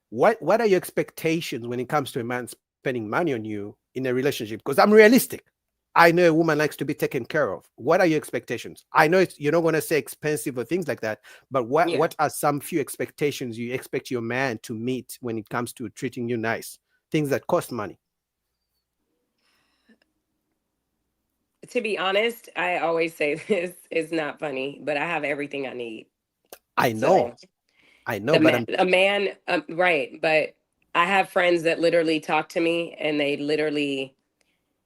What are your expectations when it comes to a man spending money on you in a relationship? Because I'm realistic. I know a woman likes to be taken care of. What are your expectations? I know you're not going to say expensive or things like that, but Yeah. what are some few expectations you expect your man to meet when it comes to treating you nice? Things that cost money. To be honest, I always say this is not funny, but I have everything I need. I know, So I know, but I'm a man, right? But I have friends that literally talk to me, and they literally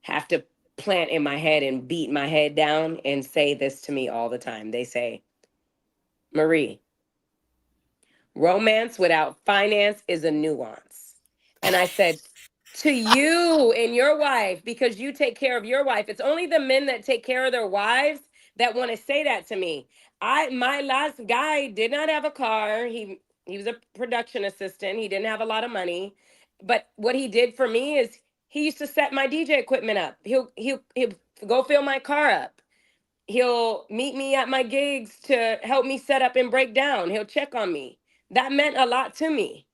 have to plant in my head and beat my head down and say this to me all the time. They say, Marie, romance without finance is a nuance. And I said, to you and your wife, because you take care of your wife. It's only the men that take care of their wives that want to say that to me. My last guy did not have a car. He was a production assistant. He didn't have a lot of money. But what he did for me is he used to set my DJ equipment up. He'll go fill my car up. He'll meet me at my gigs to help me set up and break down. He'll check on me. That meant a lot to me.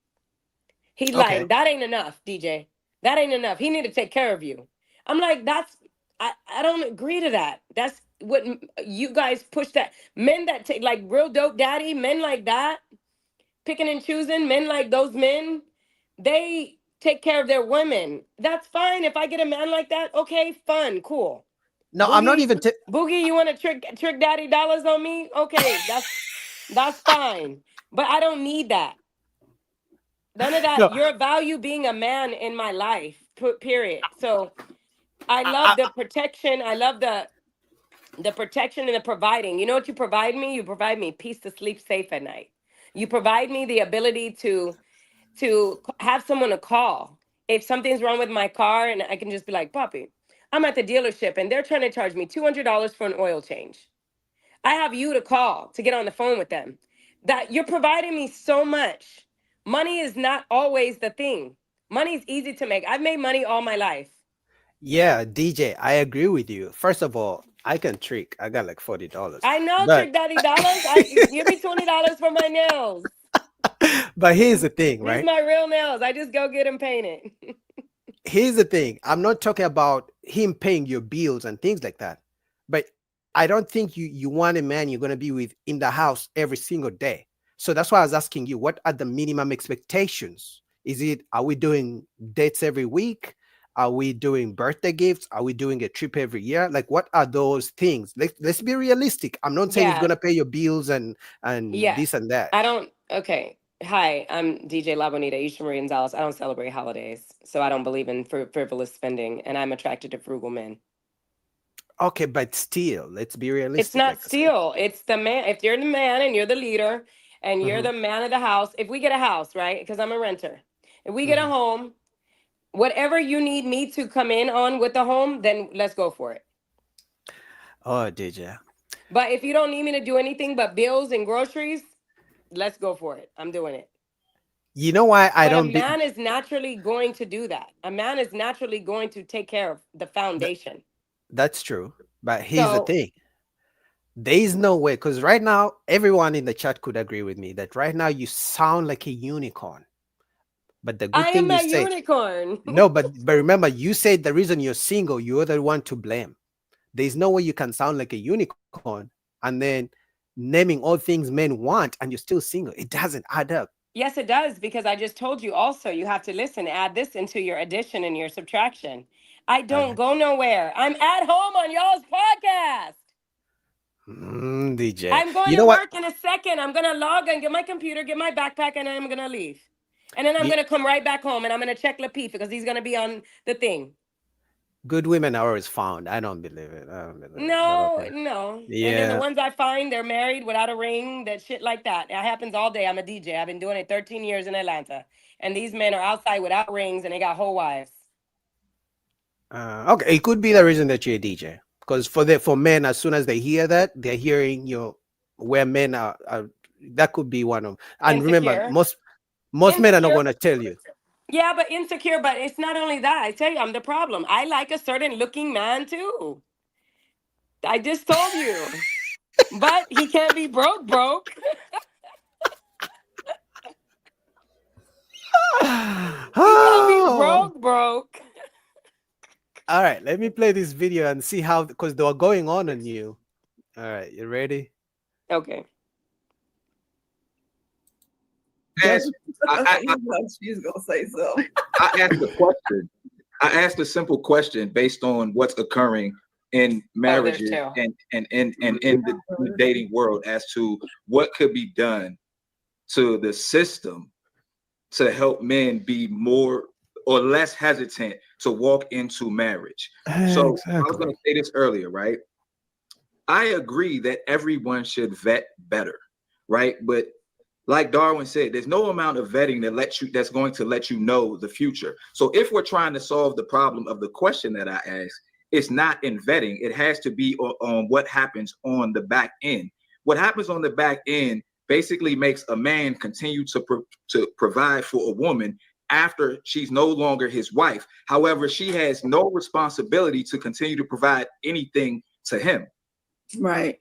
He okay. like, that ain't enough, DJ. That ain't enough. He need to take care of you. I'm like, I don't agree to that. That's what you guys push that. Men that take like real dope daddy, men like that, picking and choosing, men like those men, they take care of their women. That's fine. If I get a man like that, okay, fun, cool. No, I'm not even. Boogie, you want to trick daddy dollars on me? Okay, that's fine. But I don't need that. None of that. No, You're a value being a man in my life. Period. So I love the protection. I love the protection and the providing. You know what you provide me? You provide me peace to sleep safe at night. You provide me the ability to have someone to call if something's wrong with my car, and I can just be like, Poppy, I'm at the dealership and they're trying to charge me $200 for an oil change. I have you to call to get on the phone with them. That you're providing me so much. Money is not always the thing. Money is easy to make. I've made money all my life. Yeah, DJ, I agree with you. First of all, I can trick. I got like $40. I know, But Trick Daddy Dollars. Give me $20 for my nails. but here's the thing, These right? my real nails. I just go get them painted. Here's the thing. I'm not talking about him paying your bills and things like that. But I don't think you want a man you're gonna be with in the house every single day. So that's why I was asking you, what are the minimum expectations? Are we doing dates every week? Are we doing birthday gifts? Are we doing a trip every year? Like, what are those things? Let's be realistic. I'm not saying he's Yeah. gonna pay your bills and Yeah. this and that. I don't. Okay. Hi, I'm DJ La Bonita, Eastern Marie Gonzalez. I don't celebrate holidays, so I don't believe in frivolous spending, and I'm attracted to frugal men. Okay, but still, let's be realistic. It's not steal. It's the man. If you're the man and you're the leader and you're Mhm. the man of the house, if we get a house, right? Because I'm a renter. If we get a home, whatever you need me to come in on with the home, then let's go for it. Oh, DJ. But if you don't need me to do anything but bills and groceries, let's go for it. I'm doing it. You know why I But a don't man is naturally going to do that. A man is naturally going to take care of the foundation. That's true. But here's the So thing. There is no way, because right now, everyone in the chat could agree with me that right now you sound like a unicorn. But the good I thing am you a said, unicorn. no, but remember, you said the reason you're single, you're the one to blame. There's no way you can sound like a unicorn and then naming all things men want and you're still single. It doesn't add up. Yes, it does, because I just told you also you have to listen, add this into your addition and your subtraction. I don't go nowhere. I'm at home on y'all's podcast. DJ. I'm going You to know what? work in a second. I'm going to log and get my computer, get my backpack, and then I'm going to leave. And then I'm Ye- going to come right back home and I'm going to check Lapeef because he's going to be on the thing. Good women are always found. I don't believe it. I don't believe it. But No, okay. no. And then the Yeah. ones I find, they're married without a ring, that shit like that. It happens all day. I'm a DJ. I've been doing it 13 years in Atlanta. And these men are outside without rings and they got whole wives. Okay, it could be the reason that you're a DJ. Because for men, as soon as they hear that, they're hearing where men are. That could be one of them. And remember, Insecure. most men are not Insecure. going to tell you. Yeah, but insecure. But it's not only that. I tell you, I'm the problem. I like a certain looking man too. I just told you. But he can't be broke. He can't be broke. All right, let me play this video and see how, because they were going on you. All right, you ready? Okay. She's gonna say so. I asked a question. I asked a simple question based on what's occurring in marriages and in the dating world as to what could be done to the system to help men be more or less hesitant to walk into marriage. So I was going to say this earlier, right? I agree that everyone should vet better, right? But like Darwin said, there's no amount of vetting that's going to let you know the future. So if we're trying to solve the problem of the question that I asked, it's not in vetting. It has to be on what happens on the back end. What happens on the back end basically makes a man continue to provide for a woman after she's no longer his wife. However, she has no responsibility to continue to provide anything to him. Right.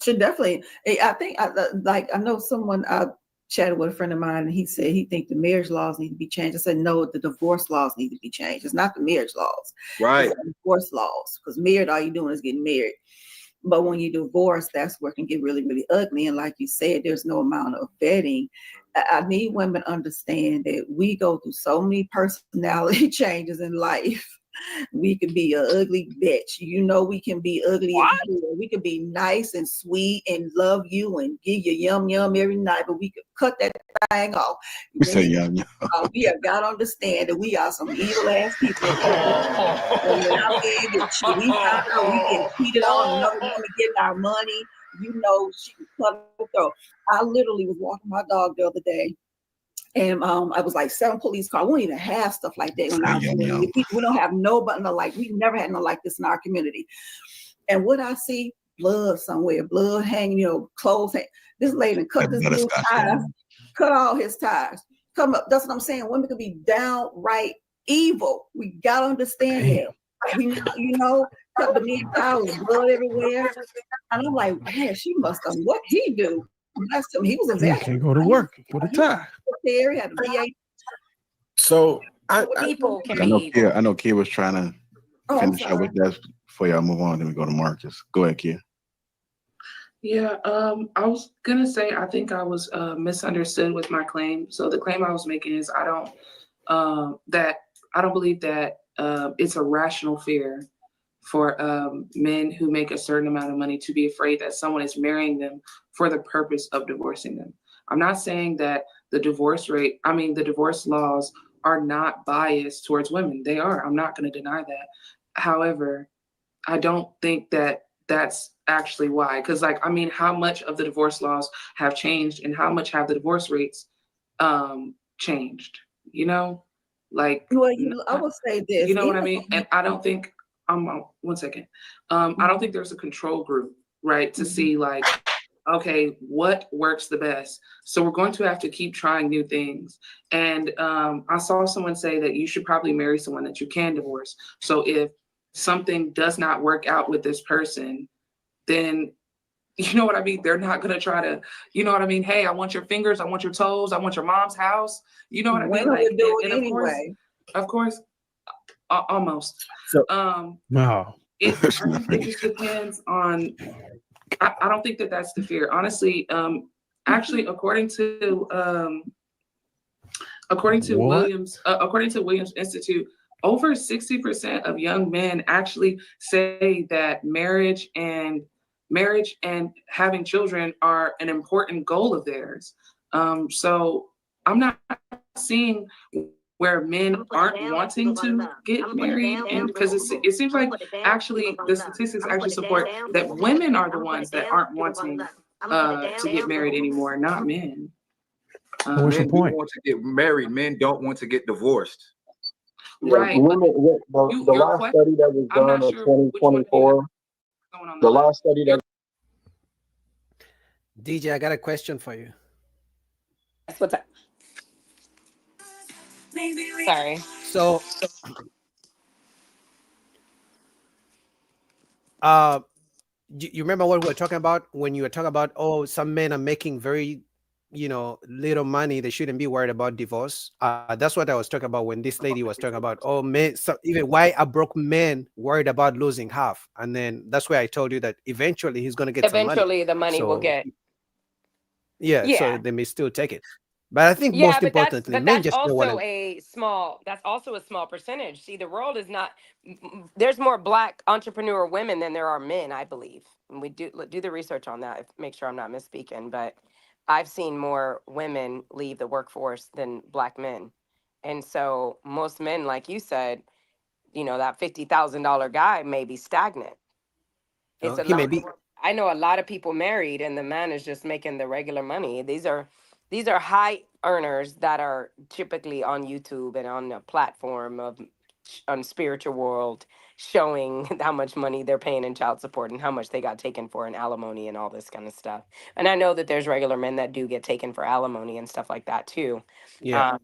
Should definitely. I think I know someone I chatted with a friend of mine and he said he think the marriage laws need to be changed. I said no, the divorce laws need to be changed. It's not the marriage laws, right? It's the divorce laws, because married, all you doing is getting married. But when you divorce, that's where it can get really, really ugly. And like you said, there's no amount of vetting. I need women to understand that we go through so many personality changes in life. We can be an ugly bitch. You know, we can be ugly. We can be nice and sweet and love you and give you yum yum every night, but we could cut that thing off. We say yum yum. We have got to understand that we are some evil ass people. And when our man get cheated, we found out we get cheated on, another woman getting our money. You know, she can cut it through. I literally was walking my dog the other day. And I was like 7 police cars. We don't even have stuff like that in our community. We don't have nobody like. We never had no like this in our community. And what I see, blood somewhere, blood hanging, you know, clothes. This lady cut this dude's tires, cut all his tires. Come up. That's what I'm saying. Women can be downright evil. We gotta understand that. We, you know, cut the man tires, blood everywhere. And I'm like, man, she must have. What he do? Bless him. He was a He veteran. can't go to work with a tie. He had a VA. So people can I know be Kia, I know Kia was trying to finish up sorry. with that before y'all move on. Then we go to Marcus. Go ahead, Kia. Yeah, I was gonna say I think I was misunderstood with my claim. So the claim I was making is I don't believe that it's a rational fear for men who make a certain amount of money to be afraid that someone is marrying them for the purpose of divorcing them. I'm not saying that the divorce laws are not biased towards women. They are. I'm not going to deny that. However, I don't think that that's actually why. Because, how much of the divorce laws have changed and how much have the divorce rates changed? You know, I would say this. You know what I mean? And I don't think. 1 second. I don't think there's a control group, right, to see okay, what works the best? So we're going to have to keep trying new things. And I saw someone say that you should probably marry someone that you can divorce. So if something does not work out with this person, then you know what I mean? They're not going to try to, you know what I mean? Hey, I want your fingers. I want your toes. I want your mom's house. You know what I mean? Women would do it anyway. Of course, almost. No. I think it just depends on. I don't think that that's the fear. Honestly, actually, according to Williams Institute, over 60% of young men actually say that marriage and having children are an important goal of theirs. So I'm not seeing where men aren't wanting to get married, and because it seems like actually the statistics actually support that women are the ones that aren't wanting to get married anymore, not men. What's your Men point? do want to get married. Men don't want to get divorced. Right. The last study that was done in 2024, the last study that DJ, I got a question for you. What's up? Sorry. So, you remember what we were talking about when you were talking about, some men are making very, little money. They shouldn't be worried about divorce. That's what I was talking about when this lady was talking about, men, even why a broke man worried about losing half. And then that's where I told you that eventually he's going to get some money. Eventually the money will get. Yeah, so they may still take it. But I think most importantly, men that's just don't want also that's also a small percentage. See, the world is not, there's more Black entrepreneur women than there are men, I believe. And we do the research on that, make sure I'm not misspeaking, but I've seen more women leave the workforce than Black men. And so most men, like you said, that $50,000 guy may be stagnant. It's a lot. I know a lot of people married and the man is just making the regular money. These are high earners that are typically on YouTube and on a platform on Spiritual World showing how much money they're paying in child support and how much they got taken for in alimony and all this kind of stuff. And I know that there's regular men that do get taken for alimony and stuff like that too. Yeah.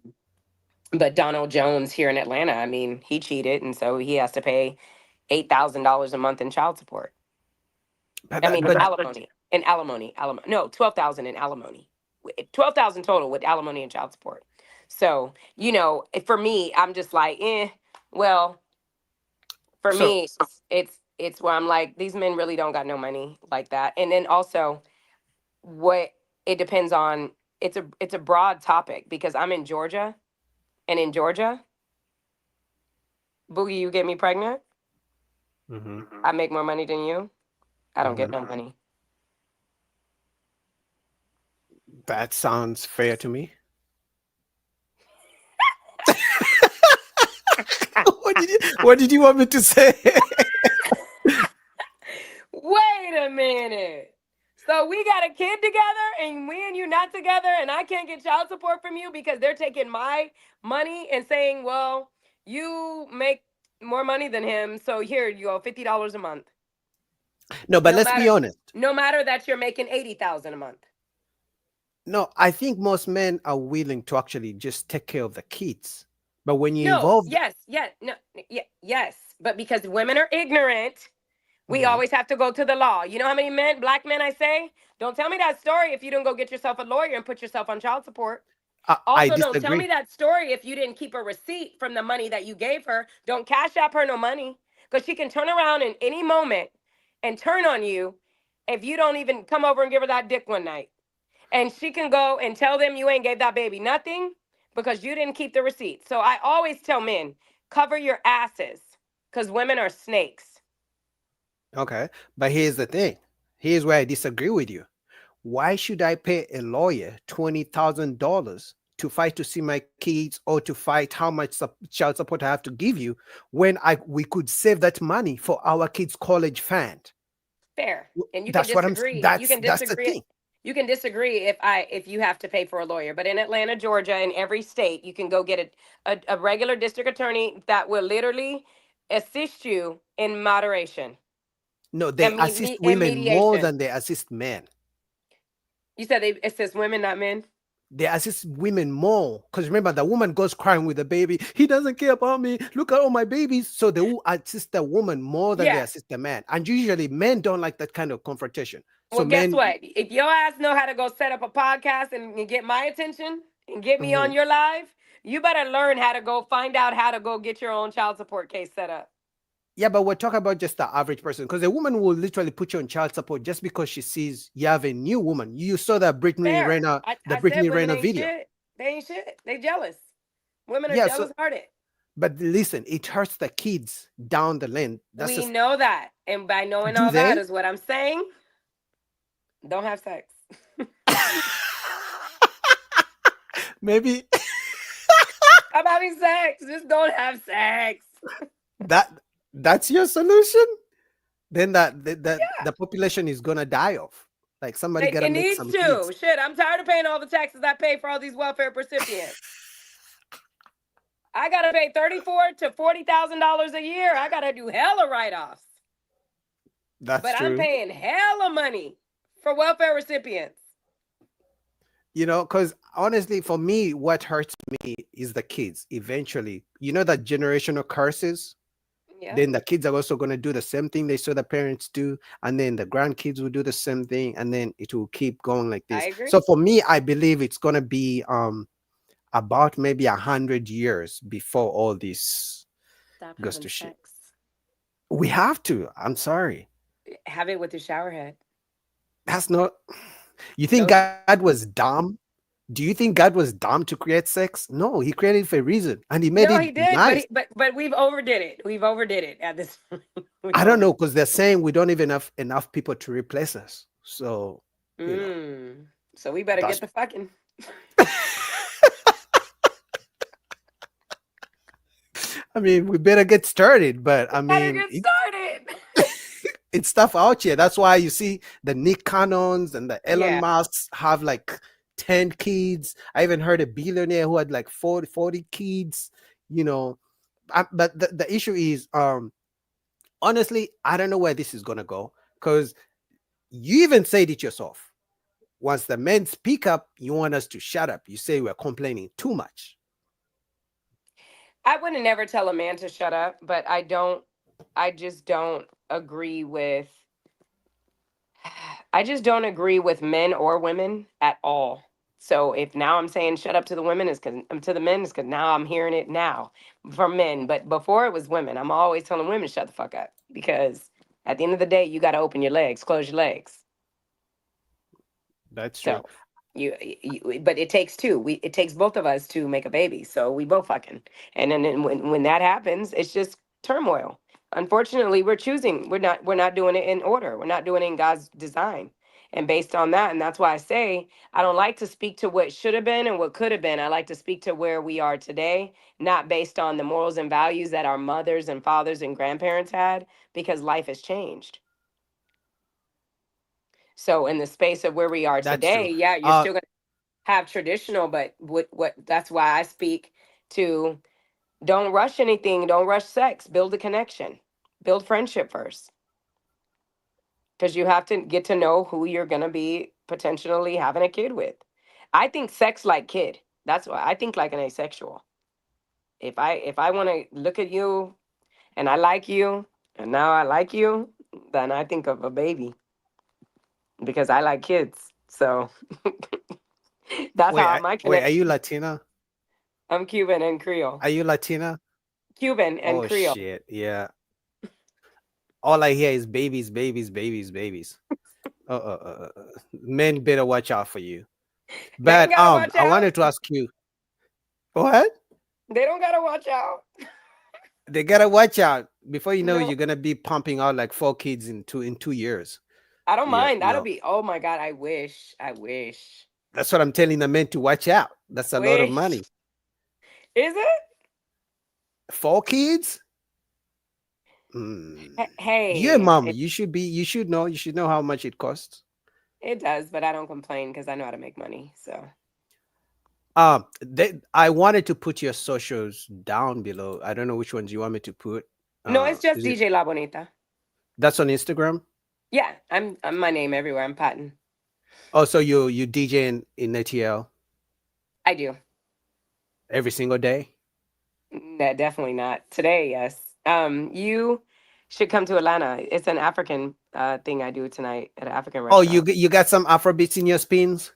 But Donald Jones here in Atlanta, I mean, he cheated, and so he has to pay $8,000 a month in child support. Alimony. No, $12,000 in alimony. $12,000 total with alimony and child support. So, for me, I'm just like, well, for me, it's it's where I'm like, these men really don't got no money like that. And then also, what it depends on. It's a broad topic because I'm in Georgia, and in Georgia, Boogie, you get me pregnant, Mm-hmm. I make more money than you. I don't get Mm-hmm. no money. That sounds fair to me. What did you want me to say? Wait a minute. So we got a kid together and me and you not together and I can't get child support from you because they're taking my money and saying, well, you make more money than him, so here you go, $50 a month. No, but let's be honest. No matter that you're making 80,000 a month. No, I think most men are willing to actually just take care of the kids. But when you No, involve, yes. But because women are ignorant, we Mhm. always have to go to the law. You know how many black men I say? Don't tell me that story if you don't go get yourself a lawyer and put yourself on child support. I Also, don't tell disagree. me that story if you didn't keep a receipt from the money that you gave her. Don't cash app her no money because she can turn around in any moment and turn on you if you don't even come over and give her that dick one night. And she can go and tell them you ain't gave that baby nothing because you didn't keep the receipt. So I always tell men, cover your asses because women are snakes. Okay, but here's the thing. Here's where I disagree with you. Why should I pay a lawyer $20,000 to fight to see my kids or to fight how much child support I have to give you when we could save that money for our kids' college fund? Fair. And you can That's what I'm. disagree. That's the thing. You can disagree if you have to pay for a lawyer. But in Atlanta, Georgia, in every state, you can go get a regular district attorney that will literally assist you in moderation. No, they assist in women more mediation. than they assist men. You said they assist women, not men? They assist women more because remember the woman goes crying with the baby. He doesn't care about me. Look at all my babies. So they will assist the woman more than they assist the man. And usually men don't like that kind of confrontation. So Well, guess what? If your ass know how to go set up a podcast and get my attention and get me on your live, you better learn how to go find out how to go get your own child support case set up. Yeah, but we're talking about just the average person because a woman will literally put you on child support just because she sees you have a new woman. You saw that Brittany Renner, Brittany Renner video. Shit. They ain't shit. They jealous. Women are jealous hearted. But listen, it hurts the kids down the lane. We know that. And by knowing all that is what I'm saying. Don't have sex. Maybe. I'm having sex. Just don't have sex. That's your solution? Then the population is gonna die off. Like somebody gotta make some kids. Shit, I'm tired of paying all the taxes I pay for all these welfare recipients. I gotta pay $34,000 to $40,000 a year. I gotta do hella write-offs. But true. I'm paying hella money for welfare recipients. You know, because honestly, for me, what hurts me is the kids. Eventually, you know that generational curses. Yeah. Then the kids are also going to do the same thing they saw the parents do, and then the grandkids will do the same thing, and then it will keep going like this. So for me, I believe it's going to be about maybe 100 years before all this goes to shit. We have to. I'm sorry. Have it with your shower head. That's not. You think God was dumb? Do you think God was dumb to create sex? No, he created it for a reason, and he made it he did, nice. But we've overdid it. We've overdid it at this point. I don't know, because they're saying we don't even have enough people to replace us. So, you know, so we better get the fucking. I mean, we better get started, but I mean, it's stuff out here. That's why you see the Nick Cannons and the Elon Musks have like 10 kids. I even heard a billionaire who had like 40 kids, you know. But the issue is, honestly, I don't know where this is going to go, because you even said it yourself. Once the men speak up, you want us to shut up. You say we're complaining too much. I wouldn't never tell a man to shut up, but I just don't agree with men or women at all. So if now I'm saying shut up to the women, is because to the men, is because now I'm hearing it now from men. But before it was women. I'm always telling women shut the fuck up, because At the end of the day, you got to open your legs, close your legs. That's true. So but it takes two. It takes both of us to make a baby. So we both fucking. And then when that happens, it's just turmoil. Unfortunately, we're choosing. We're not doing it in order. We're not doing it in God's design. And based on that, and that's why I say I don't like to speak to what should have been and what could have been. I like to speak to where we are today, not based on the morals and values that our mothers and fathers and grandparents had, because life has changed. So in the space of where we are That's true. today, yeah, you're still gonna have traditional, but what that's why I speak to don't rush anything, don't rush sex, build a connection, build friendship first. Because you have to get to know who you're gonna be potentially having a kid with. I think sex like kid. That's why I think like an asexual. If I want to look at you and I like you and now I like you, then I think of a baby because I like kids. So that's how my Wait, are you connection. Latina? I'm Cuban and Creole. Are you Latina? Cuban and Oh Creole. shit, yeah. All I hear is babies, babies, babies, babies. Men better watch out for you. They ain't But gotta watch I out. wanted to ask you, what? They don't gotta watch out. They gotta watch out. Before you know, No, you're gonna be pumping out like 4 kids in 2 years. I don't Yeah, mind. That'll no. be. Oh my God, I wish. I wish. That's what I'm telling the men to watch out. That's a lot of Wish. money. Is it? 4 kids? Mm. You're a Hey, mom. You should know. You should know how much it costs. it does, but I don't complain because I know how to make money. So I wanted to put your socials down below. I don't know which ones you want me to put. no, it's just Is it DJ La Bonita. that's on Instagram? Yeah, I'm my name everywhere. I'm Patton. Oh, so you DJ in ATL I do. every single day? No, definitely not today. Yes. You should come to Atlanta. It's an African thing I do tonight at an African Oh, restaurant. you got some Afro beats in your spins?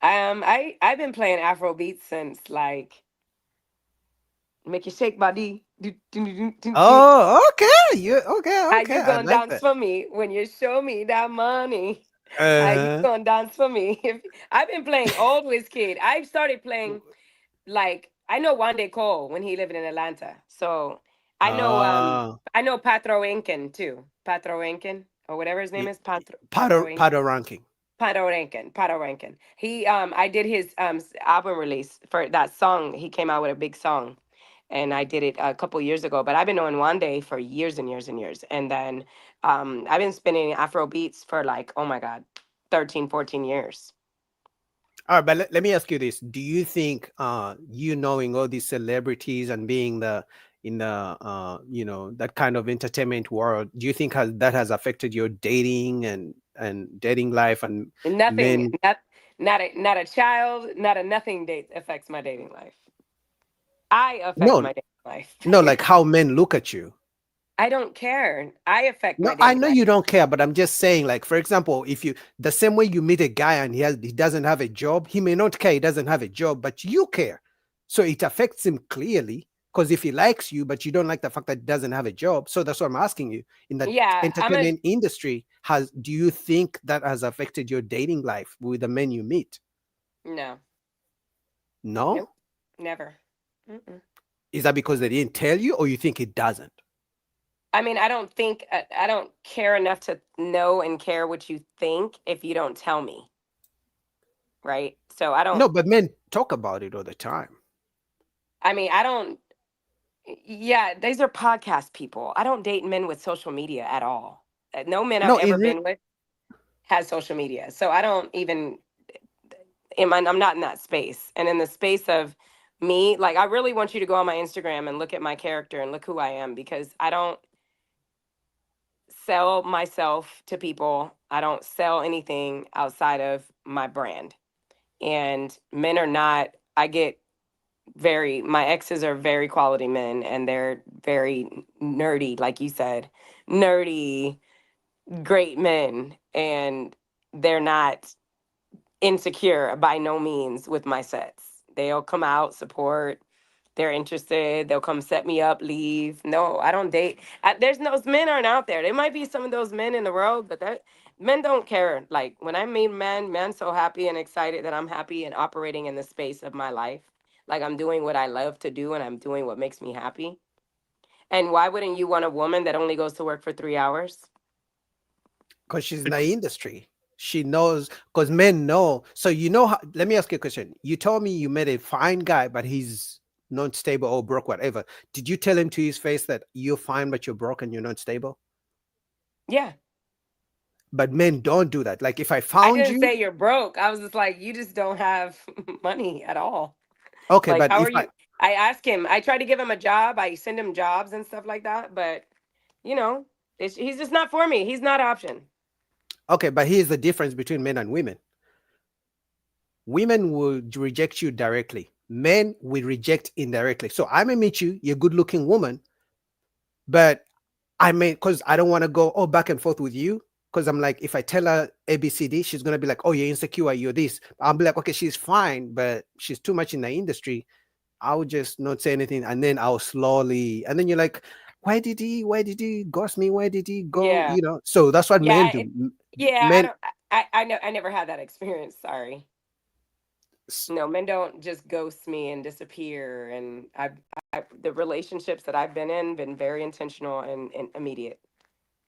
I've been playing Afro beats since like make you shake body. Do, do, do, do, do. Oh, okay. You okay? How Okay, you I gonna like dance that. for me when you show me that money? How you Uh-huh. gonna dance for me? If I've been playing old Kid. I started playing like I know Wande Cole when he lived in Atlanta. So Uh, I know Patro Incan too. Patro Incan or whatever his name y- is. Patro Incan. Pato ranking. Pato Rankin. Pato Rankin. He I did his album release for that song. He came out with a big song. And I did it a couple years ago, but I've been knowing Wande for years and years and years. And then I've been spinning Afro beats for like, oh my God, 13, 14 years. All right, but let me ask you this. Do you think you knowing all these celebrities and being the in the that kind of entertainment world, do you think that has affected your dating and dating life and Nothing, men? not a child, not a nothing date affects my dating life. I affect No, my dating life. no, like how men look at you. I don't care. I affect No, my I dating know life. you don't care, but I'm just saying, like, for example, if you the same way you meet a guy and he doesn't have a job, he may not care he doesn't have a job, but you care. So it affects him clearly because if he likes you, but you don't like the fact that he doesn't have a job. So that's what I'm asking you. In the Yeah, entertainment industry, do you think that has affected your dating life with the men you meet? no, No? nope, never. Mm-mm. Is that because they didn't tell you or you think it doesn't? I mean, I don't care enough to know and care what you think if you don't tell me, right? So I don't. No, but men talk about it all the time. I mean, I don't. Yeah, these are podcast people. I don't date men with social media at all. No men I've No, ever been with has social media, so I don't even. I'm not in that space, and in the space of me, like I really want you to go on my Instagram and look at my character and look who I am because I don't sell myself to people. I don't sell anything outside of my brand. And men are not, I get my exes are very quality men and they're very nerdy, like you said, nerdy, great men. And they're not insecure by no means with my sets. They'll come out, support. they're interested. They'll come set me up, leave. No, I don't date. There's those men aren't out there. There might be some of those men in the world, but that men don't care. Like when I meet men so happy and excited that I'm happy and operating in the space of my life. Like I'm doing what I love to do and I'm doing what makes me happy. And why wouldn't you want a woman that only goes to work for 3 hours? Because she's in the industry. She knows, because men know. So you know how, let me ask you a question. You told me you met a fine guy, but he's not stable or broke, whatever. Did you tell him to his face that you're fine, but you're broke and you're not stable? Yeah. But men don't do that. Like if I I found didn't you, say you're broke. I was just like, you just don't have money at all. okay, Like, but how if are you? I ask him, I try to give him a job. I send him jobs and stuff like that. But, you know, he's just not for me. He's not an option. okay, but here's the difference between men and women. Women will reject you directly. Men will reject indirectly. So I may meet you, you're a good looking woman, but I may, because I don't want to go back and forth with you. Because I'm like, if I tell her ABCD, she's gonna be like, oh, you're insecure, you're this. I'll be like, okay, she's fine, but she's too much in the industry. I would just not say anything, and then I'll slowly, and then you're like, why did he ghost me? Why did he go? Yeah. So that's what men Yeah. do. Yeah. I Men, don't, I know, I never had that experience. Sorry. No, men don't just ghost me and disappear. And the relationships that I've been very intentional and immediate.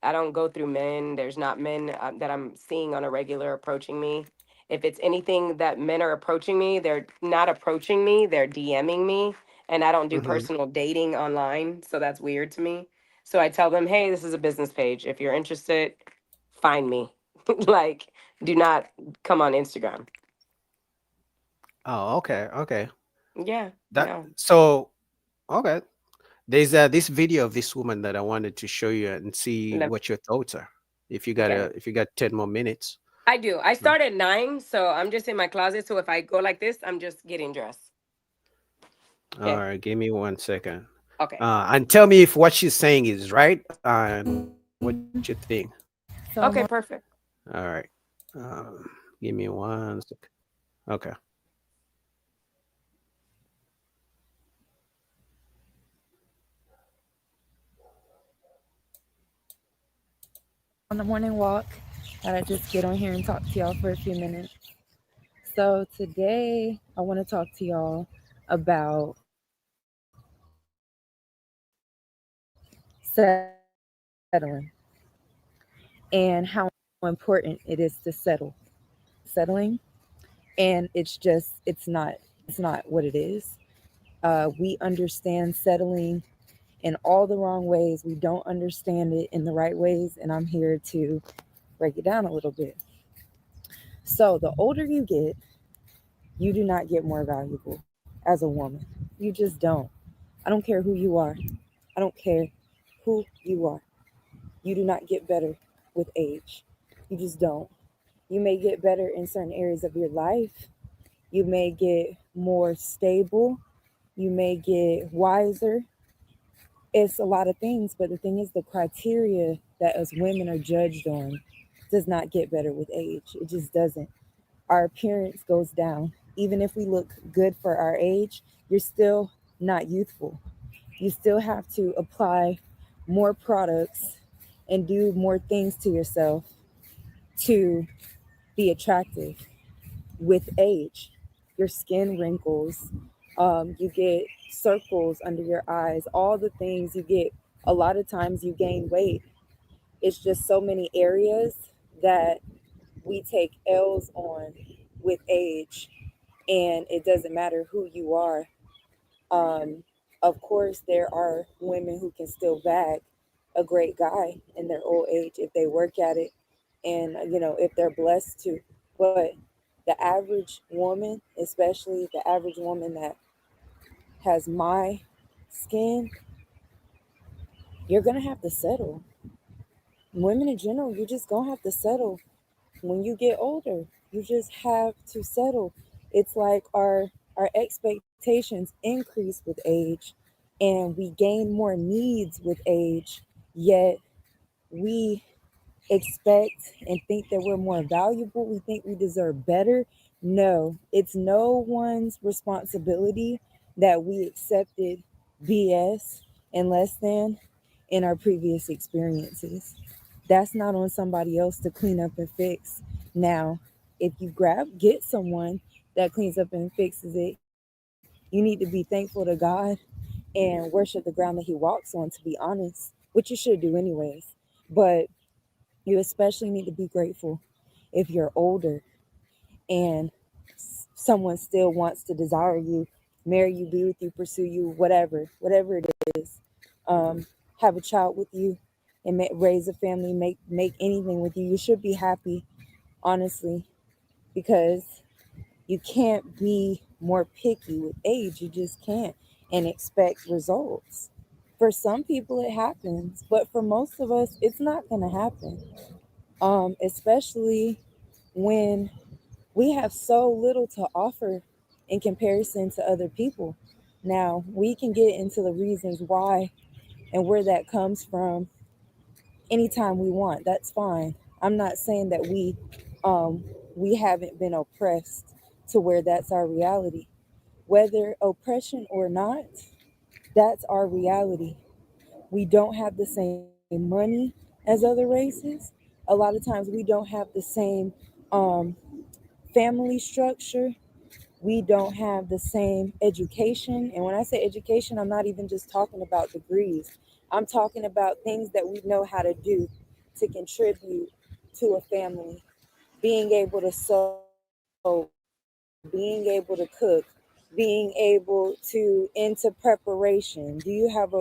I don't go through men. There's not men that I'm seeing on a regular approaching me. If it's anything that men are approaching me, they're not approaching me, they're DMing me. And I don't do mhm. personal dating online. So that's weird to me. So I tell them, hey, this is a business page. If you're interested, find me. Like, do not come on Instagram. Oh, okay, okay. Yeah, That no. so okay. There's this video of this woman that I wanted to show you and see Lem- what your thoughts are. Okay. If you got 10 more minutes. I do. I Mm. start at 9, so I'm just in my closet. So if I go like this, I'm just getting dressed. All Okay. right, give me 1 second. Okay. And tell me if what she's saying is right and what you think. Okay, perfect. All right. Give me 1 second. Okay. On the morning walk. Thought I'd just get on here and talk to y'all for a few minutes. So today I want to talk to y'all about settling and how important it is to settle. Settling, and it's not what it is. We understand settling in all the wrong ways. We don't understand it in the right ways, and I'm here to break it down a little bit. So the older you get, you do not get more valuable as a woman. You just don't. I don't care who you are. I don't care who you are. You do not get better with age. You just don't. You may get better in certain areas of your life. You may get more stable. You may get wiser. It's a lot of things, but the thing is, the criteria that us women are judged on does not get better with age. It just doesn't. Our appearance goes down. Even if we look good for our age, you're still not youthful. You still have to apply more products and do more things to yourself to be attractive. With age, your skin wrinkles, you get circles under your eyes, all the things you get. A lot of times you gain weight. It's just so many areas that we take L's on with age, and it doesn't matter who you are. Um, of course, there are women who can still bag a great guy in their old age if they work at it, and if they're blessed to. But the average woman, especially the average woman that has my skin, you're gonna have to settle. Women in general, you're just gonna have to settle when you get older. You just have to settle. It's like our expectations increase with age, and we gain more needs with age, yet we expect and think that we're more valuable. We think we deserve better. No, it's no one's responsibility, that we accepted BS and less than in our previous experiences. That's not on somebody else to clean up and fix. Now, if you get someone that cleans up and fixes it, you need to be thankful to God and worship the ground that He walks on, to be honest, which you should do anyways. But you especially need to be grateful if you're older and someone still wants to desire you, marry you, be with you, pursue you, whatever it is, have a child with you, and raise a family, make anything with you. You should be happy, honestly, because you can't be more picky with age. You just can't and expect results. For some people, it happens, but for most of us, it's not going to happen. Especially when we have so little to offer in comparison to other people. Now, we can get into the reasons why and where that comes from anytime we want. That's fine. I'm not saying that we haven't been oppressed to where that's our reality. Whether oppression or not, that's our reality. We don't have the same money as other races. A lot of times we don't have the same um, family structure. We don't have the same education. And when I say education, I'm not even just talking about degrees. I'm talking about things that we know how to do to contribute to a family. Being able to sew, being able to cook, being able to into preparation. Do you have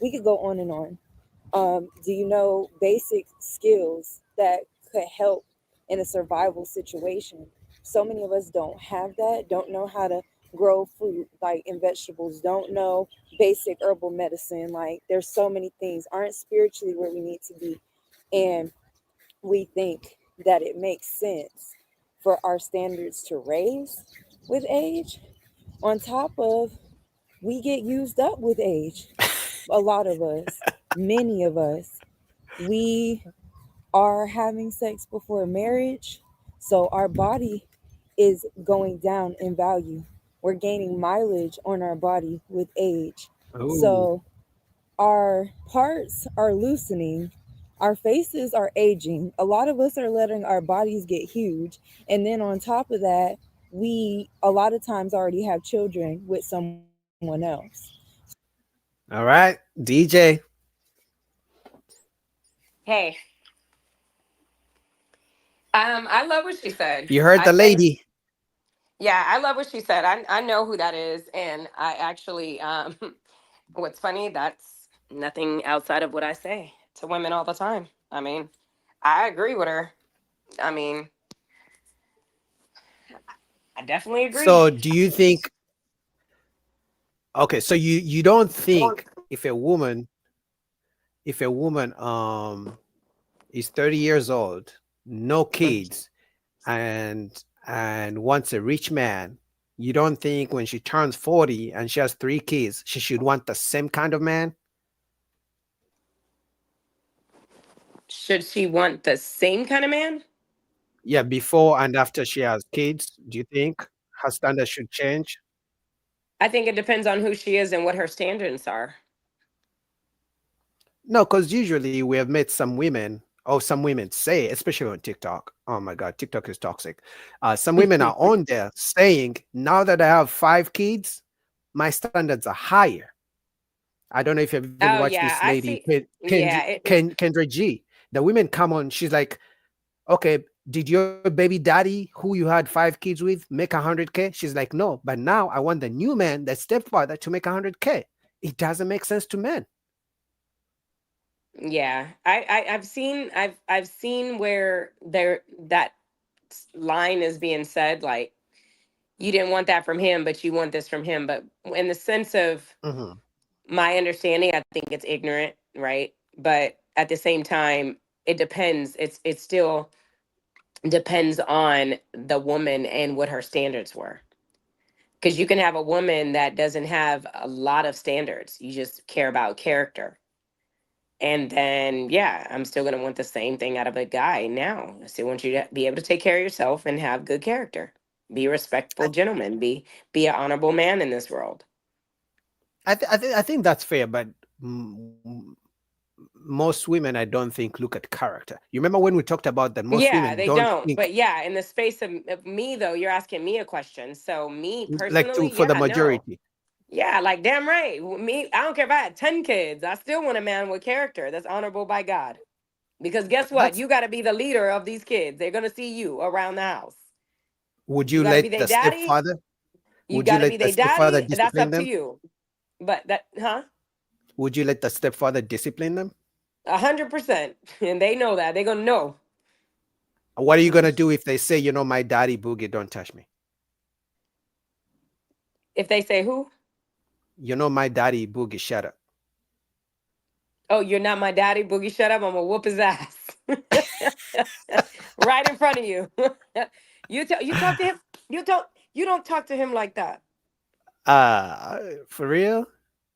we could go on and on. Do you know basic skills that could help in a survival situation? So many of us don't have that, don't know how to grow fruit like and vegetables, don't know basic herbal medicine. Like there's so many things, aren't spiritually where we need to be. And we think that it makes sense for our standards to raise with age, on top of we get used up with age. A lot of us, many of us, we are having sex before marriage. So our body is going down in value. We're gaining mileage on our body with age. Oh, So our parts are loosening. Our faces are aging. A lot of us are letting our bodies get huge. And then on top of that, we a lot of times already have children with someone else. all right, DJ. Hey, I love what she said. You heard I the think, lady. yeah, I love what she said. I know who that is, and I actually, what's funny, that's nothing outside of what I say to women all the time. I mean, I agree with her. I mean, I definitely agree. So, do you think? Okay, so you don't think if a woman is 30 years old, no kids, and wants a rich man, you don't think when she turns 40 and she has 3 kids, she should want the same kind of man? Should she want the same kind of man? Yeah, before and after she has kids, do you think her standards should change? I think it depends on who she is and what her standards are. No, because usually we have met some women, or some women say, especially on TikTok. Oh my God, TikTok is toxic. Some women are on there saying, now that I have 5 kids, my standards are higher. I don't know if you've even Oh watched this yeah, I lady, see. Yeah, Kendra G. The women come on, she's like, okay, did your baby daddy, who you had 5 kids with, make 100K? She's like, no, but now I want the new man, the stepfather, to make 100K. It doesn't make sense to men. yeah. I've seen where there that line is being said, like you didn't want that from him, but you want this from him. But in the sense of Mhm. my understanding, I think it's ignorant, right? But at the same time, it depends. It still depends on the woman and what her standards were. Because you can have a woman that doesn't have a lot of standards. You just care about character. And then, yeah, I'm still going to want the same thing out of a guy now. I still want you to be able to take care of yourself and have good character. Be a respectful gentleman. Be an honorable man in this world. I think that's fair, but most women, I don't think, look at character. You remember when we talked about that? Most Yeah, women they don't don't. think But yeah, in the space of me though, you're asking me a question. So me like personally, for the yeah, no. majority. Yeah, like damn right. Me, I don't care if I had 10 kids. I still want a man with character that's honorable by God. Because guess what? That's You got to be the leader of these kids. They're gonna see you around the house. would You you got to be let their the daddy. stepfather? You Would you got to be let the their stepfather daddy. That's discipline up to them? you. But that, huh? Would you let the stepfather discipline them? 100%. And they know that. They're gonna know. What are you gonna do if they say, you know, my daddy Boogie, don't touch me? If they say who? You know, my daddy Boogie, shut up. Oh, you're not my daddy, Boogie. Shut up. I'm gonna whoop his ass. Right in front of you. You talk to him. You don't talk to him like that. For real?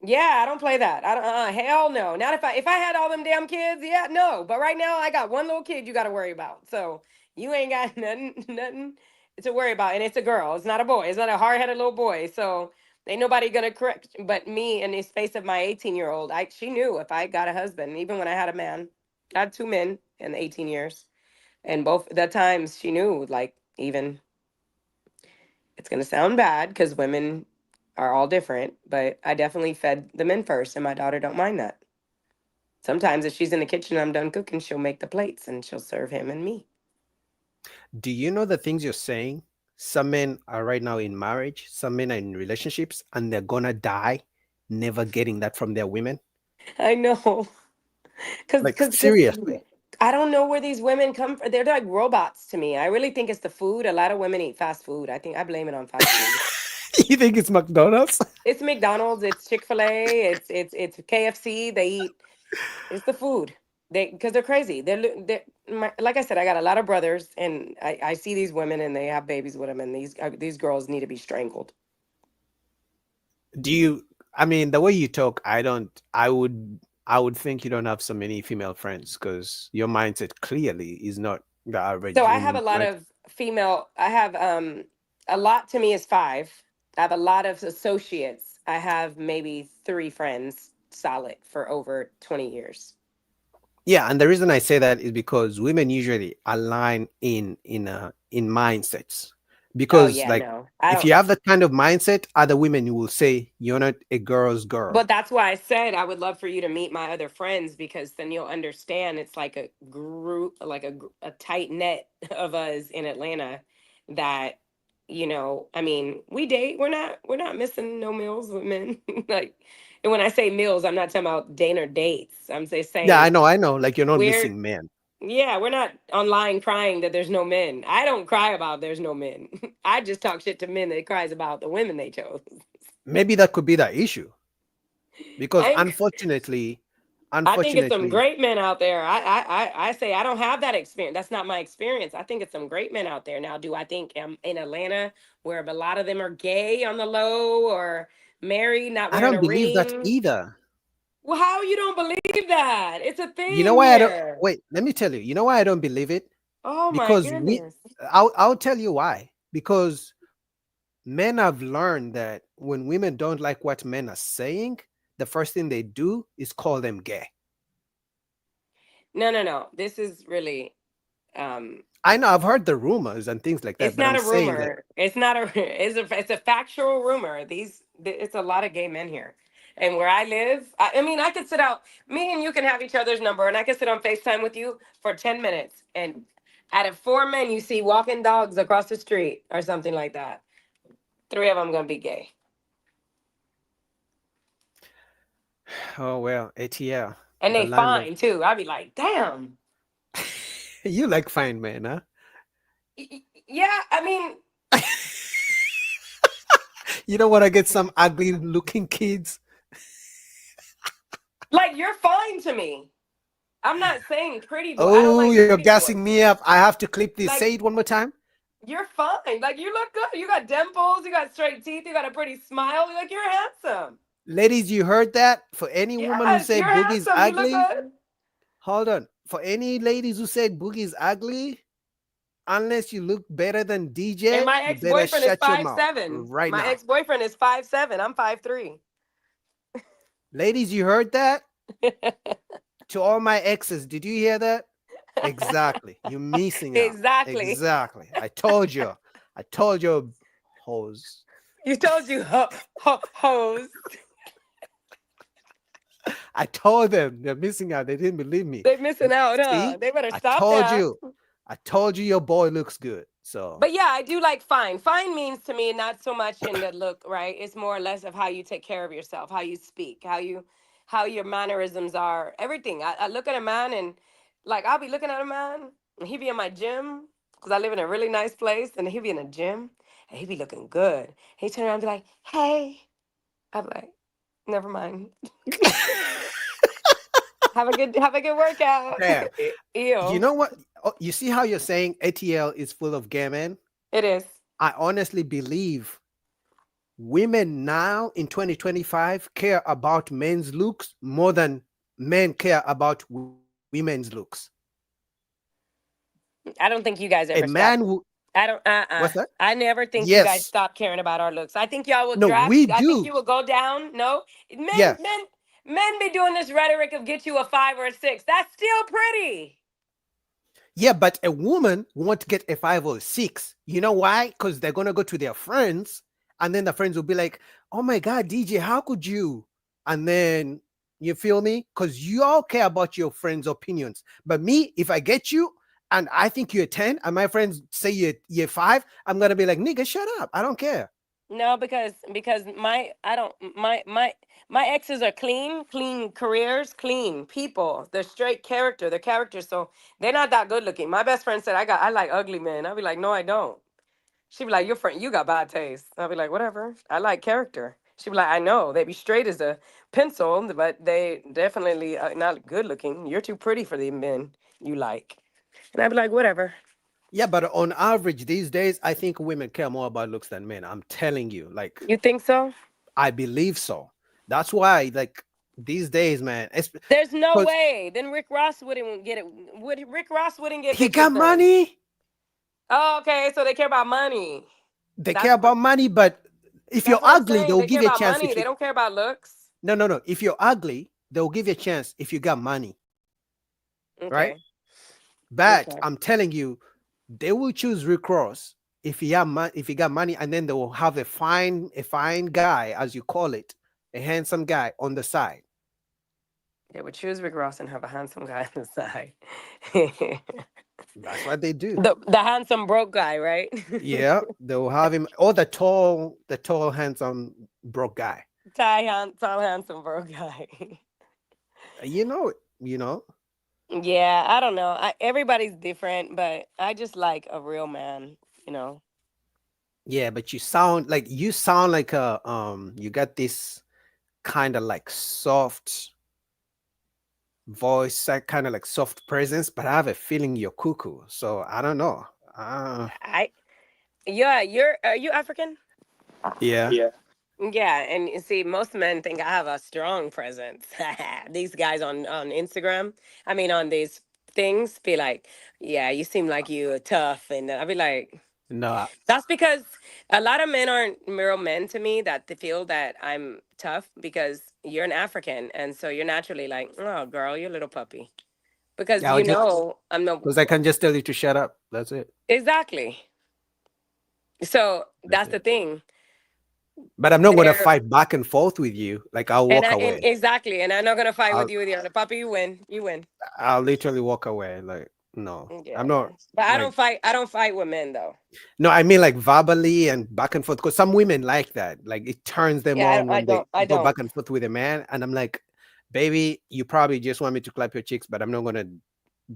Yeah, I don't play that. I don't. Hell no. Not if I had all them damn kids. Yeah, no. But right now I got one little kid you got to worry about. So you ain't got nothing to worry about. And it's a girl. It's not a boy. It's not a hard headed little boy. So ain't nobody gonna correct. But me in the space of my 18-year-old, she knew if I got a husband, even when I had a man, I had two men in 18 years, and both the times she knew. Like even it's gonna sound bad because women are all different, but I definitely fed the men first, and my daughter don't mind that. Sometimes if she's in the kitchen and I'm done cooking, she'll make the plates and she'll serve him and me. Do you know the things you're saying? Some men are right now in marriage, some men are in relationships, and they're gonna die never getting that from their women. I know, Like because seriously. I don't know where these women come from. They're like robots to me. I really think it's the food. A lot of women eat fast food. I think I blame it on fast food. You think it's McDonald's? It's McDonald's. It's Chick-fil-A. It's KFC. They eat. It's the food. Because they're crazy. Like I said, I got a lot of brothers, and I see these women, and they have babies with them, and these girls need to be strangled. Do you? I mean, the way you talk, I don't. I would think you don't have so many female friends because your mindset clearly is not the average So I have a woman's lot mindset. of female. I have a lot to me is five. I have a lot of associates. I have maybe three friends solid for over 20 years. Yeah, and the reason I say that is because women usually align in mindsets. Oh Because yeah, like no, I if don't. you have that kind of mindset, other women will say you're not a girl's girl. But that's why I said I would love for you to meet my other friends because then you'll understand it's like a group, like a tight net of us in Atlanta that, I mean, we date. We're not missing no meals with men. Like, and when I say meals, I'm not talking about dinner dates. I'm just Yeah, saying I know. Like you're not we're missing men. yeah, we're not online crying that there's no men. I don't cry about there's no men. I just talk shit to men that cries about the women they chose. Maybe that could be the issue. Because I ain't unfortunately, I think it's some unfortunately, great men out there. I say I don't have that experience. That's not my experience. I think it's some great men out there. Now, do I think in Atlanta where a lot of them are gay on the low or married, not I wearing don't a believe that ring? either. Well, how you don't believe that? It's a You know thing why I don't here. wait, let me tell you. You know why I don't believe it? Oh my Because we goodness. I'll tell you why. Because men have learned that when women don't like what men are saying, the first thing they do is call them gay. No, no, no. This is really I know I've heard the rumors and things like that, it's but not I'm a saying that rumor. It's not a it's a factual rumor. It's a lot of gay men here. And where I live, I mean, I could sit out, me and you can have each other's number, and I could sit on FaceTime with you for 10 minutes. And out of four men you see walking dogs across the street or something like that, three of them gonna be gay. oh well, ATL. And The they land of fine too. I'd be like, damn. you like fine men, huh? Yeah, I mean, You don't want to get some ugly looking kids. like you're fine to me. I'm not saying pretty boy. I don't Oh, like you're pretty boys. gassing me up. I have to clip this. Like Say it one more time. you're fine. Like you look good. You got dimples. You got straight teeth. You got a pretty smile. Like you're handsome. Ladies, you heard that? For any woman who Yes, say you're Boogie is handsome. You look ugly, good. hold on. For any ladies who said Boogie is ugly, unless you look better than And DJ, my you better ex-boyfriend is shut your five mouth seven. right My now. ex-boyfriend is 5'7". I'm 5'3". Ladies, you heard that? To all my exes, did you hear that? Exactly. You're missing out. Exactly. Exactly. I told you. I told you, hoes. You told you hoes. I told them they're missing out. They didn't believe me. They missing out, huh? See, They better I stop told that. you. I told you your boy looks good. So But yeah, I do like fine. Fine means to me not so much in the look, right? It's more or less of how you take care of yourself, how you speak, how your mannerisms are, everything. I look at a man and like I'll be looking at a man and he be in my gym because I live in a really nice place and he be in a gym and he be looking good. He turn around and be like, hey. I'm like, never mind. Have a good workout. damn. You Ew. know what? Oh, you see how you're saying ATL is full of gay men? It is. I honestly believe women now in 2025 care about men's looks more than men care about women's looks. I don't think you guys A ever stop. man who I don't. what's that? I never think you guys Yes. stop caring about our looks. I think y'all will No, drop. we I think do. you will go down. No, Yeah. men be doing this rhetoric of get you a 5 or a 6. That's still pretty. Yeah, but a woman won't get a 5 or a 6. You know why? Because they're gonna go to their friends, and then the friends will be like, "Oh my God, DJ, how could you?" And then you feel me? Because you all care about your friends' opinions. But me, if I get you and I think you're 10, and my friends say you're 5, I'm gonna be like, "Nigga, shut up! I don't care." No, because my exes are clean careers, clean people. They're straight character, they're characters, so they're not that good looking. My best friend said I like ugly men. I'll be like, no, I don't. She'd be like, you got bad taste. I'll be like, whatever. I like character. She'd be like, I know. They be straight as a pencil, but they definitely not good looking. You're too pretty for the men you like. And I'd be like, whatever. Yeah, but on average these days, I think women care more about looks than men. I'm telling you, like, You think so? I believe so. That's why, like, these days, man, There's no because way. Then Rick Ross wouldn't get it. Rick Ross wouldn't get he bitches got then? money. Oh, okay. So they care about money. They care That's what about money, but if you're that's what I'm ugly, saying. they'll They care give you a about chance. money. If They you don't care about looks. no, if you're ugly, they'll give you a chance if you got money, right? Okay. But Okay. I'm telling you, they will choose Rick Ross if he if he got money, and then they will have a fine guy, as you call it, a handsome guy on the side. They would choose Rick Ross and have a handsome guy on the side. That's what they do. The handsome broke guy, right? Yeah, they'll have him, or the tall, handsome, broke guy. Tall, handsome broke guy. You know, you know. Yeah, I don't know. Everybody's different, but I just like a real man, you know. Yeah, but you sound like a you got this kind of like soft voice, that kind of like soft presence, but I have a feeling you're cuckoo. So I don't know. Are you African? Yeah. Yeah, and you see, most men think I have a strong presence. These guys on Instagram, I mean, on these things, be like, "Yeah, you seem like you are tough," and I'll be like, No. "That's because a lot of men aren't real men to me that they feel that I'm tough because you're an African, and so you're naturally like, oh, girl, you're a little puppy, because Yeah, I'll you just know I'm no because I can just tell you to shut up. That's it. exactly." So That's that's the it. thing. But I'm not gonna They're fight back and forth with you. Like I'll walk and away. exactly, and I'm not gonna fight with I'll you either. The puppy, you win, you win. I'll literally walk away. Like no, Yeah, I'm yeah. not But I like don't fight. I don't fight with men though. no. I mean like verbally and back and forth. Because some women like that. Like it turns them Yeah, on I when they don't. I go don't. back and forth with a man. And I'm like, baby, you probably just want me to clap your cheeks, but I'm not gonna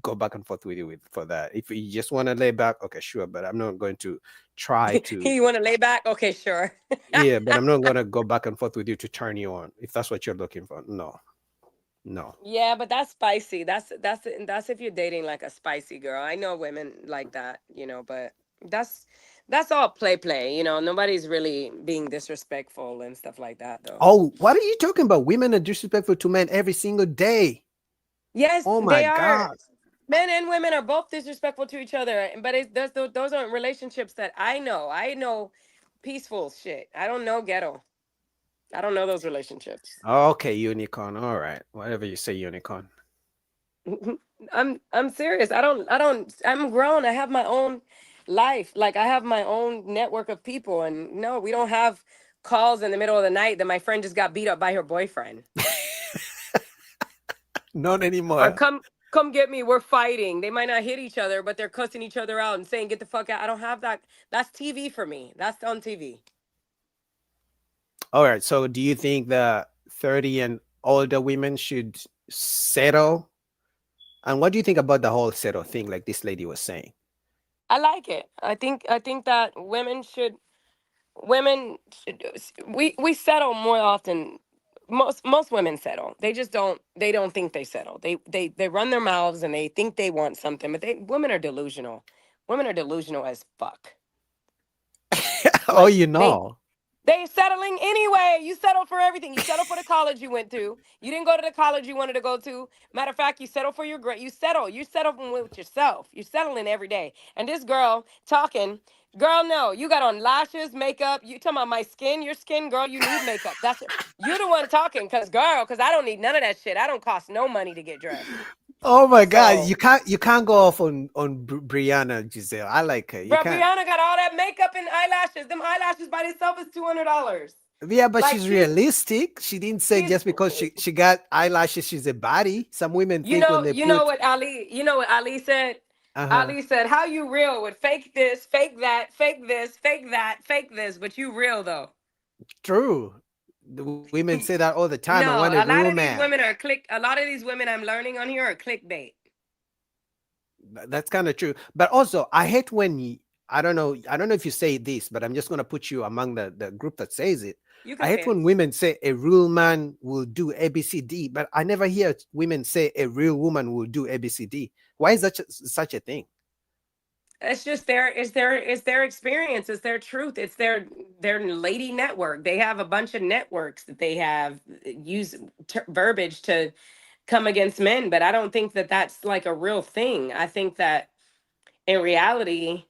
go back and forth with you for that. If you just want to lay back, okay, sure, but I'm not going to try to. You want to lay back? Okay, sure. Yeah, but I'm not gonna go back and forth with you to turn you on if that's what you're looking for. No, no. Yeah, but that's spicy. That's if you're dating like a spicy girl. I know women like that, you know, but that's that's all play, you know. Nobody's really being disrespectful and stuff like that though. Oh, what are you talking about? Women are disrespectful to men every single day. Yes, Oh my they are. God. Men and women are both disrespectful to each other, but those aren't relationships that I know. I know peaceful shit. I don't know ghetto. I don't know those relationships. Okay, unicorn. All right, whatever you say, unicorn. I'm serious. I'm grown. I have my own life. Like I have my own network of people, and no, we don't have calls in the middle of the night that my friend just got beat up by her boyfriend. Not Or anymore. come get me. We're fighting. They might not hit each other, but they're cussing each other out and saying get the fuck out. I don't have that. That's TV for me. That's on TV. All right. So, do you think the 30 and older women should settle? And what do you think about the whole settle thing, like this lady was saying? I like it. I think that we settle more often. Most women settle. They don't think they settle. They run their mouths and they think they want something, but women are delusional. Women are delusional as fuck. Oh, Like you they know. they settling anyway. You settle for everything. You settle for the college you went to. You didn't go to the college you wanted to go to. Matter of fact, you settle for your grade. You settle. You settle with yourself. You're settling every day. And this girl talking, girl, no, you got on lashes, makeup. You talking about my skin, your skin, girl. You need makeup. That's it. You the one talking, cause I don't need none of that shit. I don't cost no money to get dressed. Oh my God, So, you can't go off on Brianna Giselle. I like her. You bro, can't. Brianna got all that makeup and eyelashes. Them eyelashes by themselves is $200. Yeah, but Like she's realistic. She didn't say she's just because she got eyelashes, she's a body. Some women You think when know, they you know put what Ali, you know what Ali said? uh-huh. Ali said, "How you real with fake this, fake that, fake this, fake that, fake this, but you real though." True. The women say that all the time. I want No, a a real lot of these man. women are click. A lot of these women I'm learning on here are clickbait. That's kind of true. But also, I hate when I don't know if you say this, but I'm just gonna put you among the group that says it. You I can say hate it. when women say a real man will do ABCD, but I never hear women say a real woman will do ABCD. Why is that such a thing? It's just it's their experience, it's their truth, it's their lady network. They have a bunch of networks that they have use verbiage to come against men, but I don't think that that's like a real thing. I think that in reality,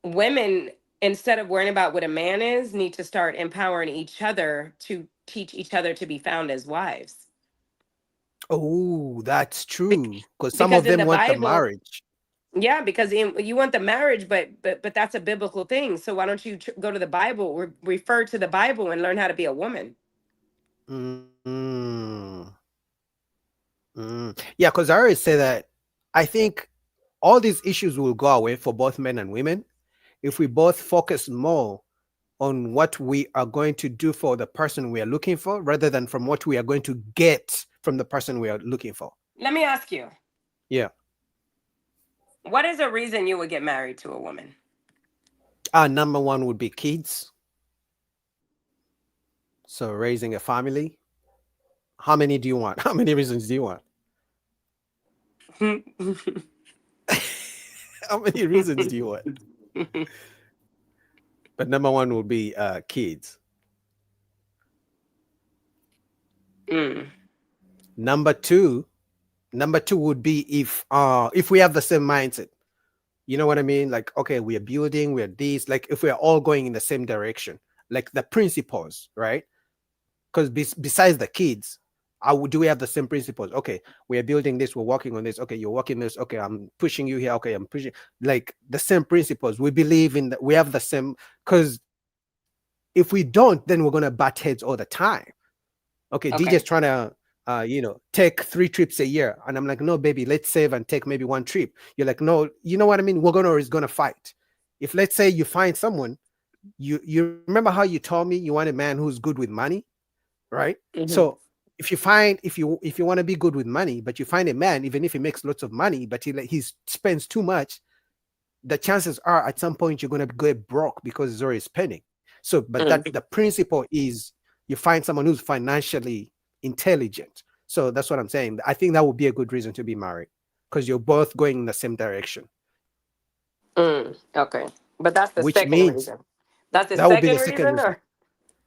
women, instead of worrying about what a man is, need to start empowering each other to teach each other to be found as wives. Oh, that's true. Because some Because of in them the want the Bible, marriage. yeah, because you want the marriage, but that's a biblical thing. So why don't you go to the Bible, refer to the Bible, and learn how to be a woman? Mm, yeah, because I always say that I think all these issues will go away for both men and women if we both focus more on what we are going to do for the person we are looking for rather than from what we are going to get from the person we are looking for. Let me ask you, Yeah. what is a reason you would get married to a woman? Number one would be kids. So raising a family. How many do you want? How many reasons do you want? How many reasons do you want? But number one will be kids. Number two would be if we have the same mindset. You know what I mean? Like, okay, we are building, we're this, like if we are all going in the same direction, like the principles, right? Because besides the kids, do we have the same principles? Okay, we are building this, we're working on this. Okay, you're working this. Okay, I'm pushing you here. Okay, I'm pushing, like the same principles. We believe in that. We have the same. Because if we don't, then we're gonna butt heads all the time. Okay, DJ's Okay. trying to take 3 trips a year, and I'm like, no, baby, let's save and take maybe 1 trip. You're like, no, you know what I mean? We're gonna fight. If let's say you find someone, you remember how you told me you want a man who's good with money, right? Mhm. So if you want to be good with money, but you find a man, even if he makes lots of money, but he spends too much, the chances are at some point you're gonna get broke because he's already spending. So, but that the principle is you find someone who's financially intelligent. So that's what I'm saying. I think that would be a good reason to be married because you're both going in the same direction. Okay, but that's the Which second means reason. That's the that would be the second second reason, reason. or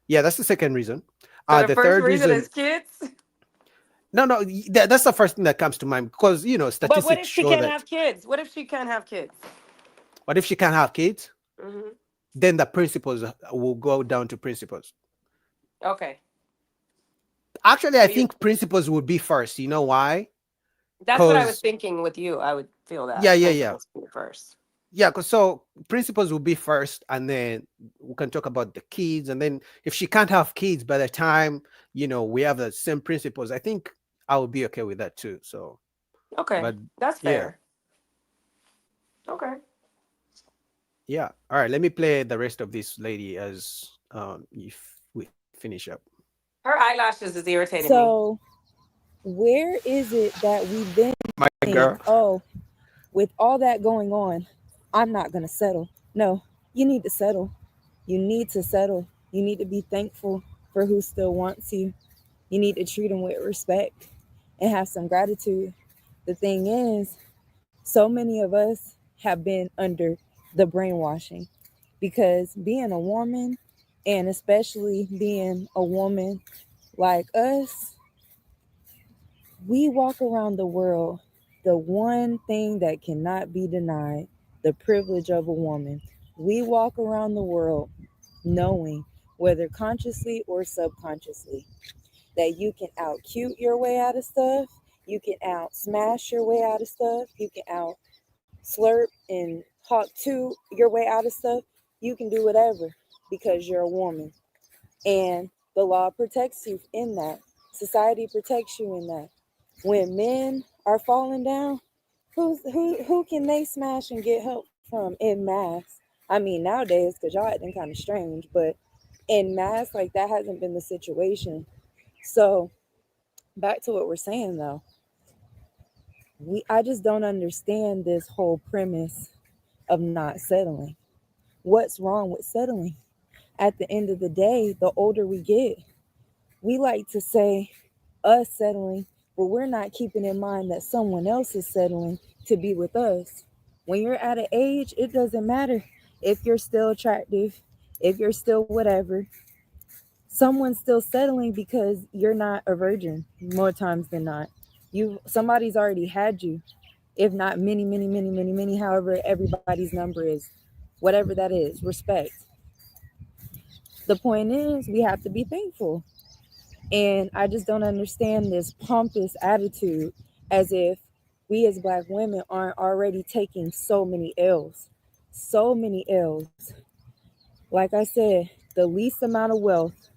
Yeah, that's the second reason. so the The first third reason reason, is kids. no, that's the first thing that comes to mind because But what statistics if she show can't that. have kids? What if she can't have kids? What if she can't have kids? Hmm. Then the principles will go down to principles. Okay. Actually, I think principles would be first. You know why? That's what I was thinking with you. I would feel that Yeah. principles be first. Yeah, because so principles will be first, and then we can talk about the kids, and then if she can't have kids by the time we have the same principles, I think I would be okay with that too. So, Okay, but that's yeah, fair. Okay. yeah. All right, let me play the rest of this lady as if we finish up. Her eyelashes is irritating me. So where is it that we then My think, girl. oh, with all that going on, I'm not going to settle? No, you need to settle. You need to settle. You need to be thankful for who still wants you. You need to treat them with respect and have some gratitude. The thing is, so many of us have been under the brainwashing because being a woman, and especially being a woman like us, we walk around the world, the one thing that cannot be denied, the privilege of a woman. We walk around the world knowing, whether consciously or subconsciously, that you can out cute your way out of stuff, you can out smash your way out of stuff, you can out slurp and hawk to your way out of stuff. You can do whatever because you're a woman. And the law protects you in that. Society protects you in that. When men are falling down, who can they smash and get help from in mass? I mean, nowadays, because y'all acting kind of strange, but in mass, like that hasn't been the situation. So back to what we're saying though, I just don't understand this whole premise of not settling. What's wrong with settling? At the end of the day, the older we get, we like to say us settling, but we're not keeping in mind that someone else is settling to be with us. When you're at an age, it doesn't matter if you're still attractive, if you're still whatever. Someone's still settling because you're not a virgin more times than not. Somebody's already had you, if not many, however everybody's number is, whatever that is, respect. The point is, we have to be thankful. And I just don't understand this pompous attitude as if we as Black women aren't already taking so many L's. So many L's. Like I said, the least amount of wealth,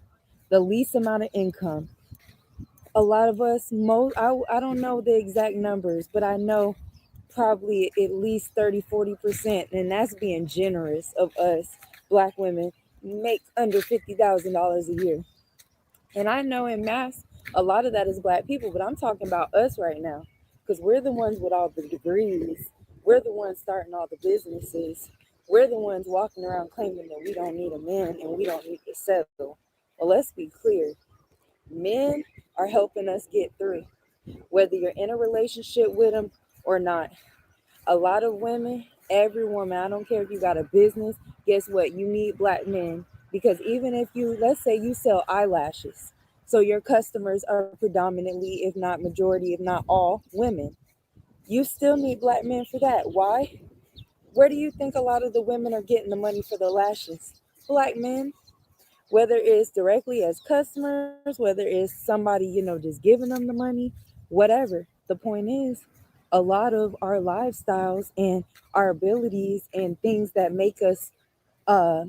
the least amount of income. A lot of us, I don't know the exact numbers, but I know probably at least 30-40%, and that's being generous of us Black women, make under $50,000 a year. And I know in mass, a lot of that is Black people, but I'm talking about us right now because we're the ones with all the degrees. We're the ones starting all the businesses. We're the ones walking around claiming that we don't need a man and we don't need to settle. Well, let's be clear. Men are helping us get through, whether you're in a relationship with them or not. A lot of women, every woman, I don't care if you got a business, guess what? You need Black men because even if let's say you sell eyelashes, so your customers are predominantly, if not majority, if not all, women. You still need Black men for that. Why? Where do you think a lot of the women are getting the money for the lashes? Black men. Whether it's directly as customers, whether it's somebody, just giving them the money, whatever. The point is, a lot of our lifestyles and our abilities and things that make us uh,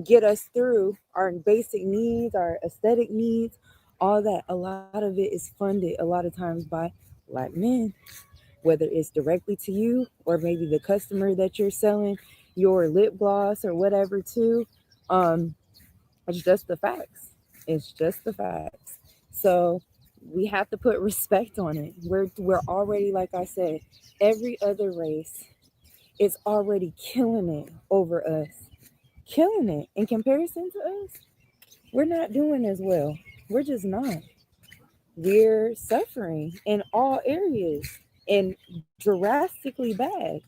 get us through our basic needs, our aesthetic needs, all that, a lot of it is funded a lot of times by Black men, whether it's directly to you or maybe the customer that you're selling your lip gloss or whatever to. It's just the facts. It's just the facts. So we have to put respect on it. We're already, like I said, every other race is already killing it over us. Killing it in comparison to us. We're not doing as well. We're just not. We're suffering in all areas and drastically bad.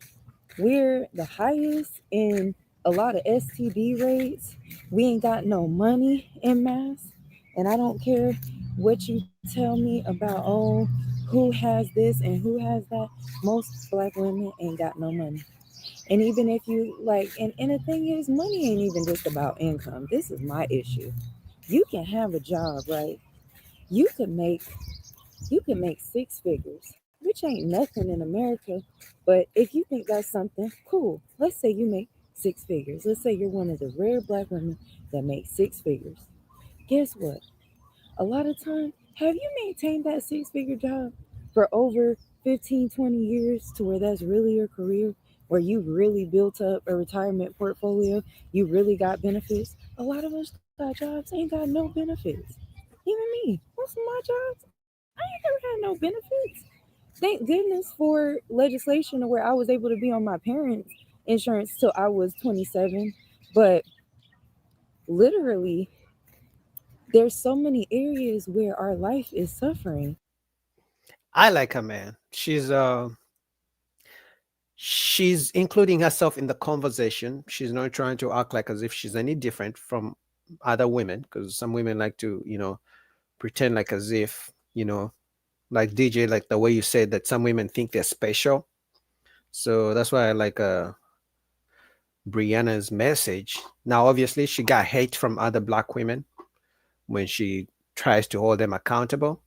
We're the highest in a lot of STD rates. We ain't got no money in mass. And I don't care what you tell me about, oh, who has this and who has that. Most Black women ain't got no money. And even if you and the thing is, money ain't even just about income. This is my issue. You can have a job, right? You can make six figures, which ain't nothing in America. But if you think that's something cool, let's say you make six figures. Let's say you're one of the rare black women that make six figures. Guess what? A lot of time, have you maintained that six-figure job for over 15, 20 years to where that's really your career, where you really built up a retirement portfolio, you really got benefits? A lot of us got jobs, ain't got no benefits. Even me, most of my jobs, I ain't never had no benefits. Thank goodness for legislation to where I was able to be on my parents' insurance till I was 27. But literally, there's so many areas where our life is suffering. I like her, man. She's including herself in the conversation. She's not trying to act like as if she's any different from other women, because some women like to, pretend like as if, like DJ, like the way you said that some women think they're special. So that's why I like Brianna's message. Now, obviously, she got hate from other black women when she tries to hold them accountable.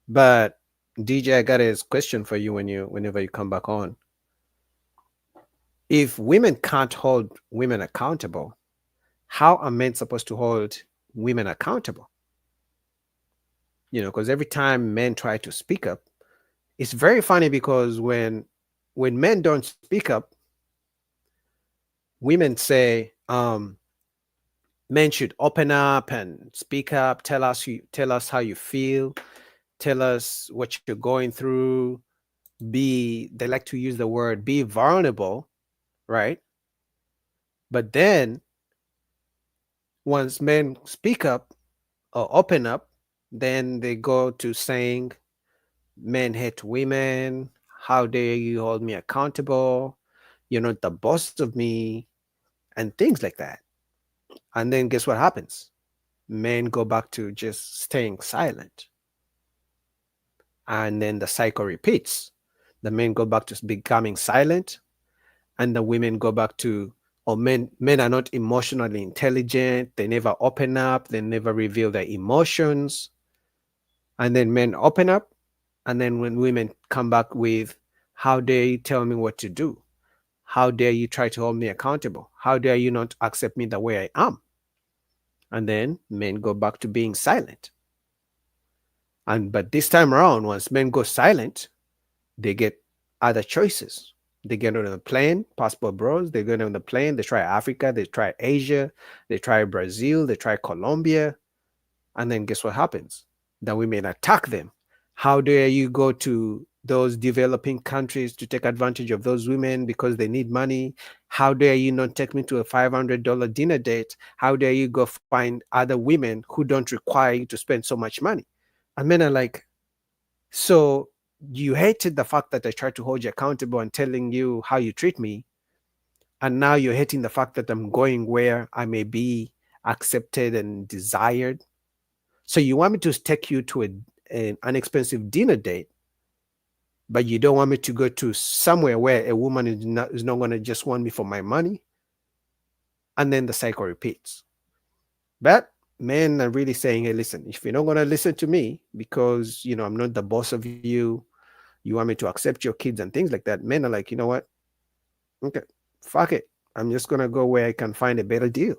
But DJ, I got a question for you whenever you come back on. If women can't hold women accountable, how are men supposed to hold women accountable? Because every time men try to speak up, it's very funny because when men don't speak up, women say men should open up and speak up, tell us how you feel, tell us what you're going through, they like to use the word be vulnerable, right? But then once men speak up or open up, then they go to saying men hate women, how dare you hold me accountable, you're not the boss of me, and things like that. And then guess what happens? Men go back to just staying silent. And then the cycle repeats. The men go back to becoming silent, and the women go back to, or men are not emotionally intelligent, they never open up, they never reveal their emotions. And then men open up, and then when women come back with, how dare you tell me what to do, how dare you try to hold me accountable, how dare you not accept me the way I am? And then men go back to being silent. But this time around, once men go silent, they get other choices. They get on a plane, passport bros, they get on the plane, they try Africa, they try Asia, they try Brazil, they try Colombia. And then guess what happens? The women attack them. How dare you go to those developing countries to take advantage of those women because they need money? How dare you not take me to a $500 dinner date? How dare you go find other women who don't require you to spend so much money? And men are like, so you hated the fact that I tried to hold you accountable and telling you how you treat me. And now you're hating the fact that I'm going where I may be accepted and desired. So you want me to take you to an expensive dinner date, but you don't want me to go to somewhere where a woman is not going to just want me for my money. And then the cycle repeats. But men are really saying, hey, listen, if you're not going to listen to me because, I'm not the boss of you, you want me to accept your kids and things like that. Men are like, you know what? Okay, fuck it. I'm just going to go where I can find a better deal.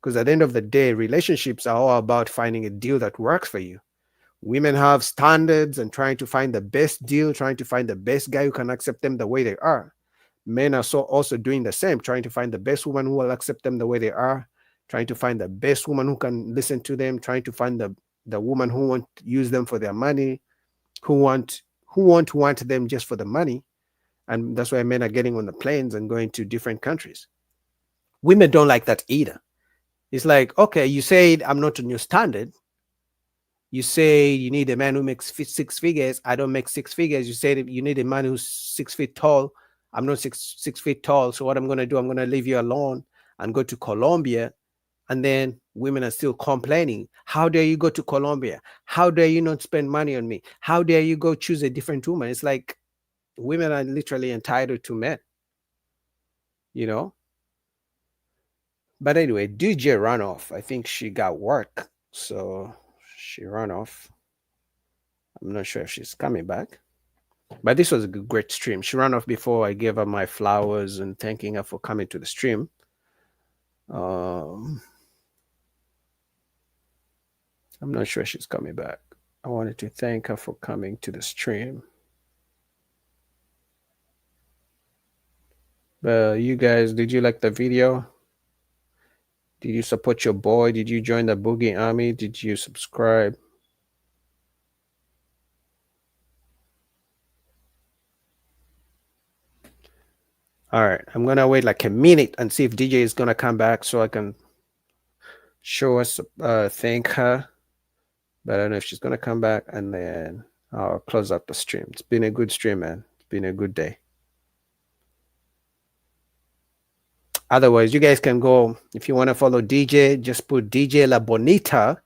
Because at the end of the day, relationships are all about finding a deal that works for you. Women have standards and trying to find the best deal, trying to find the best guy who can accept them the way they are. Men are also doing the same, trying to find the best woman who will accept them the way they are, trying to find the best woman who can listen to them, trying to find the woman who won't use them for their money, who won't want them just for the money. And that's why men are getting on the planes and going to different countries. Women don't like that either. It's like, okay, you said I'm not on your standard. You say you need a man who makes six figures. I don't make six figures. You say you need a man who's 6 feet tall. I'm not six feet tall. So what I'm going to do, I'm going to leave you alone and go to Colombia. And then women are still complaining. How dare you go to Colombia? How dare you not spend money on me? How dare you go choose a different woman? It's like women are literally entitled to men, you know? But anyway, DJ ran off. I think she got work, so she ran off. I'm not sure if she's coming back. But this was a great stream. She ran off before I gave her my flowers and thanking her for coming to the stream. I'm not sure she's coming back. I wanted to thank her for coming to the stream. But you guys, did you like the video? Did you support your boy? Did you join the Boogie Army? Did you subscribe? All right, I'm gonna wait like a minute and see if DJ is gonna come back so I can show us, thank her. But I don't know if she's gonna come back, and then I'll close up the stream. It's been a good stream, man. It's been a good day. Otherwise, you guys can go, if you want to follow DJ, just put DJ La Bonita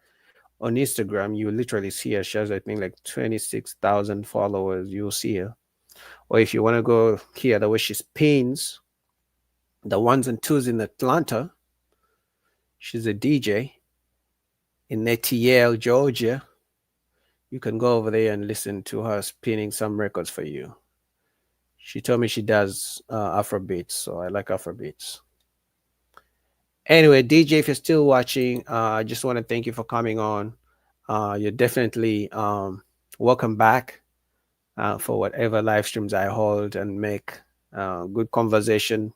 on Instagram. You literally see her. She has, I think, like 26,000 followers. You'll see her. Or if you want to go here, the way she spins the ones and twos in Atlanta, she's a DJ in ATL, Georgia. You can go over there and listen to her spinning some records for you. She told me she does Afrobeats, so I like Afrobeats. Anyway, DJ, if you're still watching, I just want to thank you for coming on. You're definitely welcome back for whatever live streams I hold and make good conversation,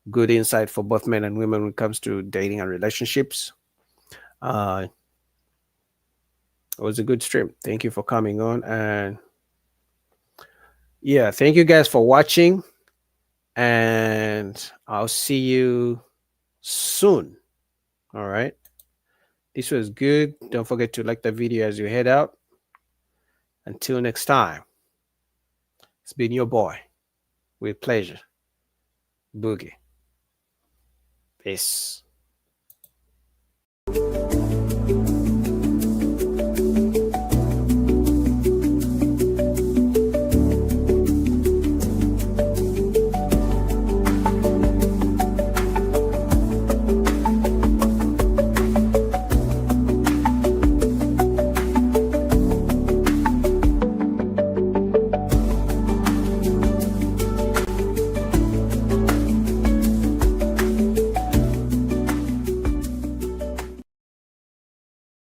good insight for both men and women when it comes to dating and relationships. It was a good stream. Thank you for coming on. And yeah, thank you guys for watching. And I'll see you soon. All right. This was good. Don't forget to like the video as you head out. Until next time, it's been your boy with pleasure, Boogie. Peace.